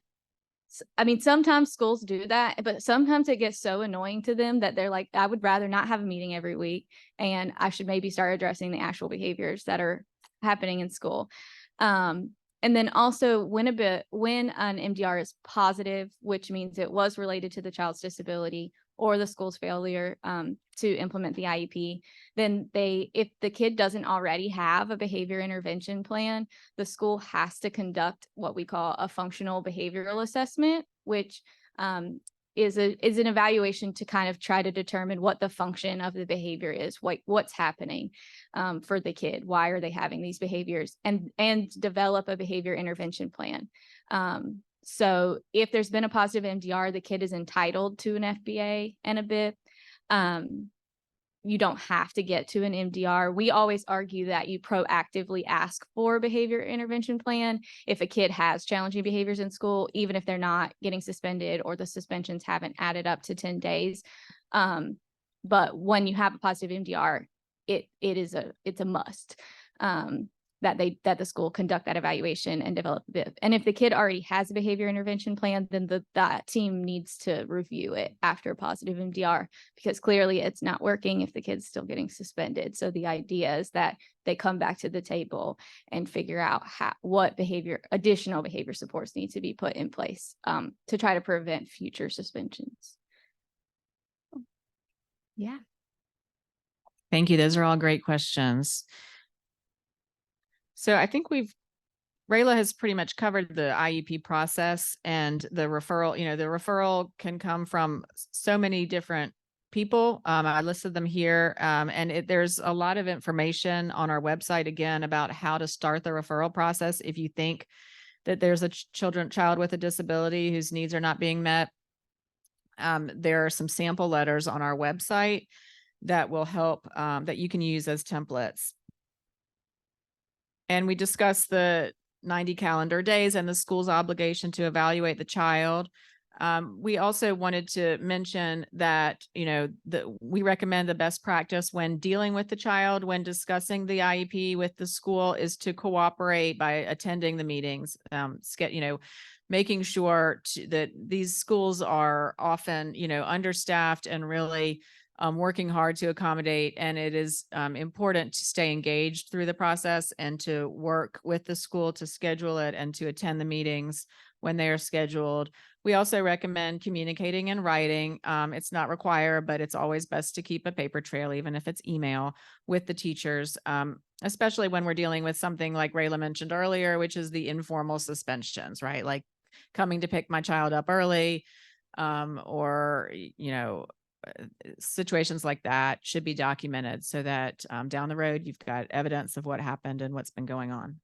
Speaker 8: I mean, sometimes schools do that, but sometimes it gets so annoying to them that they're like, I would rather not have a meeting every week, and I should maybe start addressing the actual behaviors that are happening in school. And then also when an MDR is positive, which means it was related to the child's disability or the school's failure to implement the IEP, then if the kid doesn't already have a behavior intervention plan, the school has to conduct what we call a functional behavioral assessment, which is an evaluation to kind of try to determine what the function of the behavior is, what's happening for the kid, why are they having these behaviors, and develop a behavior intervention plan. So if there's been a positive MDR, the kid is entitled to an FBA and a BIP. You don't have to get to an MDR. We always argue that you proactively ask for a behavior intervention plan if a kid has challenging behaviors in school, even if they're not getting suspended or the suspensions haven't added up to 10 days. But when you have a positive MDR, it's a must. That the school conduct that evaluation and develop a BIP. And if the kid already has a behavior intervention plan, then that team needs to review it after a positive MDR, because clearly it's not working if the kid's still getting suspended. So the idea is that they come back to the table and figure out what additional behavior supports need to be put in place to try to prevent future suspensions. Yeah.
Speaker 7: thank you. Those are all great questions. So I think Rayla has pretty much covered the IEP process and the referral. You know, the referral can come from so many different people. I listed them here, and there's a lot of information on our website, again, about how to start the referral process. If you think that there's a child with a disability whose needs are not being met, there are some sample letters on our website that will help, that you can use as templates. And we discussed the 90 calendar days and the school's obligation to evaluate the child. We also wanted to mention that, you know, we recommend the best practice when dealing with the child, when discussing the IEP with the school, is to cooperate by attending the meetings, making sure that these schools are often, you know, understaffed and really working hard to accommodate. And it is important to stay engaged through the process and to work with the school to schedule it and to attend the meetings when they are scheduled. We also recommend communicating in writing. It's not required, but it's always best to keep a paper trail, even if it's email, with the teachers, especially when we're dealing with something like Rayla mentioned earlier, which is the informal suspensions, right? Like coming to pick my child up early, or, you know, situations like that should be documented so that down the road, you've got evidence of what happened and what's been going on.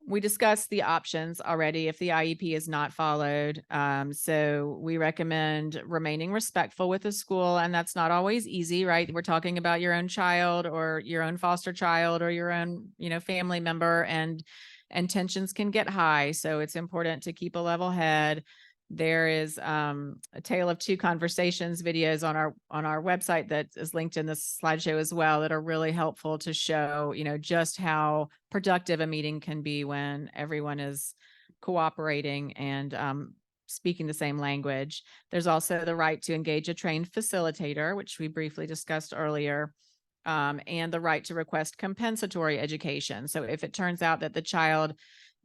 Speaker 7: We discussed the options already if the IEP is not followed. So we recommend remaining respectful with the school, and that's not always easy, right? We're talking about your own child or your own foster child or your own, you know, family member, and and tensions can get high. So it's important to keep a level head. There is a Tale of Two Conversations videos on our website that is linked in this slideshow as well that are really helpful to show, just how productive a meeting can be when everyone is cooperating and speaking the same language. There's also the right to engage a trained facilitator, which we briefly discussed earlier, and the right to request compensatory education. So if it turns out that the child's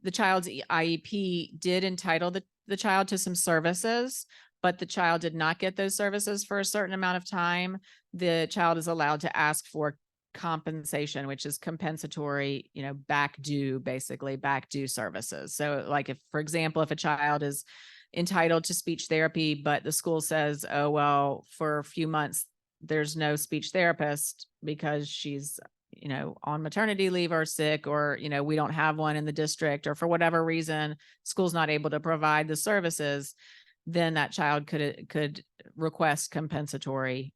Speaker 7: IEP did entitle the child to some services, but the child did not get those services for a certain amount of time, the child is allowed to ask for compensation, which is compensatory, back due services. So like if, for example, if a child is entitled to speech therapy, but the school says, oh, well, for a few months, there's no speech therapist because she's, on maternity leave or sick, or, we don't have one in the district, or for whatever reason, school's not able to provide the services, then that child could request compensatory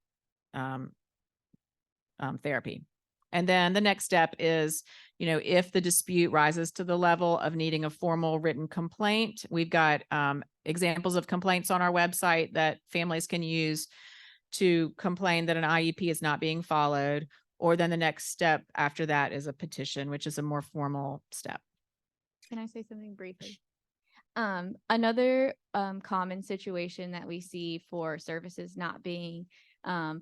Speaker 7: therapy. And then the next step is, if the dispute rises to the level of needing a formal written complaint, we've got examples of complaints on our website that families can use to complain that an IEP is not being followed. Or then the next step after that is a petition, which is a more formal step.
Speaker 8: Can I say something briefly? Another common situation that we see for services not being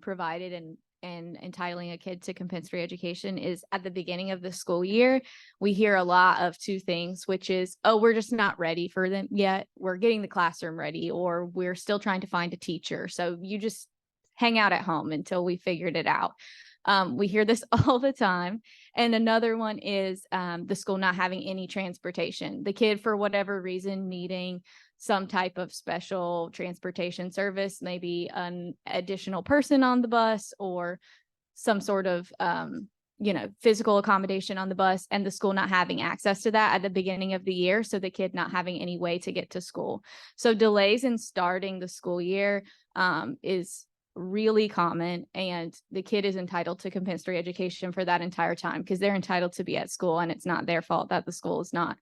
Speaker 8: provided and entitling a kid to compensatory education is at the beginning of the school year. We hear a lot of two things, which is, oh, we're just not ready for them yet. We're getting the classroom ready, or we're still trying to find a teacher. So you just hang out at home until we figured it out. We hear this all the time. And another one is the school not having any transportation. The kid, for whatever reason, needing some type of special transportation service, maybe an additional person on the bus or some sort of, physical accommodation on the bus, and the school not having access to that at the beginning of the year. So the kid not having any way to get to school. So delays in starting the school year is really common, and the kid is entitled to compensatory education for that entire time because they're entitled to be at school, and it's not their fault that the school is not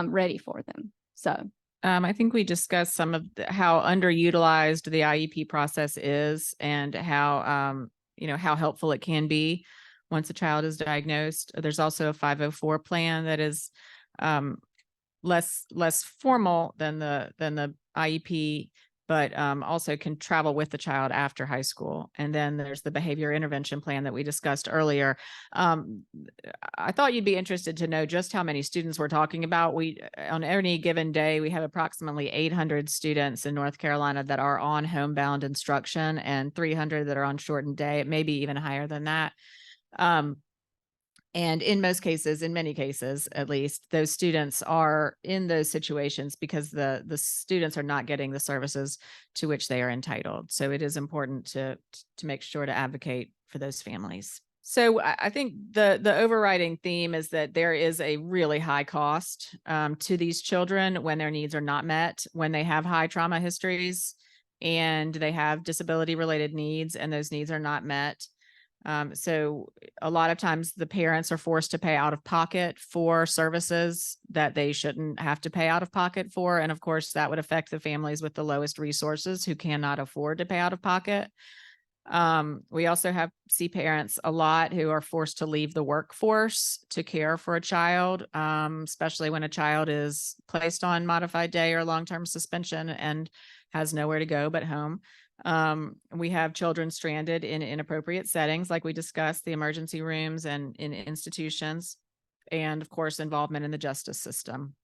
Speaker 8: ready for them. So
Speaker 7: I think we discussed some of how underutilized the IEP process is, and how how helpful it can be once a child is diagnosed. There's also a 504 plan that is less formal than the IEP, but also can travel with the child after high school. And then there's the behavior intervention plan that we discussed earlier. I thought you'd be interested to know just how many students we're talking about. On any given day, we have approximately 800 students in North Carolina that are on homebound instruction, and 300 that are on shortened day. It may be even higher than that. And in many cases, at least, those students are in those situations because the students are not getting the services to which they are entitled. So it is important to make sure to advocate for those families. So I think the overriding theme is that there is a really high cost to these children when their needs are not met, when they have high trauma histories and they have disability-related needs and those needs are not met. So a lot of times the parents are forced to pay out of pocket for services that they shouldn't have to pay out of pocket for. And of course, that would affect the families with the lowest resources who cannot afford to pay out of pocket. We also see parents a lot who are forced to leave the workforce to care for a child, especially when a child is placed on modified day or long-term suspension and has nowhere to go but home. We have children stranded in inappropriate settings, like we discussed, the emergency rooms and in institutions, and of course, involvement in the justice system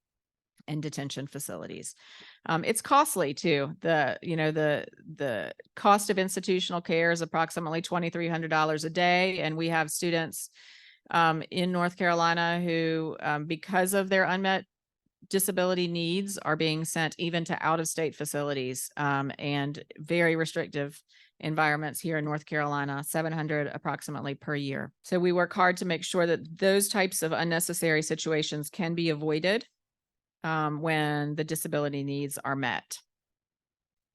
Speaker 7: and detention facilities. It's costly too. The cost of institutional care is approximately $2,300 a day. And we have students in North Carolina who, because of their unmet disability needs, are being sent even to out-of-state facilities and very restrictive environments here in North Carolina, 700 approximately per year. So we work hard to make sure that those types of unnecessary situations can be avoided when the disability needs are met.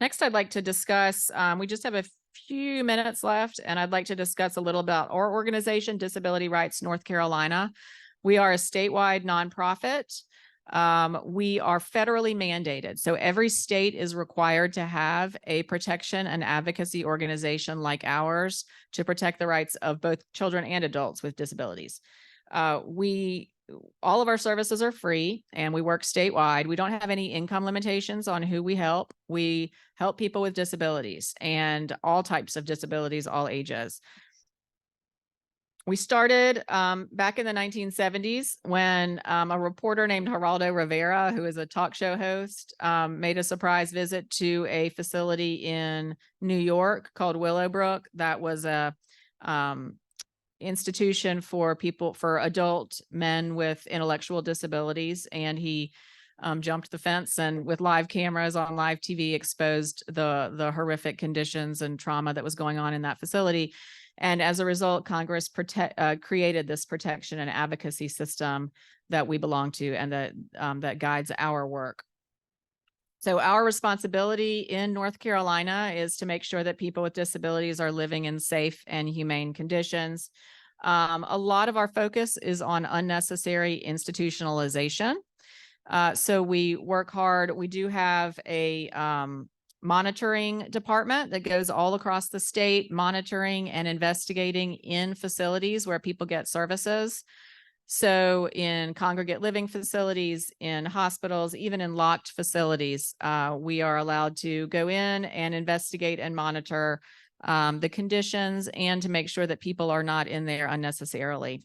Speaker 7: Next, I'd like to discuss, we just have a few minutes left, and I'd like to discuss a little about our organization, Disability Rights North Carolina. We are a statewide nonprofit. We are federally mandated. So every state is required to have a protection and advocacy organization like ours to protect the rights of both children and adults with disabilities. All of our services are free and we work statewide. We don't have any income limitations on who we help. We help people with disabilities and all types of disabilities, all ages. We started back in the 1970s when a reporter named Geraldo Rivera, who is a talk show host, made a surprise visit to a facility in New York called Willowbrook. That was a institution for adult men with intellectual disabilities. And he jumped the fence and with live cameras on live TV exposed the horrific conditions and trauma that was going on in that facility. And as a result, Congress created this protection and advocacy system that we belong to and that guides our work. So our responsibility in North Carolina is to make sure that people with disabilities are living in safe and humane conditions. A lot of our focus is on unnecessary institutionalization. So we work hard. We do have a monitoring department that goes all across the state, monitoring and investigating in facilities where people get services. So in congregate living facilities, in hospitals, even in locked facilities, we are allowed to go in and investigate and monitor the conditions and to make sure that people are not in there unnecessarily.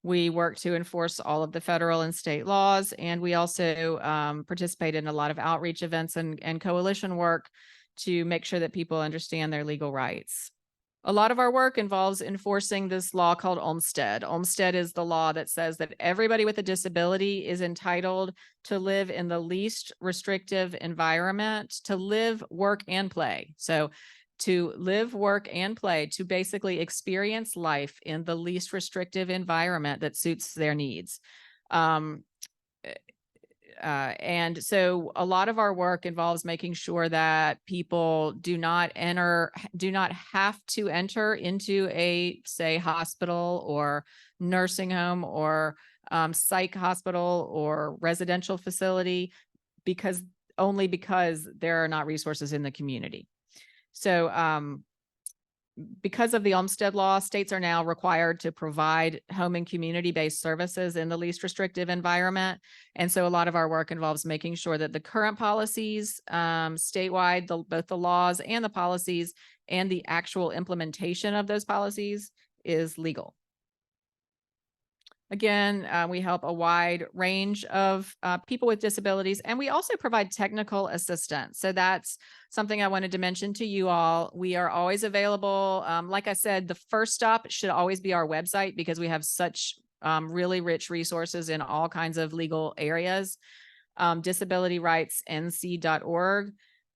Speaker 7: We work to enforce all of the federal and state laws, and we also participate in a lot of outreach events and coalition work to make sure that people understand their legal rights. A lot of our work involves enforcing this law called Olmstead. Olmstead is the law that says that everybody with a disability is entitled to live in the least restrictive environment, to live, work, and play. So to live, work, and play, to basically experience life in the least restrictive environment that suits their needs. And so a lot of our work involves making sure that people do not have to enter into a, say, hospital or nursing home or psych hospital or residential facility because there are not resources in the community. So because of the Olmstead law, states are now required to provide home and community-based services in the least restrictive environment. And so a lot of our work involves making sure that the current policies statewide, both the laws and the policies and the actual implementation of those policies is legal. Again, we help a wide range of people with disabilities, and we also provide technical assistance. So that's something I wanted to mention to you all. We are always available. Like I said, the first stop should always be our website because we have such really rich resources in all kinds of legal areas, disabilityrightsnc.org.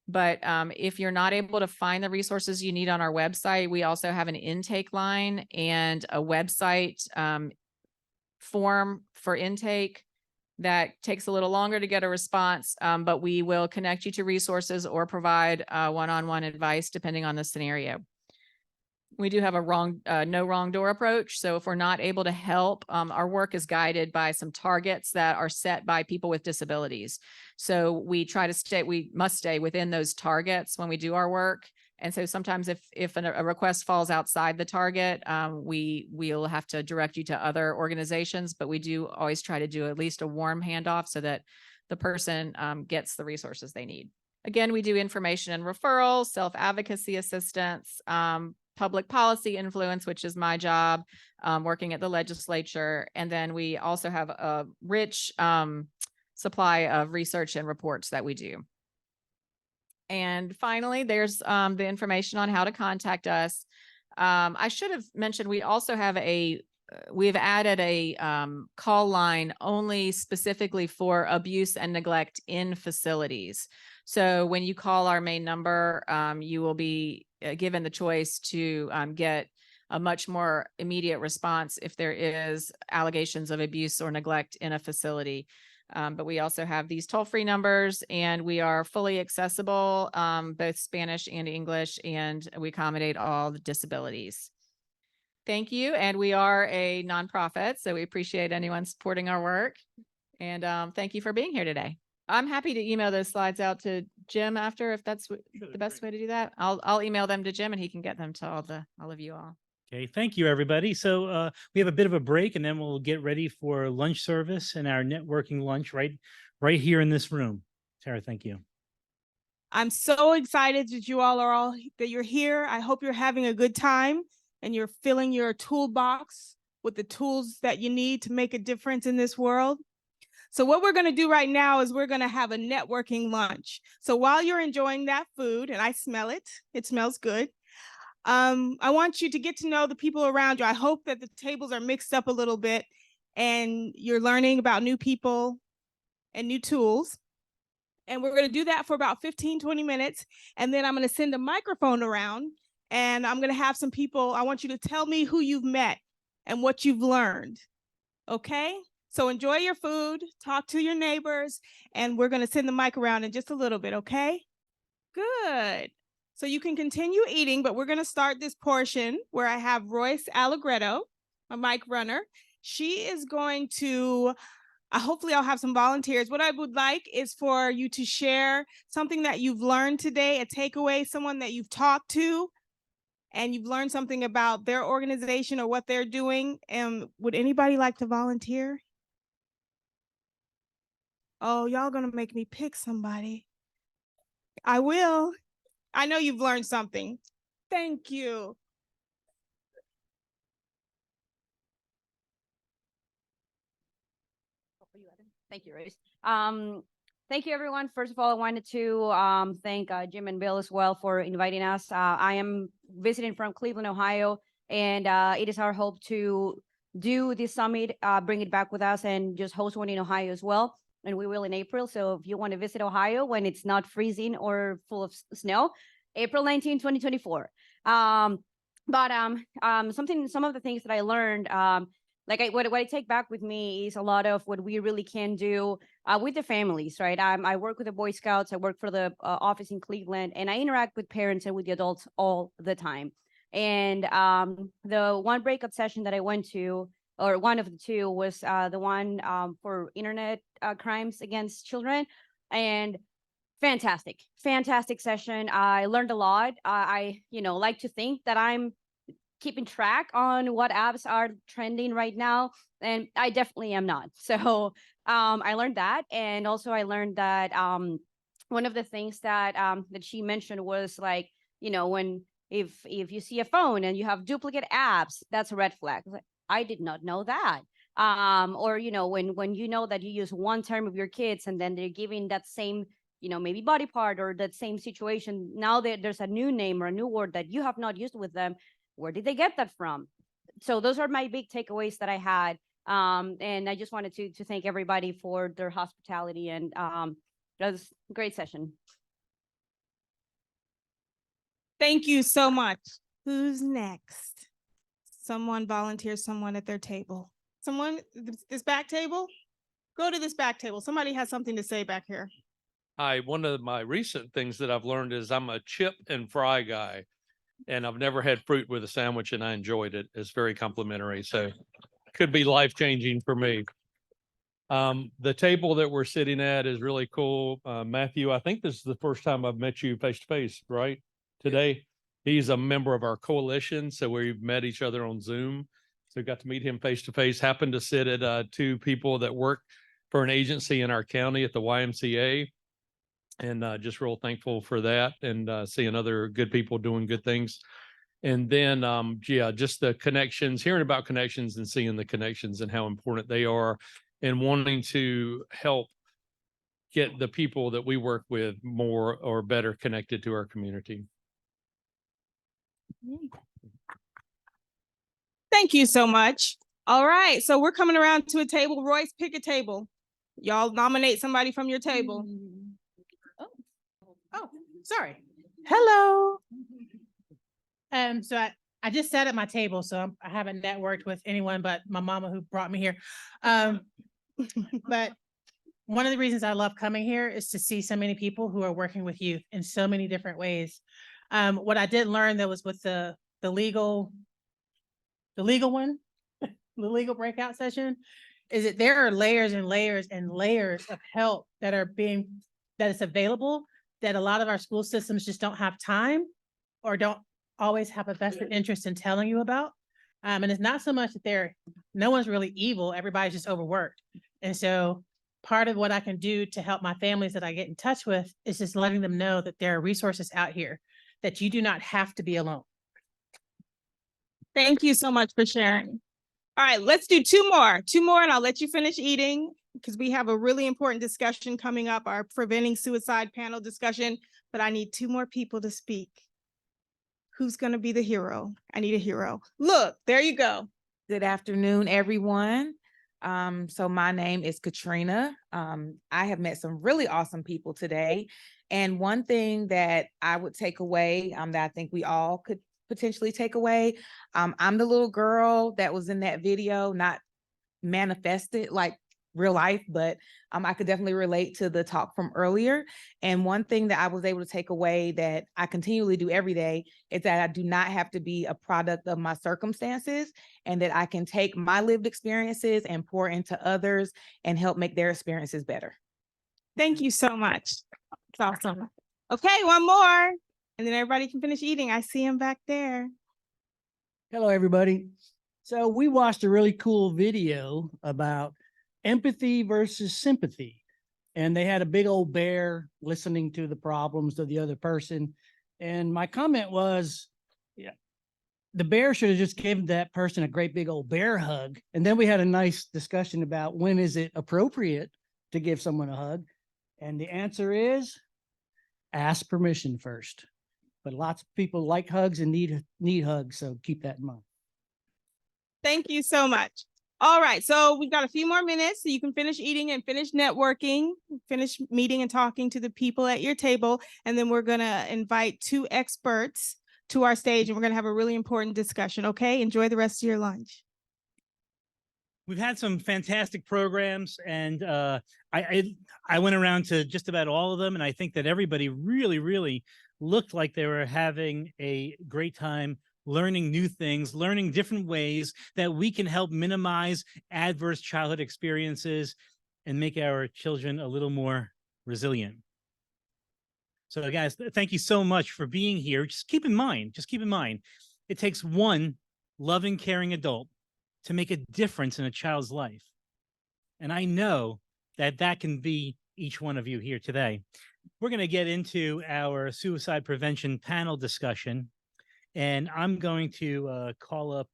Speaker 7: But if you're not able to find the resources you need on our website, we also have an intake line and a website form for intake that takes a little longer to get a response, but we will connect you to resources or provide one-on-one advice depending on the scenario. We do have a no wrong door approach. So if we're not able to help, our work is guided by some targets that are set by people with disabilities. So we must stay within those targets when we do our work. And so sometimes if a request falls outside the target, we'll have to direct you to other organizations, but we do always try to do at least a warm handoff so that the person gets the resources they need. Again, we do information and referral, self-advocacy assistance, public policy influence, which is my job, working at the legislature. And then we also have a rich supply of research and reports that we do. And finally, there's the information on how to contact us. I should have mentioned, we also have we've added a call line only specifically for abuse and neglect in facilities. So when you call our main number, you will be given the choice to get a much more immediate response if there is allegations of abuse or neglect in a facility. But we also have these toll-free numbers, and we are fully accessible, both Spanish and English, and we accommodate all the disabilities. Thank you. And we are a nonprofit, so we appreciate anyone supporting our work. And thank you for being here today. I'm happy to email those slides out to Jim after, if that's the best way to do that. I'll email them to Jim and he can get them to all of you all.
Speaker 1: Okay, thank you, everybody. So we have a bit of a break and then we'll get ready for lunch service and our networking lunch right here in this room. Tara, thank you.
Speaker 10: I'm so excited that you're here. I hope you're having a good time and you're filling your toolbox with the tools that you need to make a difference in this world. So what we're going to do right now is we're going to have a networking lunch. So while you're enjoying that food, and I smell it, it smells good. I want you to get to know the people around you. I hope that the tables are mixed up a little bit and you're learning about new people and new tools. And we're going to do that for about 15, 20 minutes. And then I'm going to send a microphone around and I'm going to have some people. I want you to tell me who you've met and what you've learned. Okay? So enjoy your food, talk to your neighbors, and we're going to send the mic around in just a little bit. Okay? Good. So you can continue eating, but we're going to start this portion where I have Royce Allegretto, my mic runner. She is going to, hopefully I'll have some volunteers. What I would like is for you to share something that you've learned today, a takeaway, someone that you've talked to, and you've learned something about their organization or what they're doing. And would anybody like to volunteer? Oh, y'all going to make me pick somebody. I will. I know you've learned something. Thank you.
Speaker 11: Thank you, Rose. Thank you, everyone. First of all, I wanted to thank Jim and Bill as well for inviting us. I am visiting from Cleveland, Ohio, and it is our hope to do this summit, bring it back with us, and just host one in Ohio as well. And we will in April. So if you want to visit Ohio when it's not freezing or full of snow, April 19, 2024. Some of the things that I learned, what I take back with me is a lot of what we really can do with the families, right? I work with the Boy Scouts, I work for the office in Cleveland, and I interact with parents and with the adults all the time. And the one breakout session that I went to, or one of the two, was the one for internet crimes against children. And fantastic session. I learned a lot. I like to think that I'm keeping track on what apps are trending right now, and I definitely am not. So I learned that, and also I learned that one of the things that she mentioned was like, when if you see a phone and you have duplicate apps, that's a red flag. I did not know that. Or when you know that you use one term of your kids and then they're giving that same maybe body part or that same situation, now there's a new name or a new word that you have not used with them. Where did they get that from? So those are my big takeaways that I had. And I just wanted to thank everybody for their hospitality, and that was a great session.
Speaker 10: Thank you so much. Who's next? Someone volunteer someone at their table. Someone, this back table? Go to this back table. Somebody has something to say back here.
Speaker 12: Hi, one of my recent things that I've learned is I'm a chip and fry guy, and I've never had fruit with a sandwich and I enjoyed it. It's very complimentary. So could be life-changing for me. The table that we're sitting at is really cool. Matthew, I think this is the first time I've met you face to face, right? Today. He's a member of our coalition, so we've met each other on Zoom. So got to meet him face to face. Happened to sit at two people that work for an agency in our county at the YMCA. And just real thankful for that, and seeing other good people doing good things. And then, just the connections, hearing about connections and seeing the connections and how important they are, and wanting to help get the people that we work with more or better connected to our community.
Speaker 10: Thank you so much. All right, so we're coming around to a table. Royce, pick a table. Y'all nominate somebody from your table.
Speaker 9: Oh, sorry.
Speaker 10: Hello.
Speaker 9: So I just sat at my table, so I haven't networked with anyone but my mama who brought me here. But one of the reasons I love coming here is to see so many people who are working with youth in so many different ways. What I did learn that was with the legal the legal one, the legal breakout session, is that there are layers and layers and layers of help that is available, that a lot of our school systems just don't have time or don't always have a vested interest in telling you about. And it's not so much that no one's really evil, everybody's just overworked. And so part of what I can do to help my families that I get in touch with is just letting them know that there are resources out here, that you do not have to be alone.
Speaker 10: Thank you so much for sharing. All right, let's do two more, and I'll let you finish eating because we have a really important discussion coming up, our preventing suicide panel discussion, but I need two more people to speak. Who's going to be the hero? I need a hero. Look, there you go.
Speaker 13: Good afternoon, everyone. So my name is Katrina. I have met some really awesome people today. And one thing that I would take away, that I think we all could potentially take away, I'm the little girl that was in that video, not manifested like real life, but I could definitely relate to the talk from earlier. And one thing that I was able to take away that I continually do every day is that I do not have to be a product of my circumstances, and that I can take my lived experiences and pour into others and help make their experiences better.
Speaker 10: Thank you so much. It's awesome. Okay, one more, and then everybody can finish eating. I see him back there.
Speaker 14: Hello, everybody. So we watched a really cool video about empathy versus sympathy. And they had a big old bear listening to the problems of the other person. And my comment was, yeah, the bear should have just given that person a great big old bear hug. And then we had a nice discussion about when is it appropriate to give someone a hug. And the answer is ask permission first. But lots of people like hugs and need hugs. So keep that in mind.
Speaker 10: Thank you so much. All right, so we've got a few more minutes so you can finish eating and finish networking, finish meeting and talking to the people at your table. And then we're gonna invite two experts to our stage and we're gonna have a really important discussion, okay? Enjoy the rest of your lunch.
Speaker 1: We've had some fantastic programs, and I went around to just about all of them, and I think that everybody really looked like they were having a great time learning new things, learning different ways that we can help minimize adverse childhood experiences and make our children a little more resilient. So guys, thank you so much for being here. Just keep in mind, it takes one loving, caring adult to make a difference in a child's life. And I know that that can be each one of you here today. We're going to get into our suicide prevention panel discussion. And I'm going to call up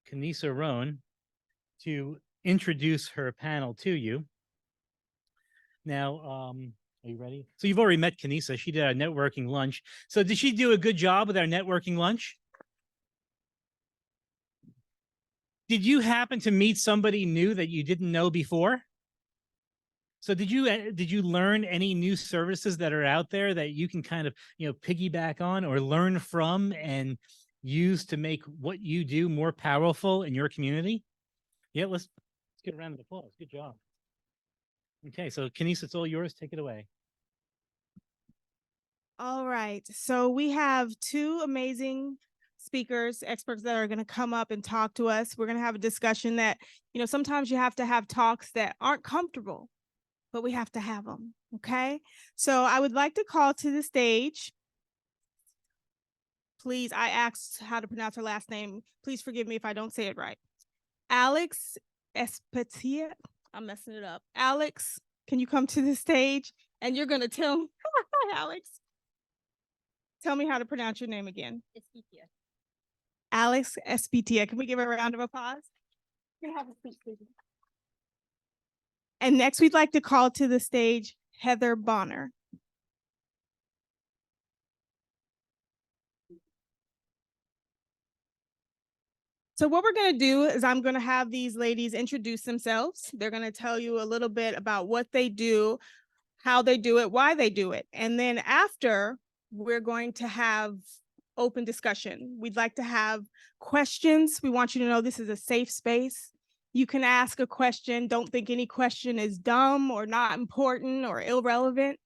Speaker 1: Kanisa Roan to introduce her panel to you. Now, are you ready? So you've already met Kanisa. She did our networking lunch. So did she do a good job with our networking lunch? Did you happen to meet somebody new that you didn't know before? So did you learn any new services that are out there that you can kind of, piggyback on or learn from and use to make what you do more powerful in your community? Yeah, let's get a round of applause. Good job. Okay, so Kanisa, it's all yours. Take it away.
Speaker 10: All right, so we have two amazing speakers, experts that are going to come up and talk to us. We're going to have a discussion that, sometimes you have to have talks that aren't comfortable, but we have to have them, okay? So I would like to call to the stage. Please, I asked how to pronounce her last name. Please forgive me if I don't say it right. Alex Espetia. I'm messing it up. Alex, can you come to the stage? And you're gonna tell me, Alex, tell me how to pronounce your name again. Espetia. Alex Espetia. Can we give her a round of applause? You can have a seat, please. And next, we'd like to call to the stage Heather Bonner. So what we're going to do is I'm going to have these ladies introduce themselves. They're going to tell you a little bit about what they do, how they do it, why they do it. And then after, we're going to have open discussion. We'd like to have questions. We want you to know this is a safe space. You can ask a question. Don't think any question is dumb or not important or irrelevant.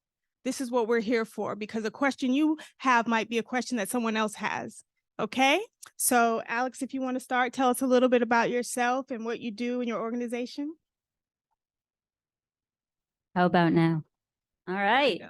Speaker 10: This is what we're here for, because a question you have might be a question that someone else has. Okay, so Alex, if you want to start, tell us a little bit about yourself and what you do in your organization.
Speaker 15: How about now? All right.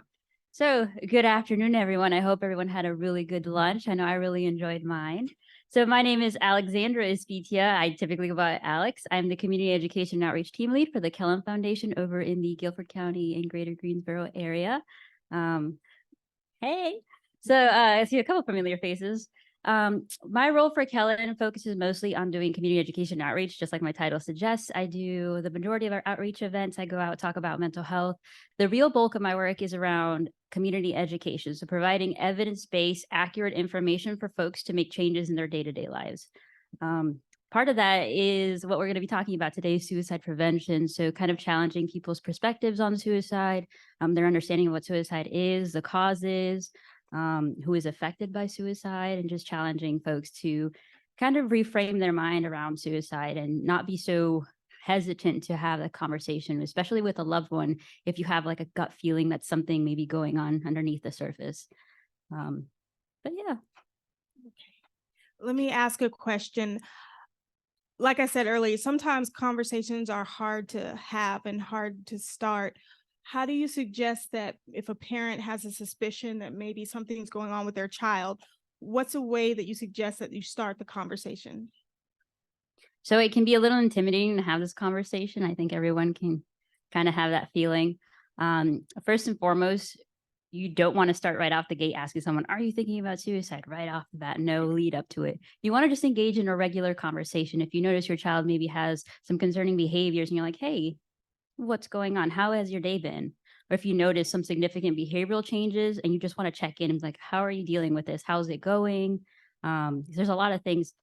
Speaker 15: So good afternoon, everyone. I hope everyone had a really good lunch. I know I really enjoyed mine. So my name is Alexandra Espitia. I typically go by Alex. I'm the Community Education Outreach Team Lead for the Kellum Foundation over in the Guilford County and Greater Greensboro area. Hey, so I see a couple familiar faces. My role for Kellum focuses mostly on doing community education outreach, just like my title suggests. I do the majority of our outreach events. I go out, talk about mental health. The real bulk of my work is around community education, so providing evidence-based, accurate information for folks to make changes in their day-to-day lives. Part of that is what we're going to be talking about today, suicide prevention. So kind of challenging people's perspectives on suicide, their understanding of what suicide is, the causes, who is affected by suicide, and just challenging folks to kind of reframe their mind around suicide and not be so hesitant to have a conversation, especially with a loved one, if you have like a gut feeling that something may be going on underneath the surface. But yeah.
Speaker 10: Let me ask a question. Like I said earlier, sometimes conversations are hard to have and hard to start. How do you suggest that if a parent has a suspicion that maybe something's going on with their child, what's a way that you suggest that you start the conversation?
Speaker 15: So it can be a little intimidating to have this conversation. I think everyone can kind of have that feeling. First and foremost, you don't want to start right off the gate asking someone, are you thinking about suicide right off the bat? No lead up to it. You want to just engage in a regular conversation. If you notice your child maybe has some concerning behaviors and you're like, hey, what's going on? How has your day been? Or if you notice some significant behavioral changes and you just want to check in and like, how are you dealing with this? How's it going? There's a lot of things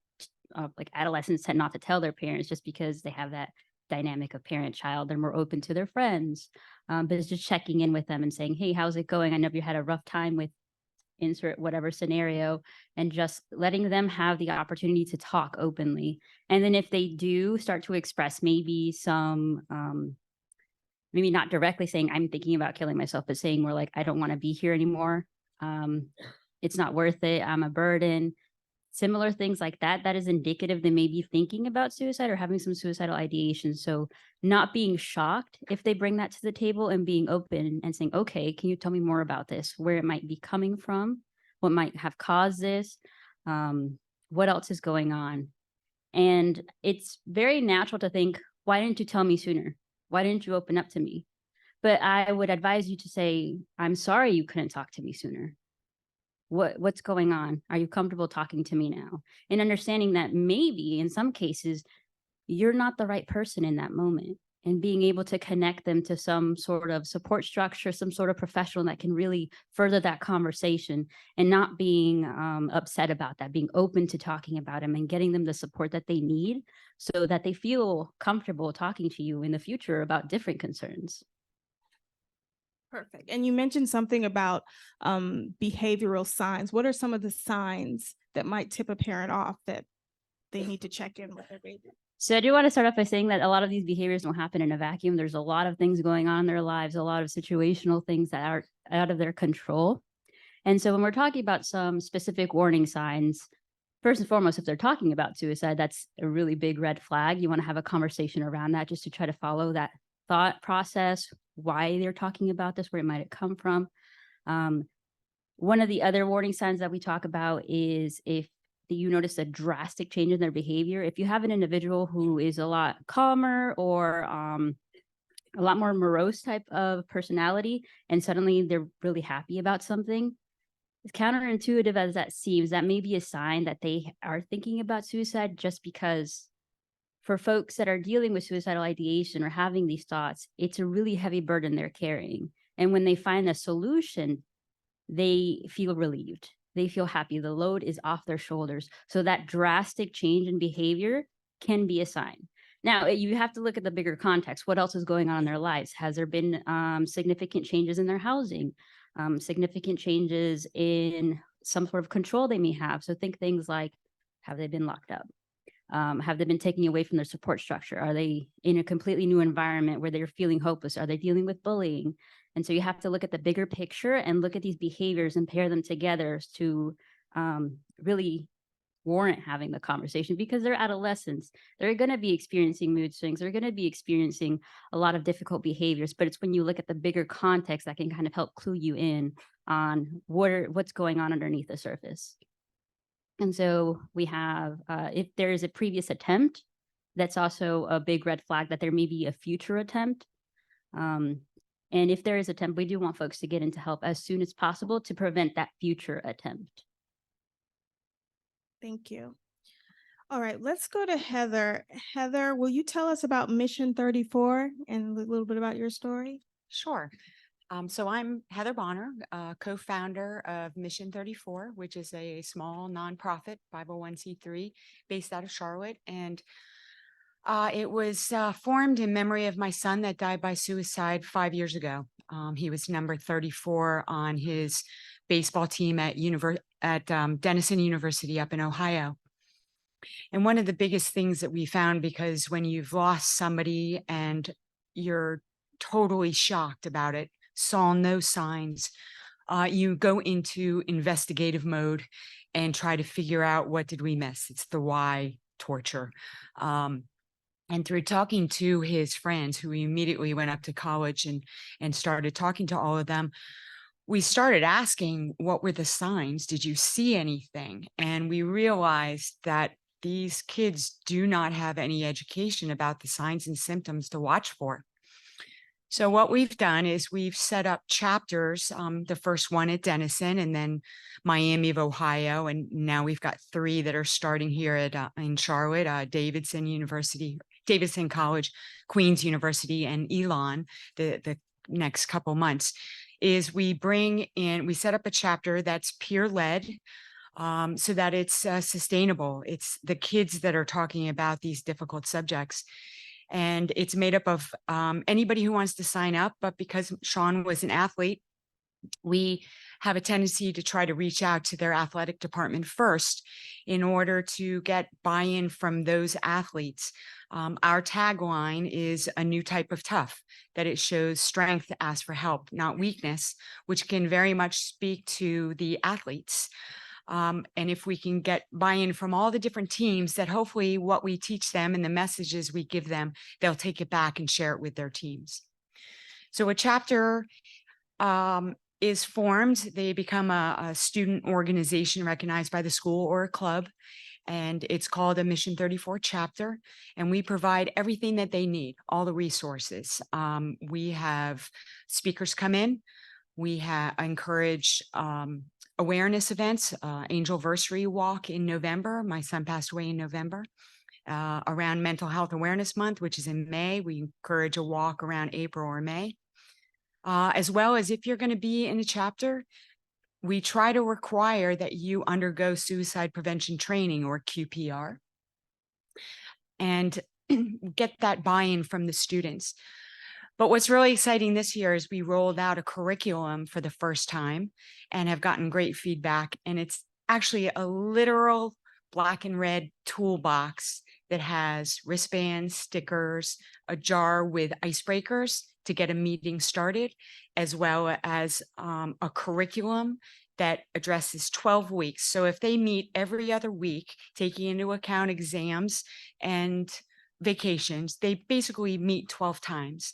Speaker 15: like adolescents tend not to tell their parents just because they have that dynamic of parent-child. They're more open to their friends. But it's just checking in with them and saying, hey, how's it going? I know you had a rough time with insert whatever scenario, and just letting them have the opportunity to talk openly. And then if they do start to express maybe some, maybe not directly saying, I'm thinking about killing myself, but saying more like, I don't want to be here anymore. It's not worth it. I'm a burden. Similar things like that, that is indicative they may be thinking about suicide or having some suicidal ideation. So not being shocked if they bring that to the table and being open and saying, okay, can you tell me more about this, where it might be coming from, what might have caused this, what else is going on? And it's very natural to think, why didn't you tell me sooner? Why didn't you open up to me? But I would advise you to say, I'm sorry you couldn't talk to me sooner. What's going on? Are you comfortable talking to me now? And understanding that maybe in some cases, you're not the right person in that moment, and being able to connect them to some sort of support structure, some sort of professional that can really further that conversation, and not being upset about that, being open to talking about them and getting them the support that they need so that they feel comfortable talking to you in the future about different concerns.
Speaker 10: Perfect. And you mentioned something about behavioral signs. What are some of the signs that might tip a parent off that they need to check in with their baby?
Speaker 15: So I do want to start off by saying that a lot of these behaviors don't happen in a vacuum. There's a lot of things going on in their lives, a lot of situational things that are out of their control. And so when we're talking about some specific warning signs, first and foremost, if they're talking about suicide, that's a really big red flag. You want to have a conversation around that just to try to follow that thought process, why they're talking about this, where it might have come from. One of the other warning signs that we talk about is if you notice a drastic change in their behavior. If you have an individual who is a lot calmer or a lot more morose type of personality, and suddenly they're really happy about something, as counterintuitive as that seems, that may be a sign that they are thinking about suicide, just because for folks that are dealing with suicidal ideation or having these thoughts, it's a really heavy burden they're carrying. And when they find a solution, they feel relieved. They feel happy. The load is off their shoulders. So that drastic change in behavior can be a sign. Now, you have to look at the bigger context. What else is going on in their lives? Has there been significant changes in their housing? Significant changes in some sort of control they may have? So think things like, have they been locked up? Have they been taken away from their support structure? Are they in a completely new environment where they're feeling hopeless? Are they dealing with bullying? And so you have to look at the bigger picture and look at these behaviors and pair them together to really warrant having the conversation because they're adolescents. They're going to be experiencing mood swings. They're going to be experiencing a lot of difficult behaviors, but it's when you look at the bigger context that can kind of help clue you in on what's going on underneath the surface. And so we have, if there is a previous attempt, that's also a big red flag that there may be a future attempt. And if there is attempt, we do want folks to get into help as soon as possible to prevent that future attempt.
Speaker 10: Thank you. All right, let's go to Heather. Heather, will you tell us about Mission 34 and a little bit about your story?
Speaker 16: Sure. So I'm Heather Bonner, co-founder of Mission 34, which is a small nonprofit 501c3 based out of Charlotte. And it was formed in memory of my son that died by suicide 5 years ago. He was number 34 on his baseball team at Denison University up in Ohio. And one of the biggest things that we found, because when you've lost somebody and you're totally shocked about it, saw no signs, you go into investigative mode and try to figure out what did we miss. It's the why torture. And through talking to his friends, who immediately went up to college and started talking to all of them, we started asking, what were the signs? Did you see anything? And we realized that these kids do not have any education about the signs and symptoms to watch for. So what we've done is we've set up chapters, the first one at Denison and then Miami of Ohio. And now we've got 3 that are starting here at in Charlotte, Davidson College, Queens University, and Elon the next couple months. Is we set up a chapter that's peer-led, so that it's sustainable. It's the kids that are talking about these difficult subjects. And it's made up of anybody who wants to sign up. But because Sean was an athlete, we have a tendency to try to reach out to their athletic department first in order to get buy-in from those athletes. Our tagline is a new type of tough, that it shows strength to ask for help, not weakness, which can very much speak to the athletes. And if we can get buy-in from all the different teams, that hopefully what we teach them and the messages we give them, they'll take it back and share it with their teams. So a chapter is formed. They become a student organization recognized by the school or a club, and it's called a Mission 34 chapter. And we provide everything that they need, all the resources. We have speakers come in. We encourage awareness events, Angelversary Walk in November. My son passed away in November. Around Mental Health Awareness Month, which is in May, we encourage a walk around April or May. As well as if you're going to be in a chapter, we try to require that you undergo suicide prevention training, or QPR, and get that buy-in from the students. But what's really exciting this year is we rolled out a curriculum for the first time and have gotten great feedback. And it's actually a literal black and red toolbox that has wristbands, stickers, a jar with icebreakers to get a meeting started, as well as a curriculum that addresses 12 weeks. So if they meet every other week, taking into account exams and vacations, they basically meet 12 times.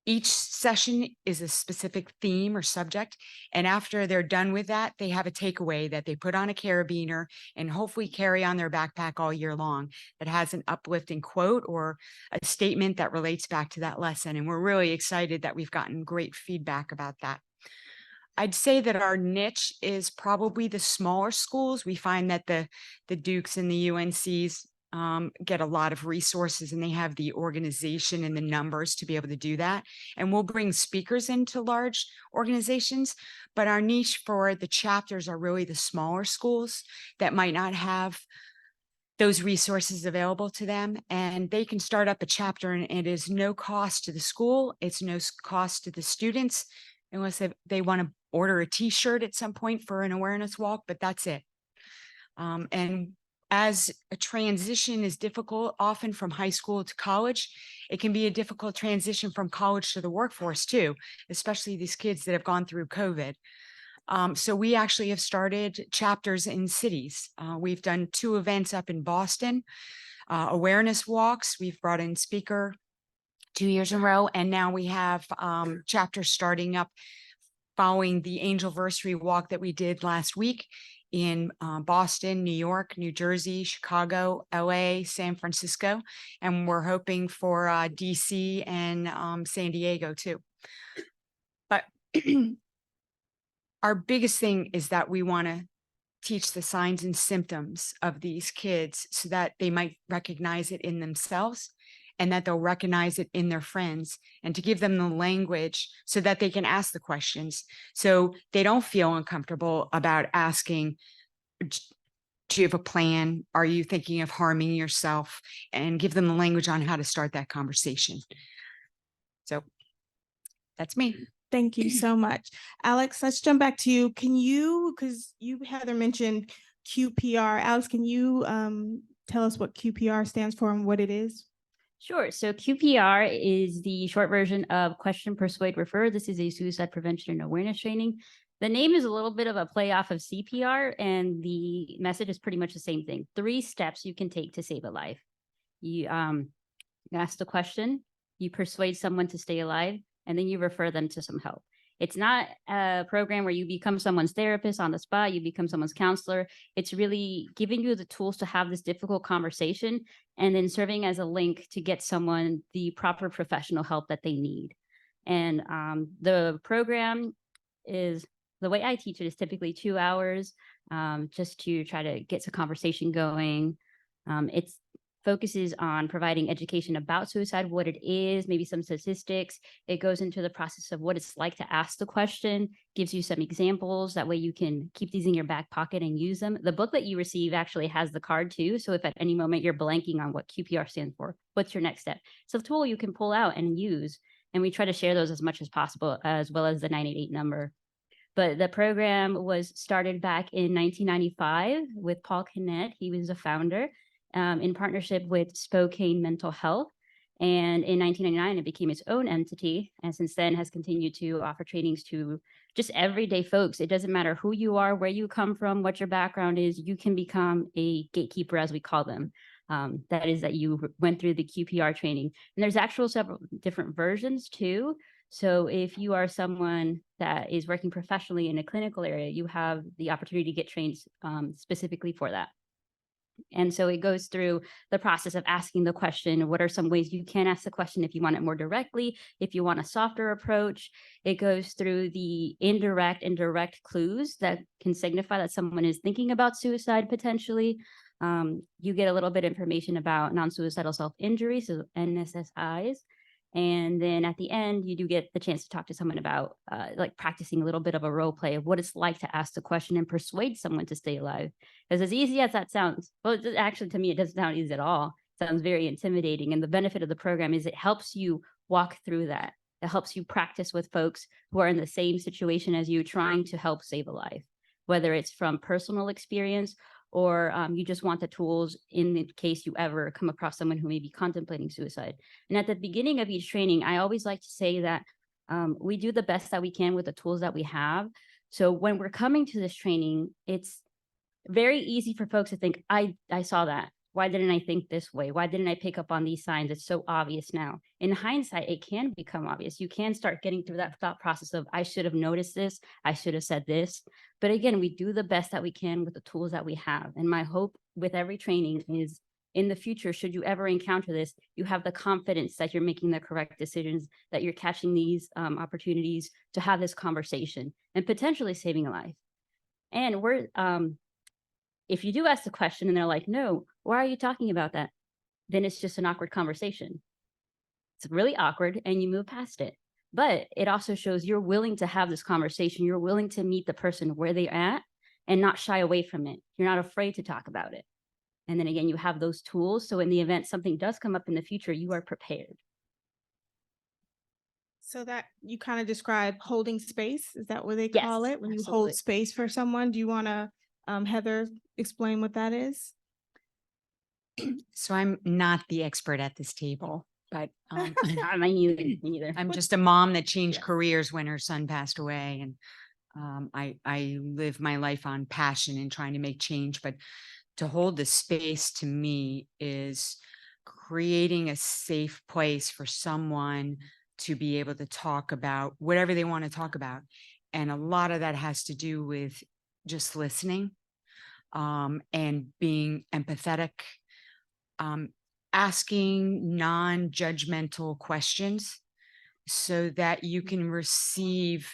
Speaker 16: Each session is a specific theme or subject. And after they're done with that, they have a takeaway that they put on a carabiner and hopefully carry on their backpack all year long that has an uplifting quote or a statement that relates back to that lesson. And we're really excited that we've gotten great feedback about that. I'd say that our niche is probably the smaller schools. We find that the Dukes and the UNCs get a lot of resources, and they have the organization and the numbers to be able to do that. And we'll bring speakers into large organizations, but our niche for the chapters are really the smaller schools that might not have those resources available to them. And they can start up a chapter, and it is no cost to the school. It's no cost to the students, unless they want to order a t-shirt at some point for an awareness walk, but that's it. And as a transition is difficult, often from high school to college, it can be a difficult transition from college to the workforce too, especially these kids that have gone through COVID. So we actually have started chapters in cities. We've done 2 events up in Boston, awareness walks. We've brought in speaker 2 years in a row, and now we have chapters starting up following the Angelversary walk that we did last week in Boston, New York, New Jersey, Chicago, LA, San Francisco, and we're hoping for DC and San Diego too. But our biggest thing is that we want to teach the signs and symptoms of these kids so that they might recognize it in themselves and that they'll recognize it in their friends, and to give them the language so that they can ask the questions so they don't feel uncomfortable about asking, do you have a plan? Are you thinking of harming yourself? And give them the language on how to start that conversation. So that's me.
Speaker 10: Thank you so much. Alex, let's jump back to you. Can you, because you, Heather, mentioned QPR. Alex, can you tell us what QPR stands for and what it is?
Speaker 15: Sure. So QPR is the short version of Question, Persuade, Refer. This is a suicide prevention and awareness training. The name is a little bit of a play off of CPR, and the message is pretty much the same thing. 3 steps you can take to save a life. You ask the question, you persuade someone to stay alive, and then you refer them to some help. It's not a program where you become someone's therapist on the spot, you become someone's counselor. It's really giving you the tools to have this difficult conversation and then serving as a link to get someone the proper professional help that they need. And the program is, the way I teach it is typically 2 hours, just to try to get some conversation going. It focuses on providing education about suicide, what it is, maybe some statistics. It goes into the process of what it's like to ask the question, gives you some examples. That way you can keep these in your back pocket and use them. The book that you receive actually has the card too. So if at any moment you're blanking on what QPR stands for, what's your next step? It's a tool you can pull out and use. And we try to share those as much as possible, as well as the 988 number. But the program was started back in 1995 with Paul Kinnett. He was the founder, in partnership with Spokane Mental Health. And in 1999, it became its own entity. And since then has continued to offer trainings to just everyday folks. It doesn't matter who you are, where you come from, what your background is, you can become a gatekeeper, as we call them. That is that you went through the QPR training. And there's actual several different versions too. So if you are someone that is working professionally in a clinical area, you have the opportunity to get trained specifically for that. And so it goes through the process of asking the question, what are some ways you can ask the question if you want it more directly, if you want a softer approach. It goes through the indirect and direct clues that can signify that someone is thinking about suicide potentially. You get a little bit of information about non-suicidal self-injury, so NSSIs. And then at the end, you do get the chance to talk to someone about like practicing a little bit of a role play of what it's like to ask the question and persuade someone to stay alive. Because as easy as that sounds, well, actually, to me, it doesn't sound easy at all. It sounds very intimidating. And the benefit of the program is it helps you walk through that. It helps you practice with folks who are in the same situation as you, trying to help save a life, whether it's from personal experience or you just want the tools in the case you ever come across someone who may be contemplating suicide. And at the beginning of each training, I always like to say that we do the best that we can with the tools that we have. So when we're coming to this training, it's very easy for folks to think, I saw that. Why didn't I think this way? Why didn't I pick up on these signs? It's so obvious now. In hindsight, it can become obvious. You can start getting through that thought process of, I should have noticed this. I should have said this. But again, we do the best that we can with the tools that we have. And my hope with every training is in the future, should you ever encounter this, you have the confidence that you're making the correct decisions, that you're catching these opportunities to have this conversation and potentially saving a life. And we're, if you do ask the question and they're like, no, why are you talking about that? Then it's just an awkward conversation. It's really awkward and you move past it. But it also shows you're willing to have this conversation. You're willing to meet the person where they're at and not shy away from it. You're not afraid to talk about it. And then again, you have those tools. So in the event something does come up in the future, you are prepared.
Speaker 10: So that you kind of describe holding space. Is that what they call it? When you hold space for someone? Do you want to, Heather, explain what that is?
Speaker 16: So I'm not the expert at this table, but
Speaker 15: Me neither.
Speaker 16: I'm just a mom that changed careers when her son passed away. I live my life on passion and trying to make change, but to hold the space to me is creating a safe place for someone to be able to talk about whatever they want to talk about. And a lot of that has to do with just listening, and being empathetic, asking non-judgmental questions so that you can receive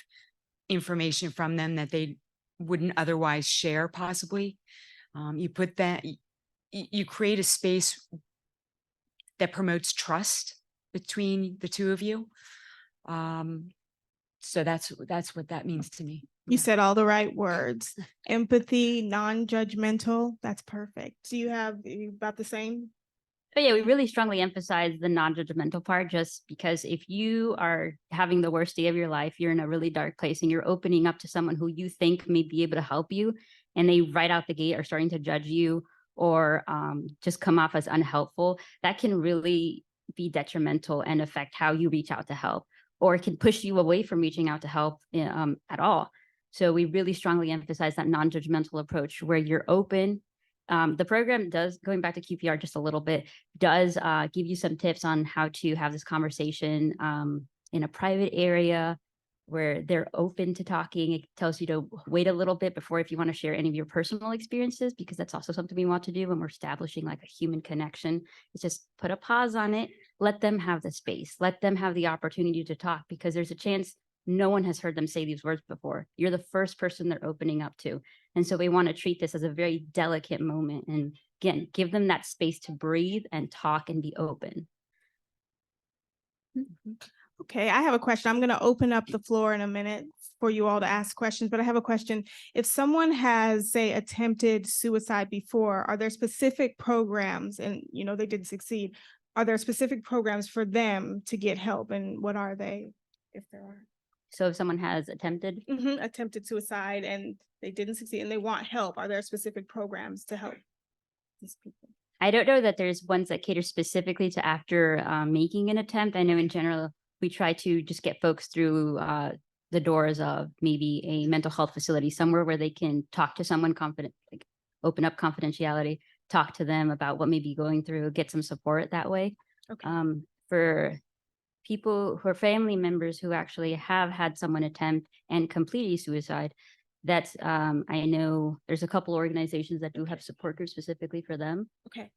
Speaker 16: information from them that they wouldn't otherwise share possibly. You put that, you create a space that promotes trust between the two of you. So that's what that means to me.
Speaker 10: You said all the right words. Empathy, non-judgmental. That's perfect. Do you have about the same?
Speaker 15: But yeah, we really strongly emphasize the non-judgmental part, just because if you are having the worst day of your life, you're in a really dark place and you're opening up to someone who you think may be able to help you, and they right out the gate are starting to judge you or just come off as unhelpful, that can really be detrimental and affect how you reach out to help, or it can push you away from reaching out to help at all. So we really strongly emphasize that non-judgmental approach where you're open. The program does, going back to QPR just a little bit, does give you some tips on how to have this conversation in a private area where they're open to talking. It tells you to wait a little bit before if you want to share any of your personal experiences, because that's also something we want to do when we're establishing like a human connection. It's just put a pause on it, let them have the space, let them have the opportunity to talk, because there's a chance no one has heard them say these words before. You're the first person they're opening up to. And so we want to treat this as a very delicate moment. And again, give them that space to breathe and talk and be open.
Speaker 10: Okay, I have a question. I'm going to open up the floor in a minute for you all to ask questions, but I have a question. If someone has, say, attempted suicide before, are there specific programs, and they didn't succeed, are there specific programs for them to get help, and what are they, if there are?
Speaker 15: So if someone has attempted,
Speaker 10: attempted suicide and they didn't succeed and they want help, are there specific programs to help these people?
Speaker 15: I don't know that there's ones that cater specifically to after making an attempt. I know in general, we try to just get folks through the doors of maybe a mental health facility, somewhere where they can talk to someone confident, like open up confidentiality, talk to them about what may be going through, get some support that way.
Speaker 10: Okay.
Speaker 15: For people who are family members who actually have had someone attempt and complete a suicide, that's I know there's a couple organizations that do have support groups specifically for them.
Speaker 10: Okay,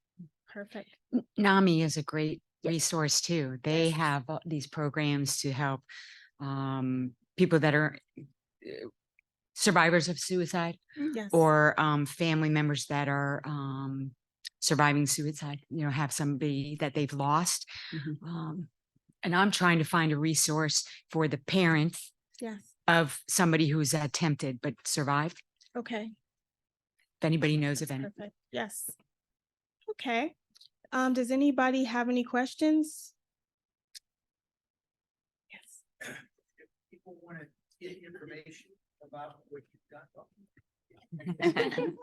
Speaker 10: perfect.
Speaker 16: NAMI is a great resource too. They have these programs to help people that are survivors of suicide,
Speaker 10: Yes.
Speaker 16: or family members that are surviving suicide, have somebody that they've lost. And I'm trying to find a resource for the parents
Speaker 10: Yes.
Speaker 16: of somebody who's attempted but survived.
Speaker 10: Okay.
Speaker 16: If anybody knows of any.
Speaker 10: Perfect. Yes. Okay. Does anybody have any questions? Yes.
Speaker 3: People want to get information about what you've done.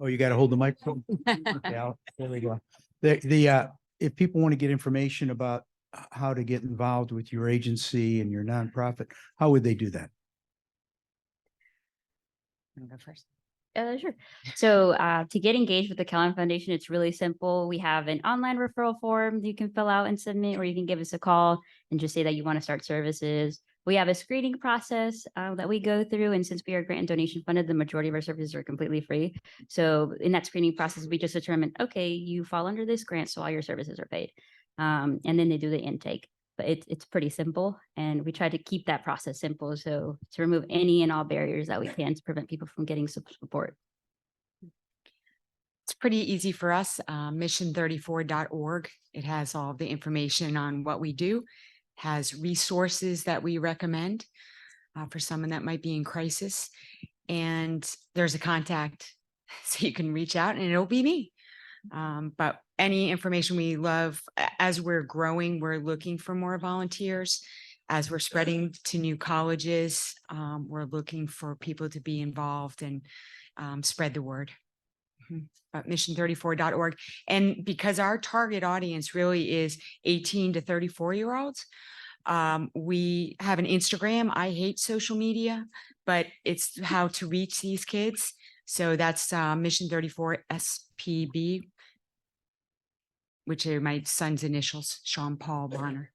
Speaker 3: Oh, you got to hold the microphone. Yeah, there we go. If people want to get information about how to get involved with your agency and your nonprofit, how would they do that?
Speaker 16: Go first.
Speaker 15: Sure. So to get engaged with the Kellogg Foundation, it's really simple. We have an online referral form you can fill out and submit, or you can give us a call and just say that you want to start services. We have a screening process that we go through. And since we are grant and donation funded, the majority of our services are completely free. So in that screening process, we just determine, okay, you fall under this grant, so all your services are paid. And then they do the intake. But it's pretty simple. And we try to keep that process simple. So to remove any and all barriers that we can to prevent people from getting support.
Speaker 16: It's pretty easy for us. Mission34.org. It has all the information on what we do, has resources that we recommend for someone that might be in crisis. And there's a contact, so you can reach out and it'll be me. But any information we love, as we're growing, we're looking for more volunteers. As we're spreading to new colleges, we're looking for people to be involved and spread the word. But mission34.org. And because our target audience really is 18 to 34-year-olds, We have an Instagram. I hate social media, but it's how to reach these kids. So that's Mission 34 SPB, which are my son's initials, Sean Paul Bonner.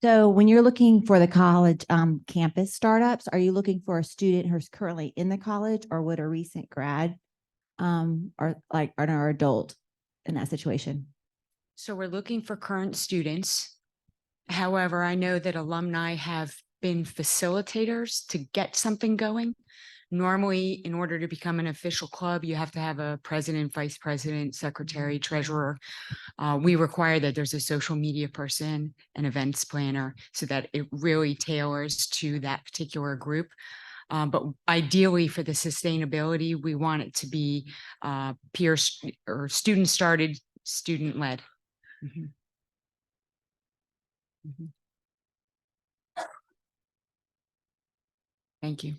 Speaker 17: So when you're looking for the college campus startups, are you looking for a student who's currently in the college, or would a recent grad or like an adult in that situation?
Speaker 16: So we're looking for current students. However, I know that alumni have been facilitators to get something going. Normally, in order to become an official club, you have to have a president, vice president, secretary, treasurer. We require that there's a social media person, an events planner, so that it really tailors to that particular group. But ideally for the sustainability, we want it to be peer or student started, student led. Thank you.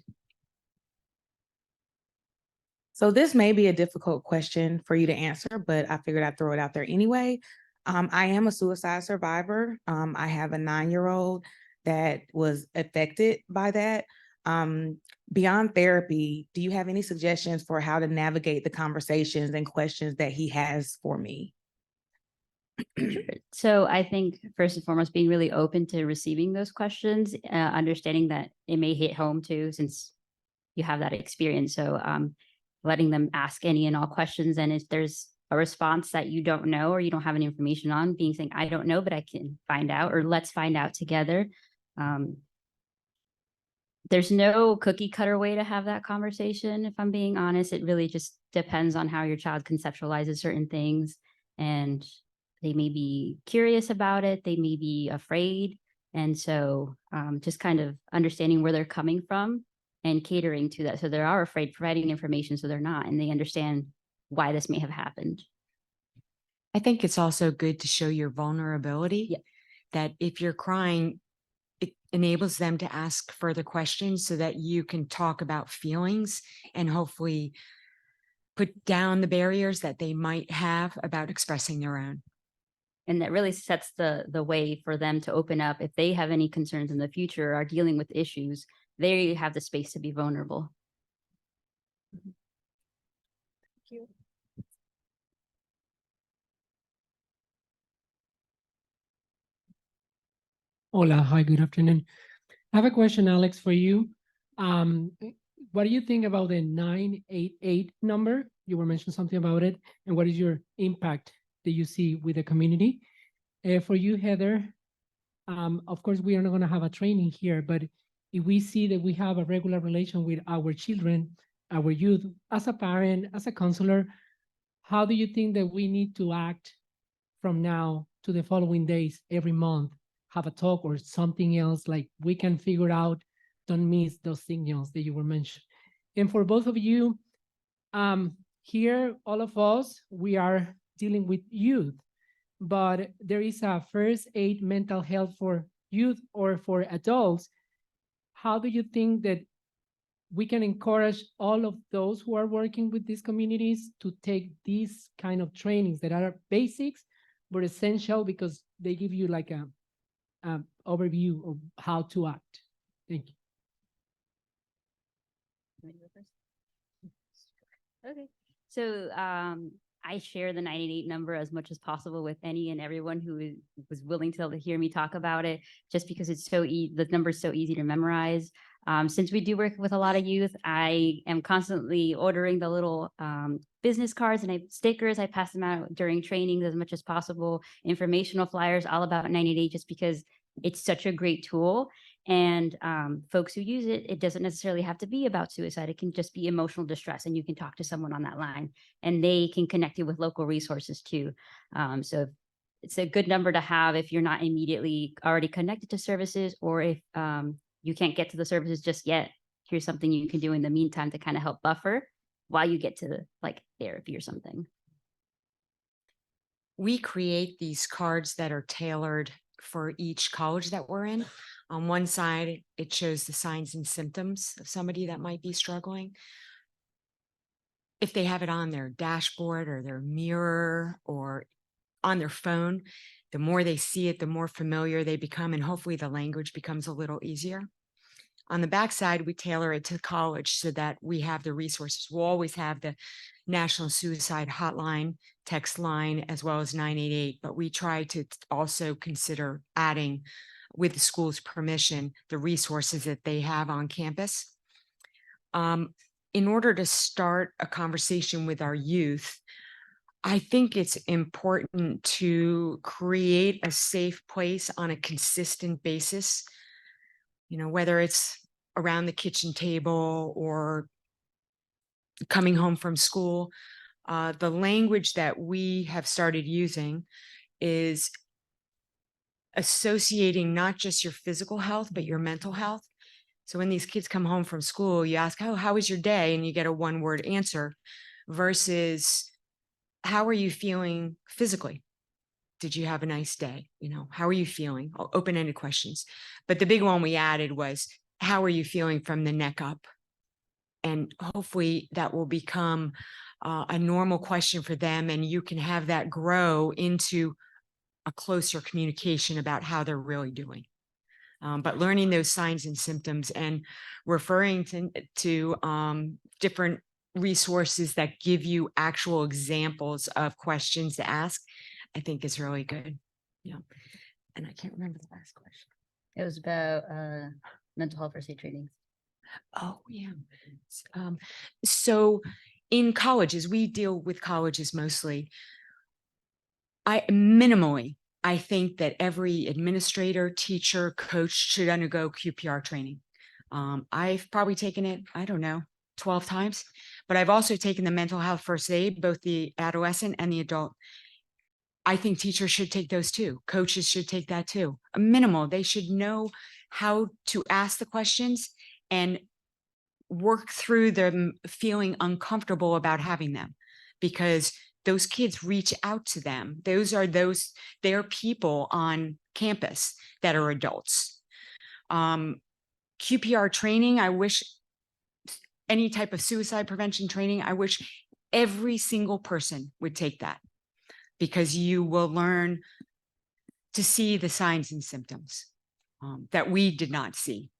Speaker 13: So this may be a difficult question for you to answer, but I figured I'd throw it out there anyway. I am a suicide survivor. I have a 9-year-old that was affected by that. Beyond therapy, do you have any suggestions for how to navigate the conversations and questions that he has for me?
Speaker 15: So I think first and foremost, being really open to receiving those questions, understanding that it may hit home too, since you have that experience. So letting them ask any and all questions. And if there's a response that you don't know or you don't have any information on, being saying, I don't know, but I can find out, or let's find out together. There's no cookie cutter way to have that conversation. If I'm being honest, it really just depends on how your child conceptualizes certain things. And they may be curious about it. They may be afraid. And so just kind of understanding where they're coming from and catering to that. So they are afraid, providing information so they're not, and they understand why this may have happened.
Speaker 16: I think it's also good to show your vulnerability, that if you're crying, it enables them to ask further questions so that you can talk about feelings and hopefully put down the barriers that they might have about expressing their own.
Speaker 15: And that really sets the way for them to open up. If they have any concerns in the future or are dealing with issues, they have the space to be vulnerable.
Speaker 2: Thank you.
Speaker 18: Hola, hi, good afternoon. I have a question, Alex, for you. What do you think about the 988 number? You were mentioning something about it, and what is your impact that you see with the community? For you, Heather, of course, we are not going to have a training here, but if we see that we have a regular relation with our children, our youth, as a parent, as a counselor, how do you think that we need to act from now to the following days, every month, have a talk or something else, like we can figure out, don't miss those signals that you were mentioning. And for both of you, here, all of us, we are dealing with youth, but there is a first aid mental health for youth or for adults. How do you think that we can encourage all of those who are working with these communities to take these kind of trainings that are basics, but essential because they give you like a overview of how to act? Thank you.
Speaker 15: Okay. So I share the 988 number as much as possible with any and everyone who was willing to hear me talk about it, just because it's so the number is so easy to memorize. Since we do work with a lot of youth, I am constantly ordering the little business cards and stickers. I pass them out during trainings as much as possible, informational flyers all about 988, just because it's such a great tool. And folks who use it, it doesn't necessarily have to be about suicide. It can just be emotional distress, and you can talk to someone on that line, and they can connect you with local resources too. So it's a good number to have if you're not immediately already connected to services, or if you can't get to the services just yet. Here's something you can do in the meantime to kind of help buffer while you get to like therapy or something.
Speaker 16: We create these cards that are tailored for each college that we're in. On one side, it shows the signs and symptoms of somebody that might be struggling. If they have it on their dashboard or their mirror or on their phone, the more they see it, the more familiar they become, and hopefully the language becomes a little easier. On the backside, we tailor it to college so that we have the resources. We'll always have the National Suicide Hotline, text line, as well as 988, but we try to also consider adding, with the school's permission, the resources that they have on campus. In order to start a conversation with our youth, I think it's important to create a safe place on a consistent basis, whether it's around the kitchen table or coming home from school. The language that we have started using is associating not just your physical health, but your mental health. So when these kids come home from school, you ask, oh, how was your day? And you get a one-word answer versus, how are you feeling physically? Did you have a nice day? How are you feeling? Open-ended questions. But the big one we added was, how are you feeling from the neck up? And hopefully that will become a normal question for them, and you can have that grow into a closer communication about how they're really doing. But learning those signs and symptoms and referring to different resources that give you actual examples of questions to ask, I think is really good. Yeah. And I can't remember the last question.
Speaker 15: It was about mental health first aid trainings.
Speaker 16: Oh, yeah. So in colleges, we deal with colleges mostly. I think that every administrator, teacher, coach should undergo QPR training. I've probably taken it, I don't know, 12 times, but I've also taken the mental health first aid, both the adolescent and the adult. I think teachers should take those too. Coaches should take that too. A minimal, they should know how to ask the questions and work through them feeling uncomfortable about having them, because those kids reach out to them. They're people on campus that are adults. QPR training, I wish, any type of suicide prevention training, I wish every single person would take that, because you will learn to see the signs and symptoms that we did not see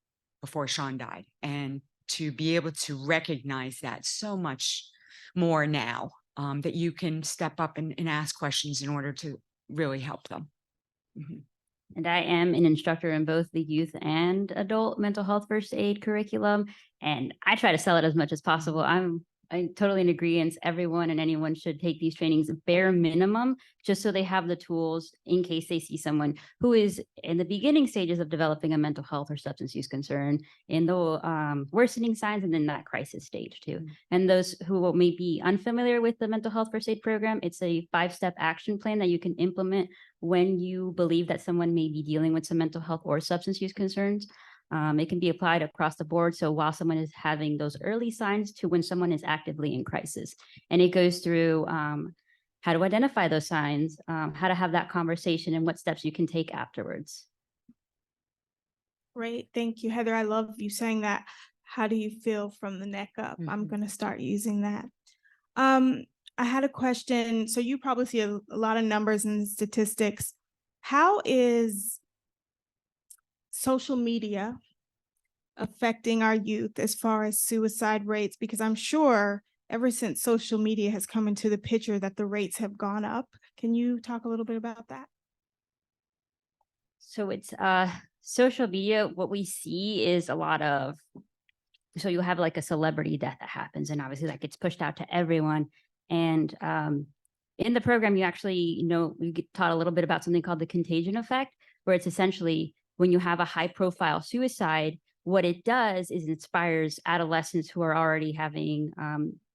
Speaker 16: before Sean died, and to be able to recognize that so much more now, that you can step up and ask questions in order to really help them. Mhm.
Speaker 15: And I am an instructor in both the youth and adult mental health first aid curriculum. And I try to sell it as much as possible. I'm totally in agreement. Everyone and anyone should take these trainings bare minimum, just so they have the tools in case they see someone who is in the beginning stages of developing a mental health or substance use concern, in the worsening signs, and then that crisis stage too. And those who may be unfamiliar with the mental health first aid program, it's a 5-step action plan that you can implement when you believe that someone may be dealing with some mental health or substance use concerns. It can be applied across the board. So while someone is having those early signs to when someone is actively in crisis, and it goes through how to identify those signs, how to have that conversation, and what steps you can take afterwards.
Speaker 10: Great. Thank you, Heather. I love you saying that. How do you feel from the neck up? I'm going to start using that. I had a question. So you probably see a lot of numbers and statistics. How is social media affecting our youth as far as suicide rates? Because I'm sure ever since social media has come into the picture that the rates have gone up. Can you talk a little bit about that?
Speaker 15: So it's social media. What we see is a lot of, so you have like a celebrity death that happens, and obviously that gets pushed out to everyone. And in the program, you actually, we get taught a little bit about something called the contagion effect, where it's essentially when you have a high profile suicide, what it does is it inspires adolescents who are already having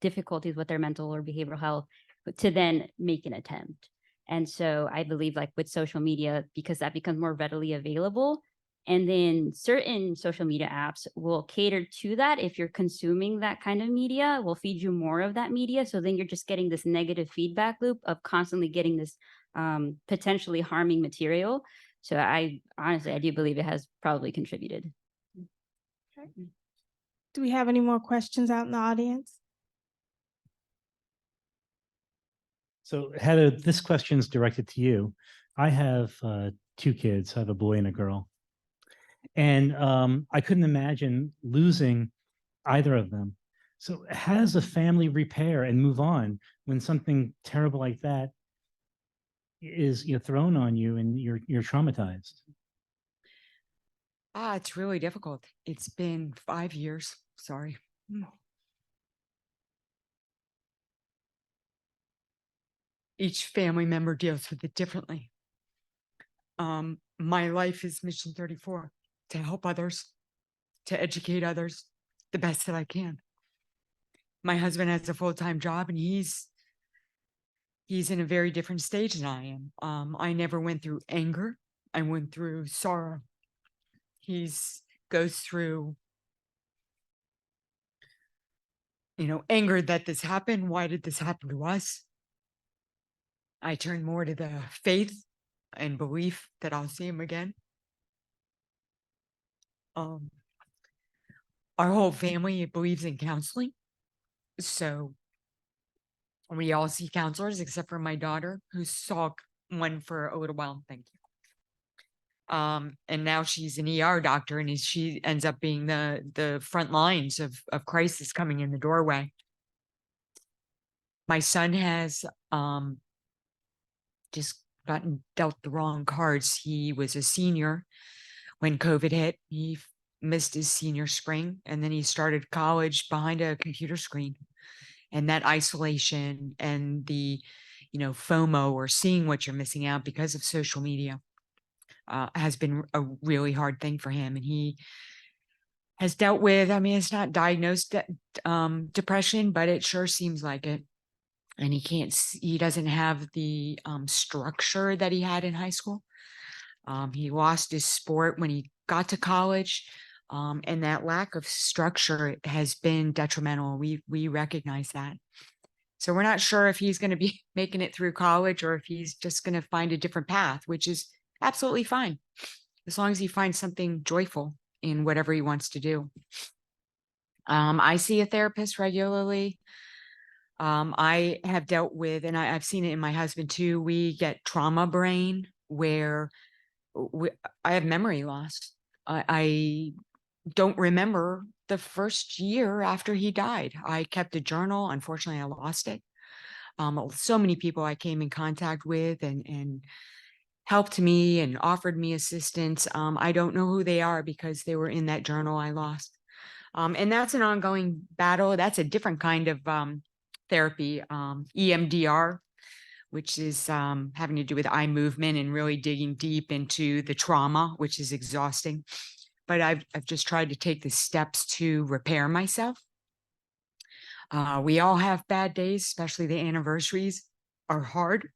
Speaker 15: difficulties with their mental or behavioral health to then make an attempt. And so I believe, like with social media, because that becomes more readily available, and then certain social media apps will cater to that. If you're consuming that kind of media, will feed you more of that media. So then you're just getting this negative feedback loop of constantly getting this potentially harming material. So I do believe it has probably contributed.
Speaker 10: Okay. Do we have any more questions out in the audience?
Speaker 1: So Heather, this question is directed to you. I have two kids. I have a boy and a girl. And I couldn't imagine losing either of them. So how does a family repair and move on when something terrible like that is, thrown on you and you're traumatized?
Speaker 16: It's really difficult. It's been 5 years. Sorry. Each family member deals with it differently. My life is Mission 34, to help others, to educate others the best that I can. My husband has a full-time job and he's in a very different stage than I am. I never went through anger. I went through sorrow. He's goes through, anger that this happened. Why did this happen to us? I turn more to the faith and belief that I'll see him again. Our whole family believes in counseling. So we all see counselors except for my daughter, who saw one for a little while. Thank you. And now she's an ER doctor, and she ends up being the front lines of crisis coming in the doorway. My son has just gotten dealt the wrong cards. He was a senior when COVID hit. He missed his senior spring, and then he started college behind a computer screen. And that isolation and the, FOMO, or seeing what you're missing out because of social media, has been a really hard thing for him. And he has dealt with, it's not diagnosed depression, but it sure seems like it. And he doesn't have the structure that he had in high school. He lost his sport when he got to college. And that lack of structure has been detrimental. We recognize that. So we're not sure if he's going to be making it through college or if he's just going to find a different path, which is absolutely fine, as long as he finds something joyful in whatever he wants to do. I see a therapist regularly. I have dealt with, and I've seen it in my husband too, we get trauma brain, where I have memory loss. I don't remember the first year after he died. I kept a journal. Unfortunately, I lost it. So many people I came in contact with and helped me and offered me assistance. I don't know who they are because they were in that journal I lost. And that's an ongoing battle. That's a different kind of therapy, EMDR, which is having to do with eye movement and really digging deep into the trauma, which is exhausting. But I've just tried to take the steps to repair myself. We all have bad days, especially the anniversaries are hard.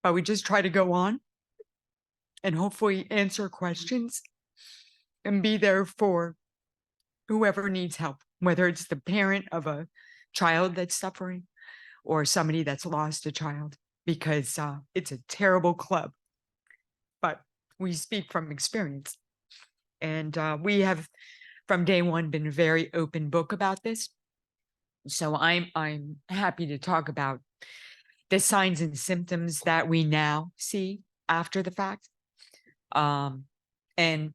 Speaker 16: But we just try to go on and hopefully answer questions and be there for whoever needs help, whether it's the parent of a child that's suffering or somebody that's lost a child, because it's a terrible club. But we speak from experience. And we have, from day one, been a very open book about this. So I'm happy to talk about the signs and symptoms that we now see after the fact, and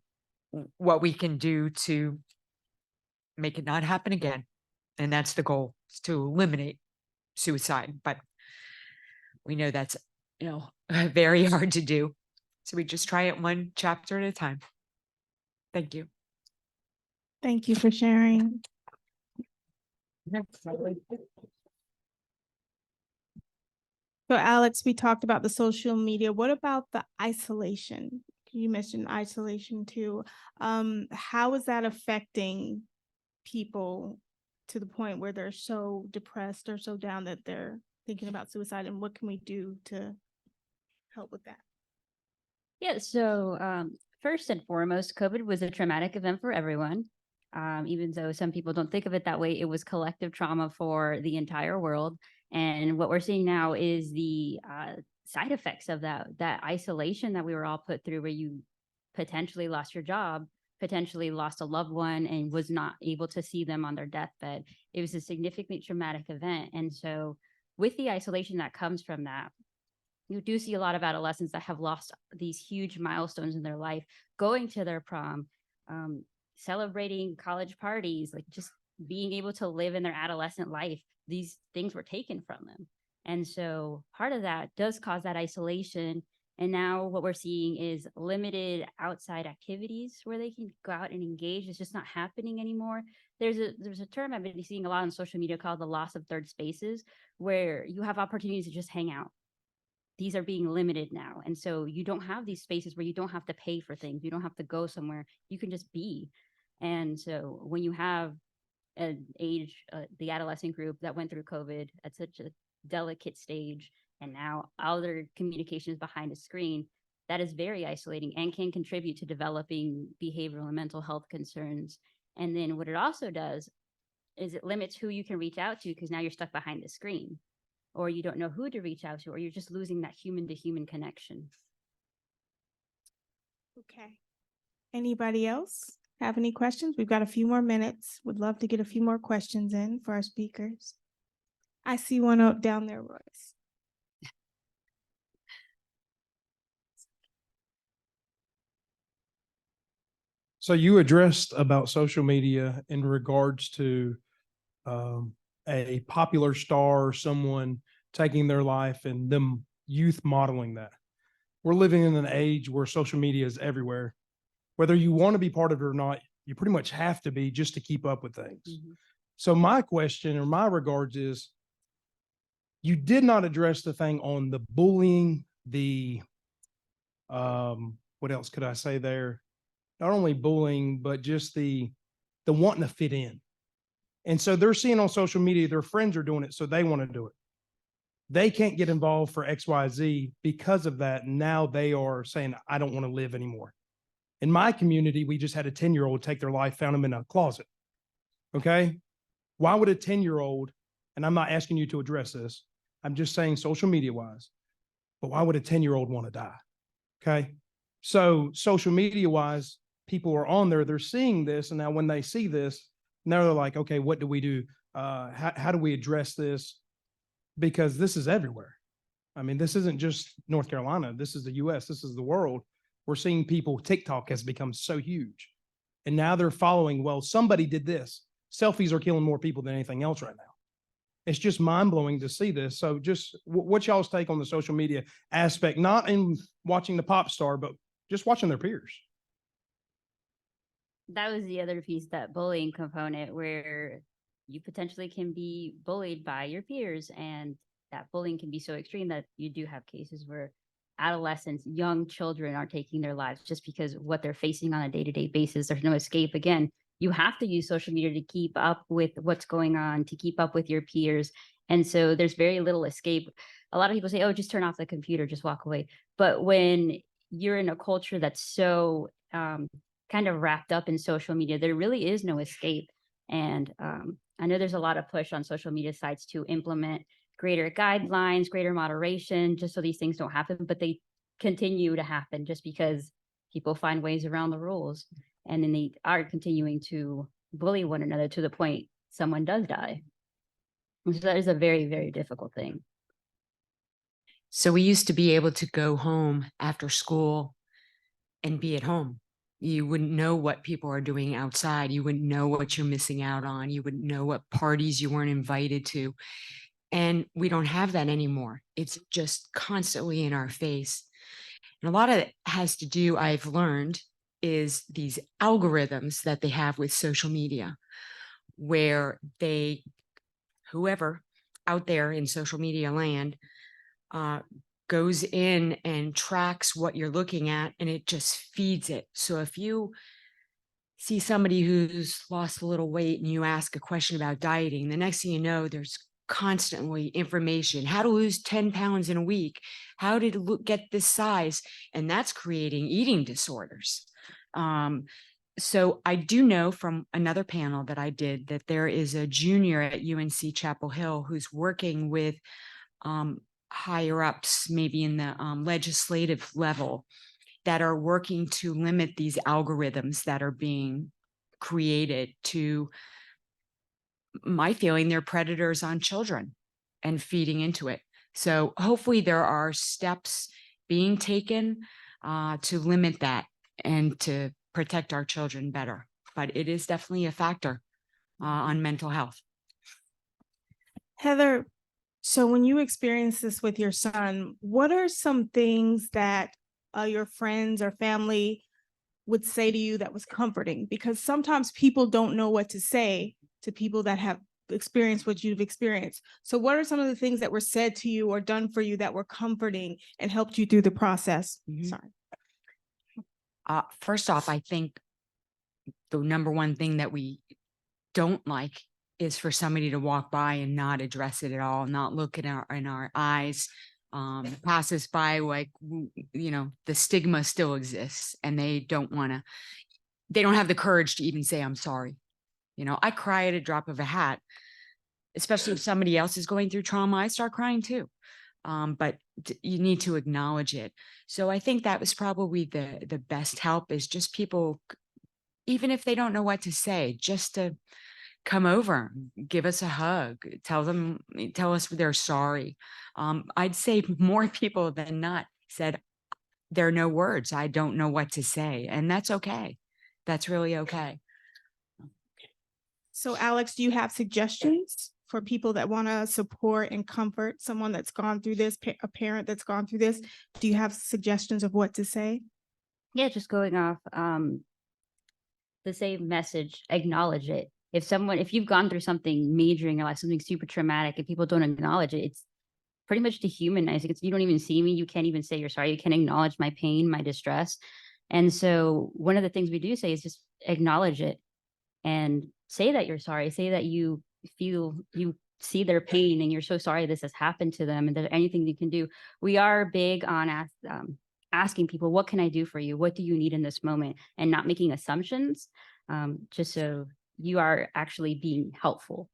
Speaker 16: what we can do to make it not happen again. And that's the goal, is to eliminate suicide. But we know that's, very hard to do. So we just try it one chapter at a time. Thank you.
Speaker 10: Thank you for sharing. So Alex, we talked about the social media. What about the isolation? You mentioned isolation too. How is that affecting people to the point where they're so depressed or so down that they're thinking about suicide? And what can we do to help with that?
Speaker 15: Yeah, so first and foremost, COVID was a traumatic event for everyone. Even though some people don't think of it that way, it was collective trauma for the entire world. And what we're seeing now is the side effects of that isolation that we were all put through, where you potentially lost your job, potentially lost a loved one and was not able to see them on their deathbed. It was a significantly traumatic event. And so with the isolation that comes from that, you do see a lot of adolescents that have lost these huge milestones in their life, going to their prom, celebrating college parties, like just being able to live in their adolescent life. These things were taken from them. And so part of that does cause that isolation. And now what we're seeing is limited outside activities where they can go out and engage. It's just not happening anymore. There's a term I've been seeing a lot on social media called the loss of third spaces, where you have opportunities to just hang out. These are being limited now. And so you don't have these spaces where you don't have to pay for things. You don't have to go somewhere. You can just be. And so when you have an age, the adolescent group that went through COVID at such a delicate stage, and now all their communication is behind a screen, that is very isolating and can contribute to developing behavioral and mental health concerns. And then what it also does is it limits who you can reach out to, because now you're stuck behind the screen, or you don't know who to reach out to, or you're just losing that human to human connection.
Speaker 10: Okay. Anybody else have any questions? We've got a few more minutes. Would love to get a few more questions in for our speakers. I see one up down there, Royce.
Speaker 19: So you addressed about social media in regards to a popular star, someone taking their life and them youth modeling that. We're living in an age where social media is everywhere. Whether you want to be part of it or not, you pretty much have to be just to keep up with things.
Speaker 15: Mm-hmm.
Speaker 19: So my question or my regards is, you did not address the thing on the bullying, the, what else could I say there? Not only bullying, but just the wanting to fit in. And so they're seeing on social media, their friends are doing it, so they want to do it. They can't get involved for X, Y, Z because of that. Now they are saying, I don't want to live anymore. In my community, we just had a 10-year-old take their life, found him in a closet. Okay. Why would a 10-year-old, and I'm not asking you to address this, I'm just saying social media wise, but why would a 10-year-old want to die? Okay. So social media wise, people are on there, they're seeing this. And now when they see this, now they're like, okay, what do we do? How do we address this? Because this is everywhere. I mean, this isn't just North Carolina. This is the US. This is the world. We're seeing people, TikTok has become so huge. And now they're following, well, somebody did this. Selfies are killing more people than anything else right now. It's just mind blowing to see this. So just what's y'all's take on the social media aspect, not in watching the pop star, but just watching their peers?
Speaker 15: That was the other piece, that bullying component, where you potentially can be bullied by your peers, and that bullying can be so extreme that you do have cases where adolescents, young children are taking their lives just because of what they're facing on a day-to-day basis. There's no escape. Again, you have to use social media to keep up with what's going on, to keep up with your peers. And so there's very little escape. A lot of people say, oh, just turn off the computer, just walk away. But when you're in a culture that's so kind of wrapped up in social media, there really is no escape. And I know there's a lot of push on social media sites to implement greater guidelines, greater moderation, just so these things don't happen, but they continue to happen just because people find ways around the rules. And then they are continuing to bully one another to the point someone does die. So that is a very, very difficult thing.
Speaker 20: So we used to be able to go home after school and be at home. You wouldn't know what people are doing outside. You wouldn't know what you're missing out on. You wouldn't know what parties you weren't invited to. And we don't have that anymore. It's just constantly in our face. And a lot of it has to do, I've learned, is these algorithms that they have with social media, where whoever out there in social media land goes in and tracks what you're looking at, and it just feeds it. So if you see somebody who's lost a little weight and you ask a question about dieting, the next thing you know, there's constantly information, how to lose 10 pounds in a week, how to get this size, and that's creating eating disorders. So I do know from another panel that I did that there is a junior at UNC Chapel Hill who's working with higher ups, maybe in the legislative level, that are working to limit these algorithms that are being created to, my feeling, they're predators on children and feeding into it. So hopefully there are steps being taken to limit that and to protect our children better. But it is definitely a factor on mental health.
Speaker 10: Heather, so when you experience this with your son, what are some things that your friends or family would say to you that was comforting? Because sometimes people don't know what to say to people that have experienced what you've experienced. So what are some of the things that were said to you or done for you that were comforting and helped you through the process? Sorry.
Speaker 20: First off, I think the number one thing that we don't like is for somebody to walk by and not address it at all, not look in our eyes, pass us by like, you know, the stigma still exists and they don't have the courage to even say, I'm sorry. You know, I cry at a drop of a hat, especially if somebody else is going through trauma. I start crying too. But you need to acknowledge it. So I think that was probably the best help, is just people, even if they don't know what to say, just to come over, give us a hug, tell us they're sorry. I'd say more people than not said, there are no words, I don't know what to say. And that's okay. That's really okay.
Speaker 10: So Alex, do you have suggestions for people that want to support and comfort someone that's gone through this, a parent that's gone through this? Do you have suggestions of what to say?
Speaker 15: Yeah, just going off the same message, acknowledge it. If you've gone through something major in your life, something super traumatic, and people don't acknowledge it, it's pretty much dehumanizing. You don't even see me. You can't even say you're sorry. You can't acknowledge my pain, my distress. And so one of the things we do say is just acknowledge it and say that you're sorry. Say that you see their pain and you're so sorry this has happened to them, and there's anything you can do. We are big on asking people, what can I do for you? What do you need in this moment? And not making assumptions, just so you are actually being helpful.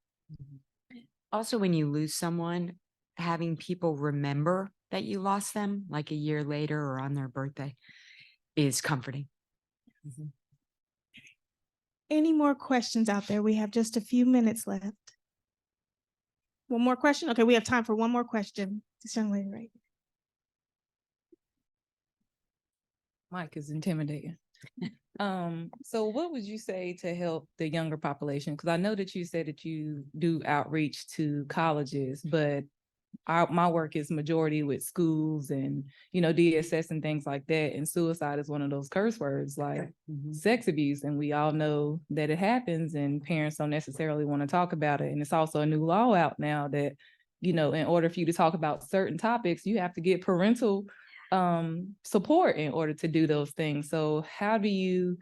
Speaker 20: Also, when you lose someone, having people remember that you lost them like a year later or on their birthday is comforting.
Speaker 10: Any more questions out there? We have just a few minutes left. One more question? Okay, we have time for one more question. This young lady, right?
Speaker 21: Mike is intimidating. So what would you say to help the younger population? Because I know that you said that you do outreach to colleges, but my work is majority with schools and, you know, DSS and things like that. And suicide is one of those curse words, like sex abuse. And we all know that it happens and parents don't necessarily want to talk about it. And it's also a new law out now that, you know, in order for you to talk about certain topics, you have to get parental support in order to do those things. So how do you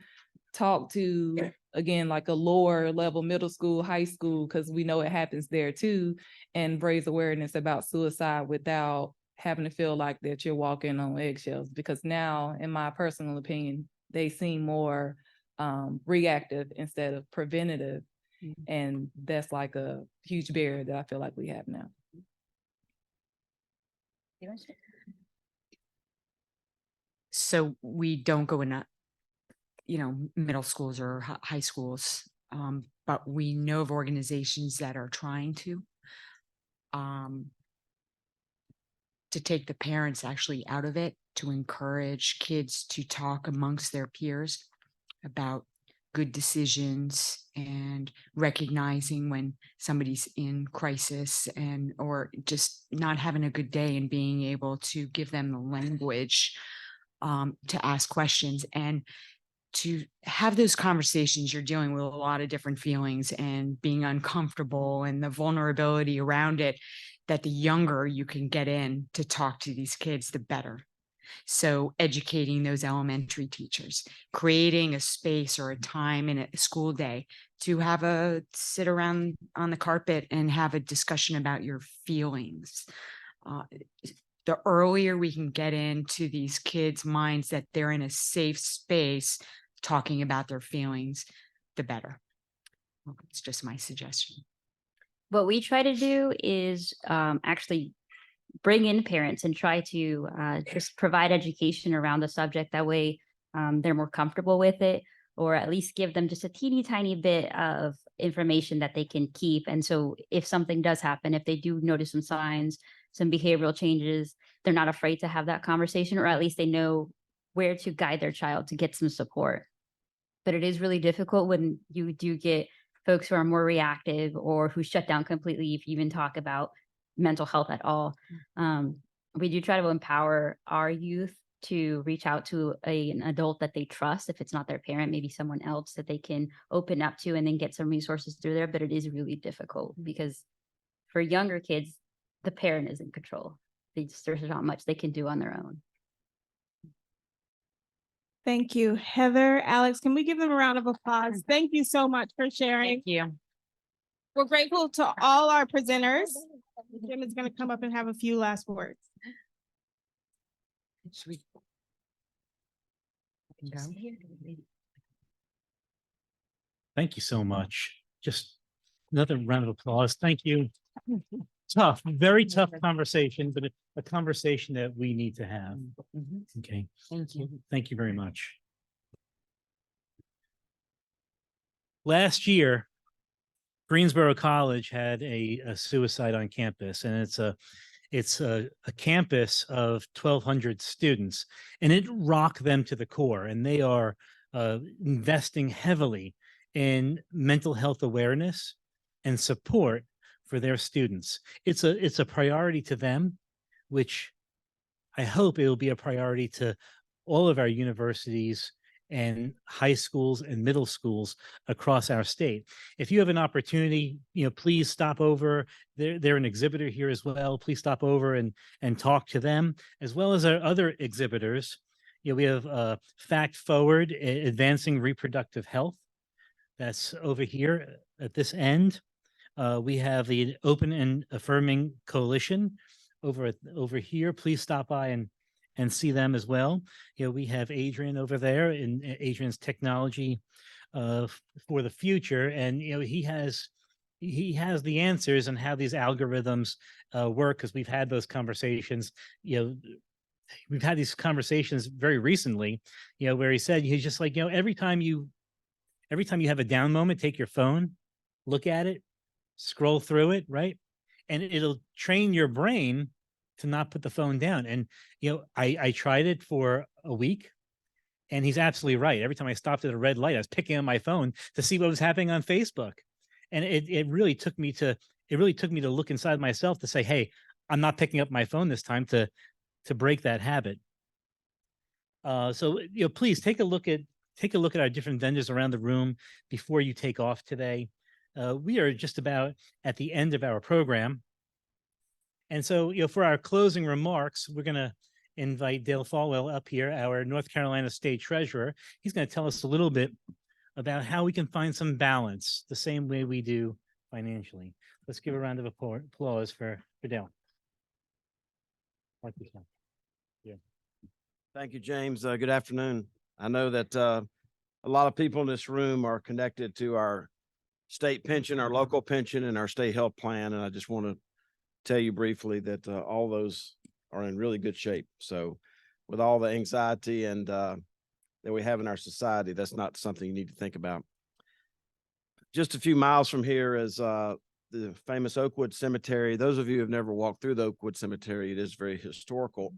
Speaker 21: talk to, again, like a lower level, middle school, high school, because we know it happens there too, and raise awareness about suicide without having to feel like that you're walking on eggshells? Because now, in my personal opinion, they seem more reactive instead of preventative. And that's like a huge barrier that I feel like we have now.
Speaker 20: So we don't go in, you know, middle schools or high schools, but we know of organizations that are trying to take the parents actually out of it, to encourage kids to talk amongst their peers about good decisions and recognizing when somebody's in crisis and or just not having a good day, and being able to give them the language to ask questions and to have those conversations. You're dealing with a lot of different feelings and being uncomfortable and the vulnerability around it, that the younger you can get in to talk to these kids, the better. So educating those elementary teachers, creating a space or a time in a school day to have a sit around on the carpet and have a discussion about your feelings. The earlier we can get into these kids' minds that they're in a safe space talking about their feelings, the better. It's just my suggestion.
Speaker 15: What we try to do is actually bring in parents and try to just provide education around the subject. That way they're more comfortable with it, or at least give them just a teeny tiny bit of information that they can keep. And so if something does happen, if they do notice some signs, some behavioral changes, they're not afraid to have that conversation, or at least they know where to guide their child to get some support. But it is really difficult when you do get folks who are more reactive or who shut down completely if you even talk about mental health at all. We do try to empower our youth to reach out to an adult that they trust. If it's not their parent, maybe someone else that they can open up to and then get some resources through there. But it is really difficult because for younger kids, the parent is in control. There's not much they can do on their own.
Speaker 10: Thank you, Heather. Alex, can we give them a round of applause? Thank you so much for sharing.
Speaker 7: Thank you.
Speaker 10: We're grateful to all our presenters. Jim is going to come up and have a few last words.
Speaker 20: Sweet.
Speaker 1: Thank you so much. Just another round of applause. Thank you. Tough, very tough conversation, but a conversation that we need to have. Okay.
Speaker 20: Thank you.
Speaker 1: Thank you very much. Last year, Greensboro College had a suicide on campus, and it's a campus of 1,200 students, and it rocked them to the core. And they are investing heavily in mental health awareness and support for their students. It's a priority to them, which I hope it will be a priority to all of our universities and high schools and middle schools across our state. If you have an opportunity, please stop over. They're an exhibitor here as well. Please stop over and talk to them, as well as our other exhibitors. We have Fact Forward, Advancing Reproductive Health. That's over here at this end. We have the Open and Affirming Coalition over here. Please stop by and see them as well. We have Adrian over there, and Adrian's Technology for the Future, and he has the answers on how these algorithms work, because we've had those conversations. We've had these conversations very recently. Where he said he's just like, every time you have a down moment, take your phone, look at it, scroll through it, right? And it'll train your brain to not put the phone down. And, I tried it for a week, and he's absolutely right. Every time I stopped at a red light, I was picking up my phone to see what was happening on Facebook. And it really took me to look inside myself to say, hey, I'm not picking up my phone this time, to break that habit. So, please take a look at our different vendors around the room before you take off today. We are just about at the end of our program. And so, for our closing remarks, we're going to invite Dale Falwell up here, our North Carolina State Treasurer. He's going to tell us a little bit about how we can find some balance the same way we do financially. Let's give a round of applause for Dale.
Speaker 5: Yeah. Thank you, James. Good afternoon. I know that a lot of people in this room are connected to our state pension, our local pension, and our state health plan. And I just want to tell you briefly that all those are in really good shape. So with all the anxiety and that we have in our society, that's not something you need to think about. Just a few miles from here is the famous Oakwood Cemetery. Those of you who have never walked through the Oakwood Cemetery, it is very historical.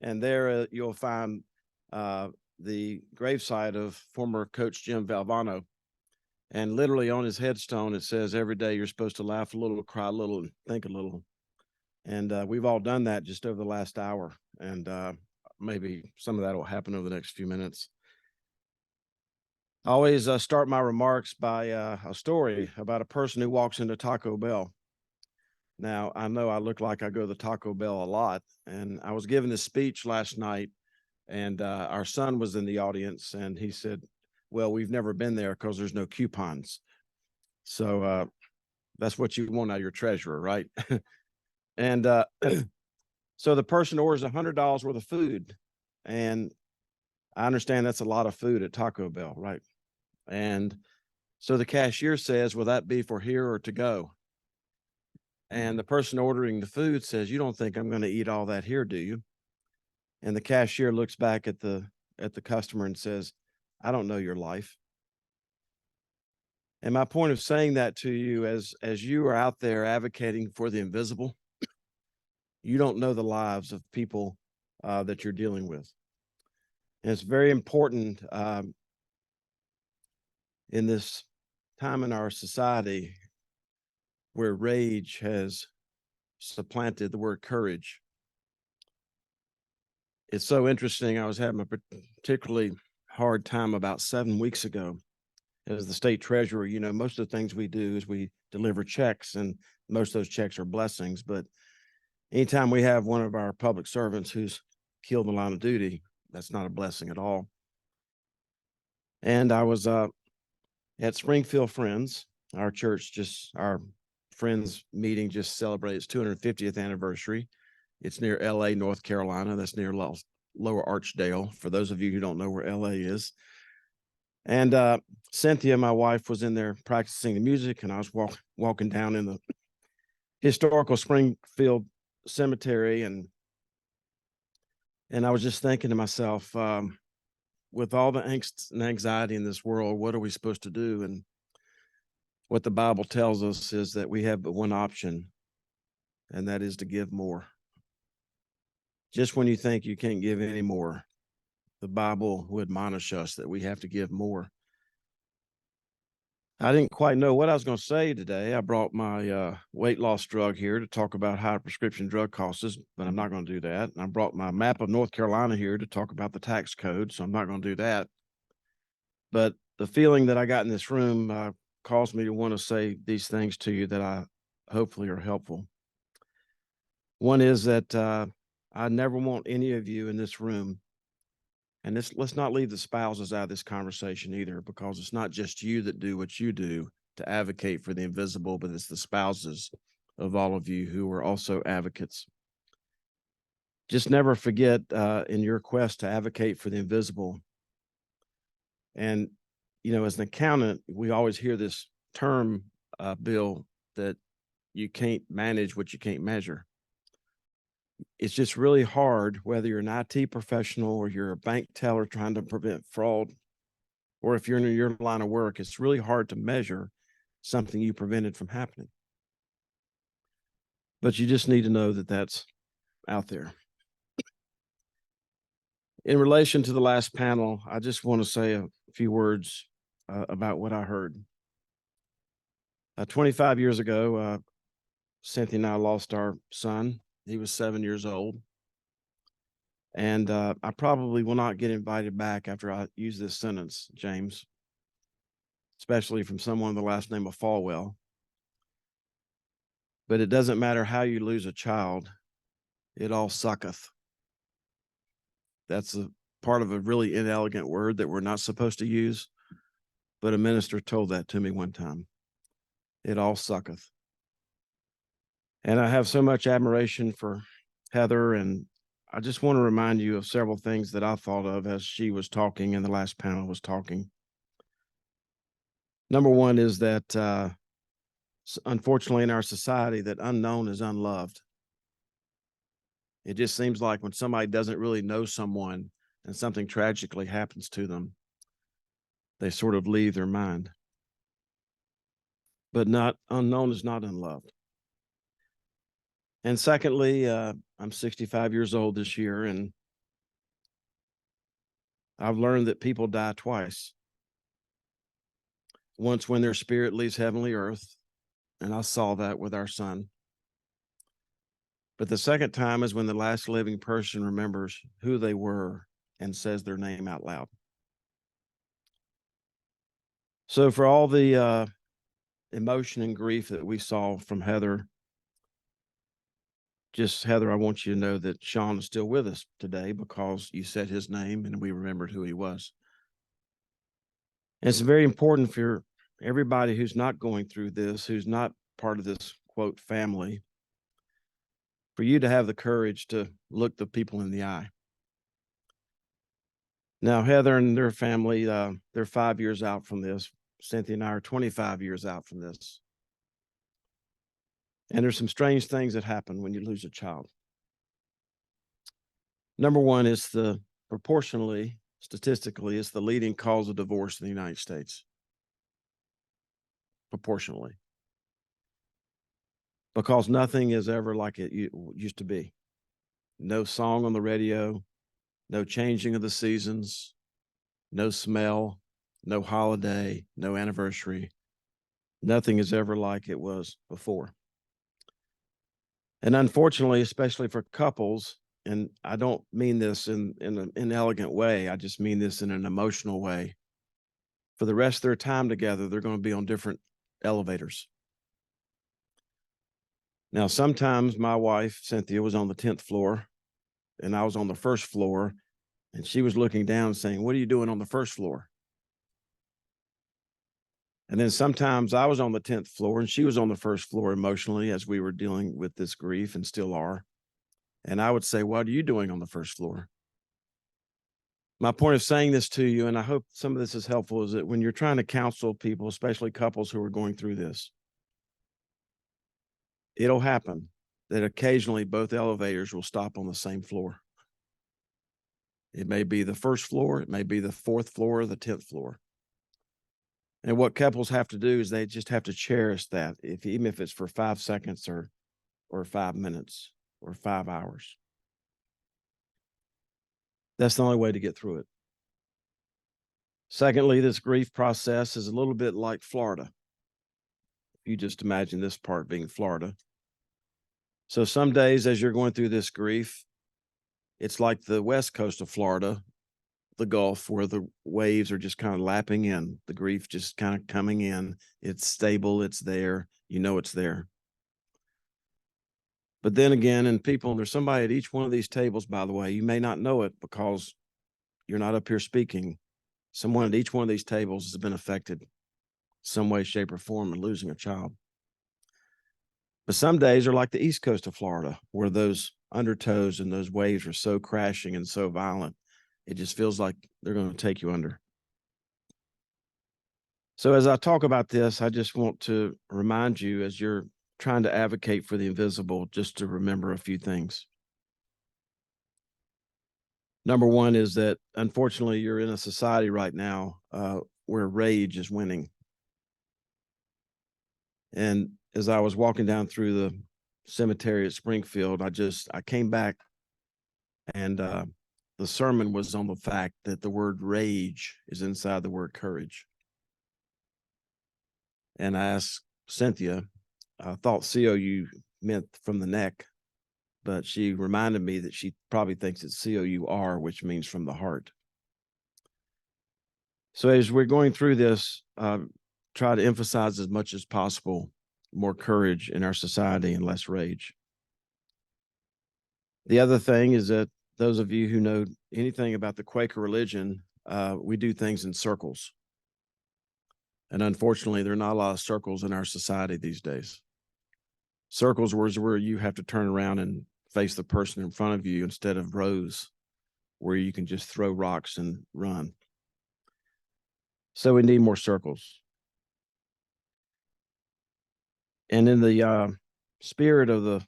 Speaker 5: And there you'll find the gravesite of former coach Jim Valvano. And literally on his headstone, it says, every day you're supposed to laugh a little, cry a little, and think a little. And we've all done that just over the last hour. And maybe some of that will happen over the next few minutes. I always start my remarks by a story about a person who walks into Taco Bell. Now, I know I look like I go to the Taco Bell a lot. And I was giving this speech last night, and our son was in the audience, and he said, well, we've never been there because there's no coupons. So that's what you want out of your treasurer, right? And so the person orders $100 worth of food. And I understand that's a lot of food at Taco Bell, right? And so the cashier says, will that be for here or to go? And the person ordering the food says, "You don't think I'm going to eat all that here, do you?" And the cashier looks back at the customer and says, "I don't know your life." And my point of saying that to you, as you are out there advocating for the invisible, you don't know the lives of people that you're dealing with. And it's very important in this time in our society where rage has supplanted the word courage. It's so interesting. I was having a particularly hard time about 7 weeks ago. As the state treasurer, you know, most of the things we do is we deliver checks, and most of those checks are blessings. But anytime we have one of our public servants who's killed in the line of duty, that's not a blessing at all. And I was at Springfield Friends. Our our Friends meeting just celebrated its 250th anniversary. It's near LA, North Carolina. That's near Lower Archdale, for those of you who don't know where LA is. And Cynthia, my wife, was in there practicing the music, and I was walking down in the historical Springfield Cemetery, and I was just thinking to myself, with all the angst and anxiety in this world, what are we supposed to do? And what the Bible tells us is that we have but one option, and that is to give more. Just when you think you can't give any more, the Bible will admonish us that we have to give more. I didn't quite know what I was going to say today. I brought my weight loss drug here to talk about how prescription drug costs, but I'm not going to do that. I brought my map of North Carolina here to talk about the tax code, so I'm not going to do that. But the feeling that I got in this room caused me to want to say these things to you that I hopefully are helpful. One is that I never want any of you in this room, and let's not leave the spouses out of this conversation either, because it's not just you that do what you do to advocate for the invisible, but it's the spouses of all of you who are also advocates. Just never forget in your quest to advocate for the invisible. And, you know, as an accountant, we always hear this term, Bill, that you can't manage what you can't measure. It's just really hard, whether you're an IT professional or you're a bank teller trying to prevent fraud, or if you're in your line of work, it's really hard to measure something you prevented from happening. But you just need to know that that's out there. In relation to the last panel, I just want to say a few words about what I heard. 25 years ago, Cynthia and I lost our son. He was 7 years old. And I probably will not get invited back after I use this sentence, James, especially from someone with the last name of Falwell. But it doesn't matter how you lose a child, it all sucketh. That's a part of a really inelegant word that we're not supposed to use, but a minister told that to me one time. It all sucketh. And I have so much admiration for Heather, and I just want to remind you of several things that I thought of as she was talking and the last panel was talking. Number one is that unfortunately in our society, that unknown is unloved. It just seems like when somebody doesn't really know someone and something tragically happens to them, they sort of leave their mind. But unknown is not unloved. And secondly, I'm 65 years old this year, and I've learned that people die twice. Once when their spirit leaves heavenly earth, and I saw that with our son. But the second time is when the last living person remembers who they were and says their name out loud. So for all the emotion and grief that we saw from Heather, Heather, I want you to know that Sean is still with us today because you said his name and we remembered who he was. And it's very important for everybody who's not going through this, who's not part of this, quote, family, for you to have the courage to look the people in the eye. Now, Heather and their family, they're 5 years out from this. Cynthia and I are 25 years out from this. And there's some strange things that happen when you lose a child. Number one is proportionally, statistically, it's the leading cause of divorce in the United States. Proportionally. Because nothing is ever like it used to be. No song on the radio, no changing of the seasons, no smell, no holiday, no anniversary. Nothing is ever like it was before. And unfortunately, especially for couples, and I don't mean this in an inelegant way, I just mean this in an emotional way. For the rest of their time together, they're going to be on different elevators. Now, sometimes my wife, Cynthia, was on the 10th floor and I was on the first floor, and she was looking down saying, "What are you doing on the first floor?" And then sometimes I was on the 10th floor and she was on the first floor emotionally as we were dealing with this grief and still are. And I would say, "What are you doing on the first floor?" My point of saying this to you, and I hope some of this is helpful, is that when you're trying to counsel people, especially couples who are going through this, it'll happen that occasionally both elevators will stop on the same floor. It may be the first floor, it may be the 4th floor, or the 10th floor. And what couples have to do is they just have to cherish that, even if it's for 5 seconds or 5 minutes or 5 hours. That's the only way to get through it. Secondly, this grief process is a little bit like Florida. You just imagine this part being Florida. So some days as you're going through this grief, it's like the west coast of Florida, the Gulf, where the waves are just kind of lapping in, the grief just kind of coming in. It's stable, it's there, you know it's there. But then again, and people, there's somebody at each one of these tables, by the way, you may not know it because you're not up here speaking. Someone at each one of these tables has been affected some way, shape, or form in losing a child. But some days are like the east coast of Florida, where those undertows and those waves are so crashing and so violent, it just feels like they're going to take you under. So as I talk about this, I just want to remind you, as you're trying to advocate for the invisible, just to remember a few things. Number one is that, unfortunately, you're in a society right now where rage is winning. And as I was walking down through the cemetery at Springfield, I came back, and the sermon was on the fact that the word rage is inside the word courage. And I asked Cynthia, I thought COU meant from the neck, but she reminded me that she probably thinks it's COUR, which means from the heart. So as we're going through this, try to emphasize as much as possible more courage in our society and less rage. The other thing is that those of you who know anything about the Quaker religion, we do things in circles. And unfortunately, there are not a lot of circles in our society these days. Circles where you have to turn around and face the person in front of you instead of rows where you can just throw rocks and run. So we need more circles. And in the spirit of the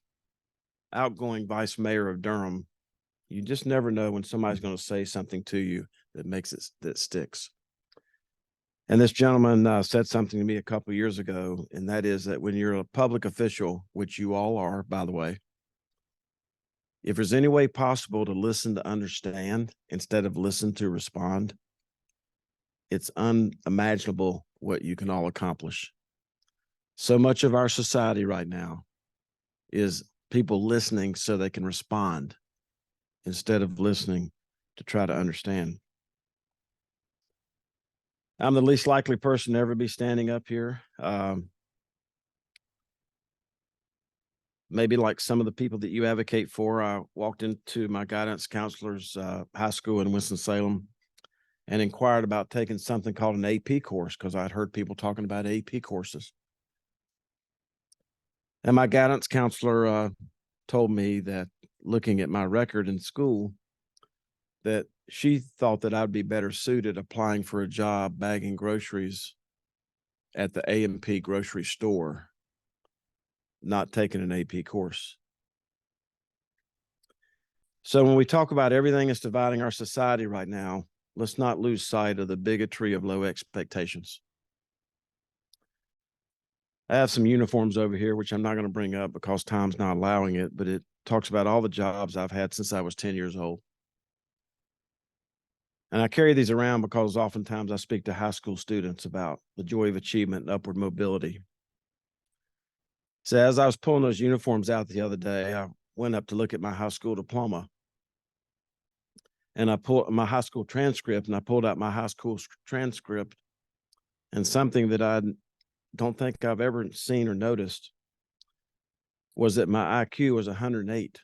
Speaker 5: outgoing vice mayor of Durham, you just never know when somebody's going to say something to you that sticks. And this gentleman said something to me a couple of years ago, and that is that when you're a public official, which you all are, by the way, if there's any way possible to listen to understand instead of listen to respond, it's unimaginable what you can all accomplish. So much of our society right now is people listening so they can respond instead of listening to try to understand. I'm the least likely person to ever be standing up here. Maybe like some of the people that you advocate for, I walked into my guidance counselor's high school in Winston-Salem and inquired about taking something called an AP course because I'd heard people talking about AP courses. And my guidance counselor told me that, looking at my record in school, that she thought that I'd be better suited applying for a job bagging groceries at the A&P grocery store not taking an AP course. So when we talk about everything that's dividing our society right now, let's not lose sight of the bigotry of low expectations. I have some uniforms over here, which I'm not going to bring up because time's not allowing it, but it talks about all the jobs I've had since I was 10 years old. And I carry these around because oftentimes I speak to high school students about the joy of achievement and upward mobility. So as I was pulling those uniforms out the other day, I went up to look at my high school diploma. And I pulled my high school transcript, and I pulled out my high school transcript, and something that I don't think I've ever seen or noticed was that my IQ was 108.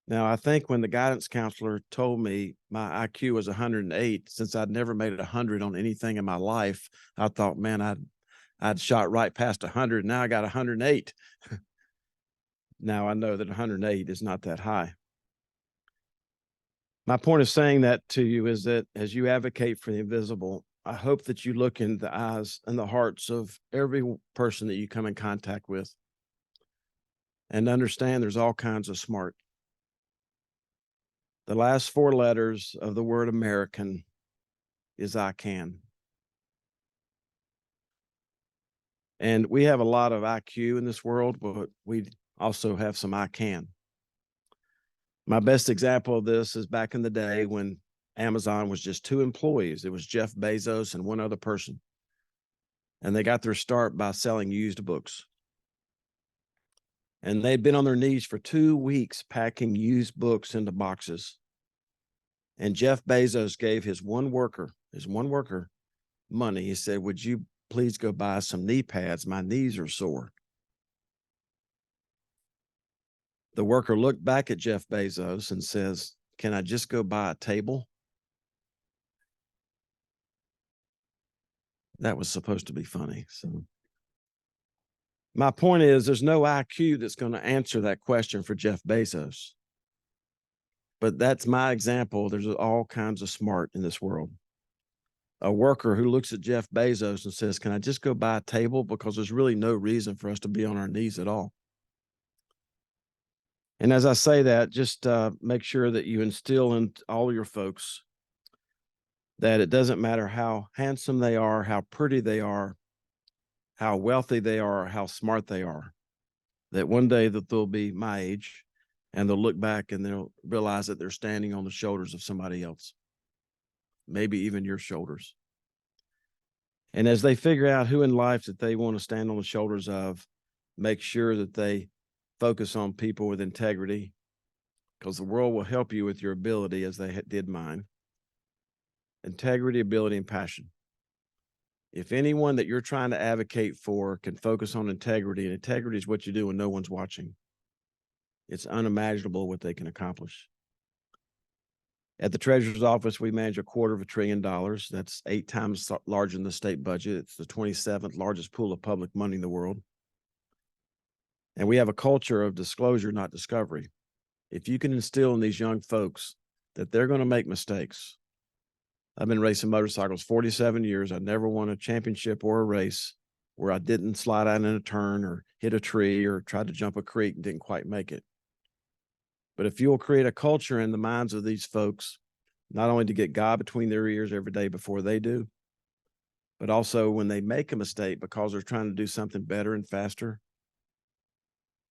Speaker 5: Now, I think when the guidance counselor told me my IQ was 108, since I'd never made it 100 on anything in my life, I thought, man, I'd shot right past 100. Now I got 108. Now I know that 108 is not that high. My point of saying that to you is that as you advocate for the invisible, I hope that you look in the eyes and the hearts of every person that you come in contact with and understand there's all kinds of smart. The last 4 letters of the word American is I can. And we have a lot of IQ in this world, but we also have some I can. My best example of this is back in the day when Amazon was just 2 employees. It was Jeff Bezos and one other person. And they got their start by selling used books. And they'd been on their knees for 2 weeks packing used books into boxes. And Jeff Bezos gave his one worker money. He said, would you please go buy some knee pads? My knees are sore. The worker looked back at Jeff Bezos and says, can I just go buy a table? That was supposed to be funny. So my point is there's no IQ that's going to answer that question for Jeff Bezos. But that's my example. There's all kinds of smart in this world. A worker who looks at Jeff Bezos and says, can I just go buy a table? Because there's really no reason for us to be on our knees at all. And as I say that, just make sure that you instill in all your folks that it doesn't matter how handsome they are, how pretty they are, how wealthy they are, how smart they are, that one day that they'll be my age and they'll look back and they'll realize that they're standing on the shoulders of somebody else, maybe even your shoulders. And as they figure out who in life that they want to stand on the shoulders of, make sure that they focus on people with integrity, because the world will help you with your ability as they did mine. Integrity, ability, and passion. If anyone that you're trying to advocate for can focus on integrity, and integrity is what you do when no one's watching, it's unimaginable what they can accomplish. At the Treasurer's Office, we manage $250 billion. That's 8 times larger than the state budget. It's the 27th largest pool of public money in the world. And we have a culture of disclosure, not discovery. If you can instill in these young folks that they're going to make mistakes. I've been racing motorcycles 47 years. I never won a championship or a race where I didn't slide out in a turn or hit a tree or tried to jump a creek and didn't quite make it. But if you'll create a culture in the minds of these folks, not only to get God between their ears every day before they do, but also when they make a mistake because they're trying to do something better and faster,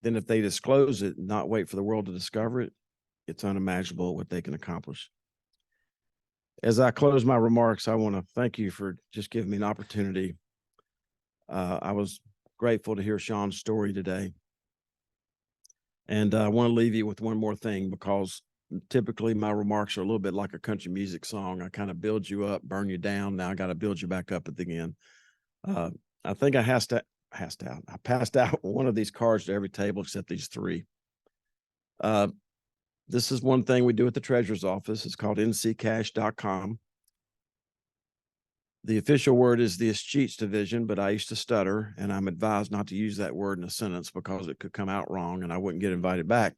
Speaker 5: then if they disclose it and not wait for the world to discover it, it's unimaginable what they can accomplish. As I close my remarks, I want to thank you for just giving me an opportunity. I was grateful to hear Sean's story today. And I want to leave you with one more thing, because typically my remarks are a little bit like a country music song. I kind of build you up, burn you down. Now I got to build you back up at the end. I think I passed out one of these cards to every table except these 3. This is one thing we do at the Treasurer's Office. It's called nccash.com. The official word is the escheats division, but I used to stutter, and I'm advised not to use that word in a sentence because it could come out wrong and I wouldn't get invited back.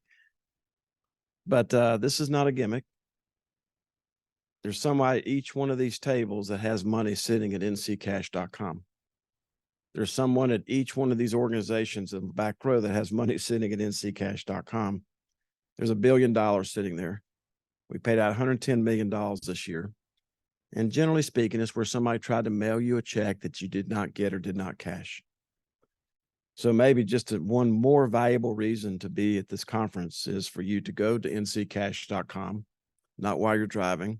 Speaker 5: But this is not a gimmick. There's somebody at each one of these tables that has money sitting at nccash.com. There's someone at each one of these organizations in the back row that has money sitting at nccash.com. There's $1 billion sitting there. We paid out $110 million this year. And generally speaking, it's where somebody tried to mail you a check that you did not get or did not cash. So maybe just one more valuable reason to be at this conference is for you to go to nccash.com, not while you're driving,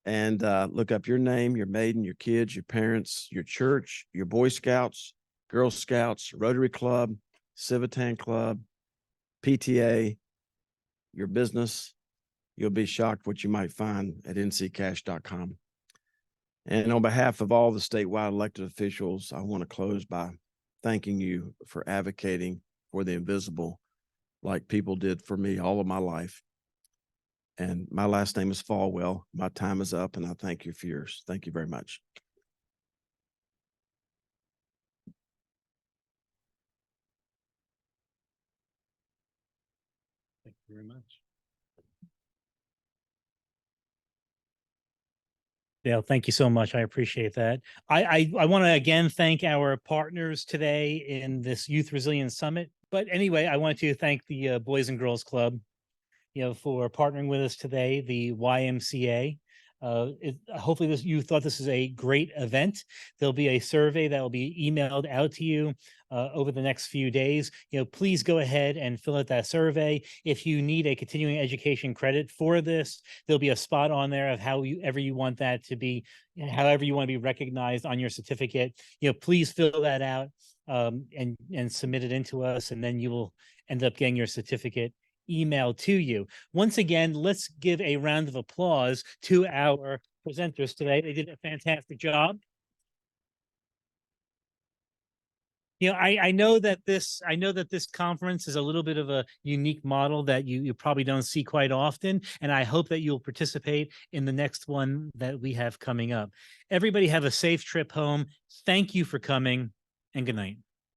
Speaker 5: and look up your name, your maiden, your kids, your parents, your church, your Boy Scouts, Girl Scouts, Rotary Club, Civitan Club, PTA, your business. You'll be shocked what you might find at nccash.com. And on behalf of all the statewide elected officials, I want to close by thanking you for advocating for the invisible like people did for me all of my life. And my last name is Falwell. My time is up, and I thank you for yours. Thank you very much.
Speaker 1: Thank you very much. Dale, thank you so much. I appreciate that. I want to again thank our partners today in this Youth Resilience Summit. But anyway, I want to thank the Boys and Girls Club, for partnering with us today, the YMCA. Hopefully you thought this is a great event. There'll be a survey that will be emailed out to you over the next few days. Please go ahead and fill out that survey. If you need a continuing education credit for this, there'll be a spot on there of however you want that to be, however you want to be recognized on your certificate. Please fill that out and submit it into us, and then you will end up getting your certificate emailed to you. Once again, let's give a round of applause to our presenters today. They did a fantastic job. I know that this conference is a little bit of a unique model that you probably don't see quite often, and I hope that you'll participate in the next one that we have coming up. Everybody have a safe trip home. Thank you for coming, and good night.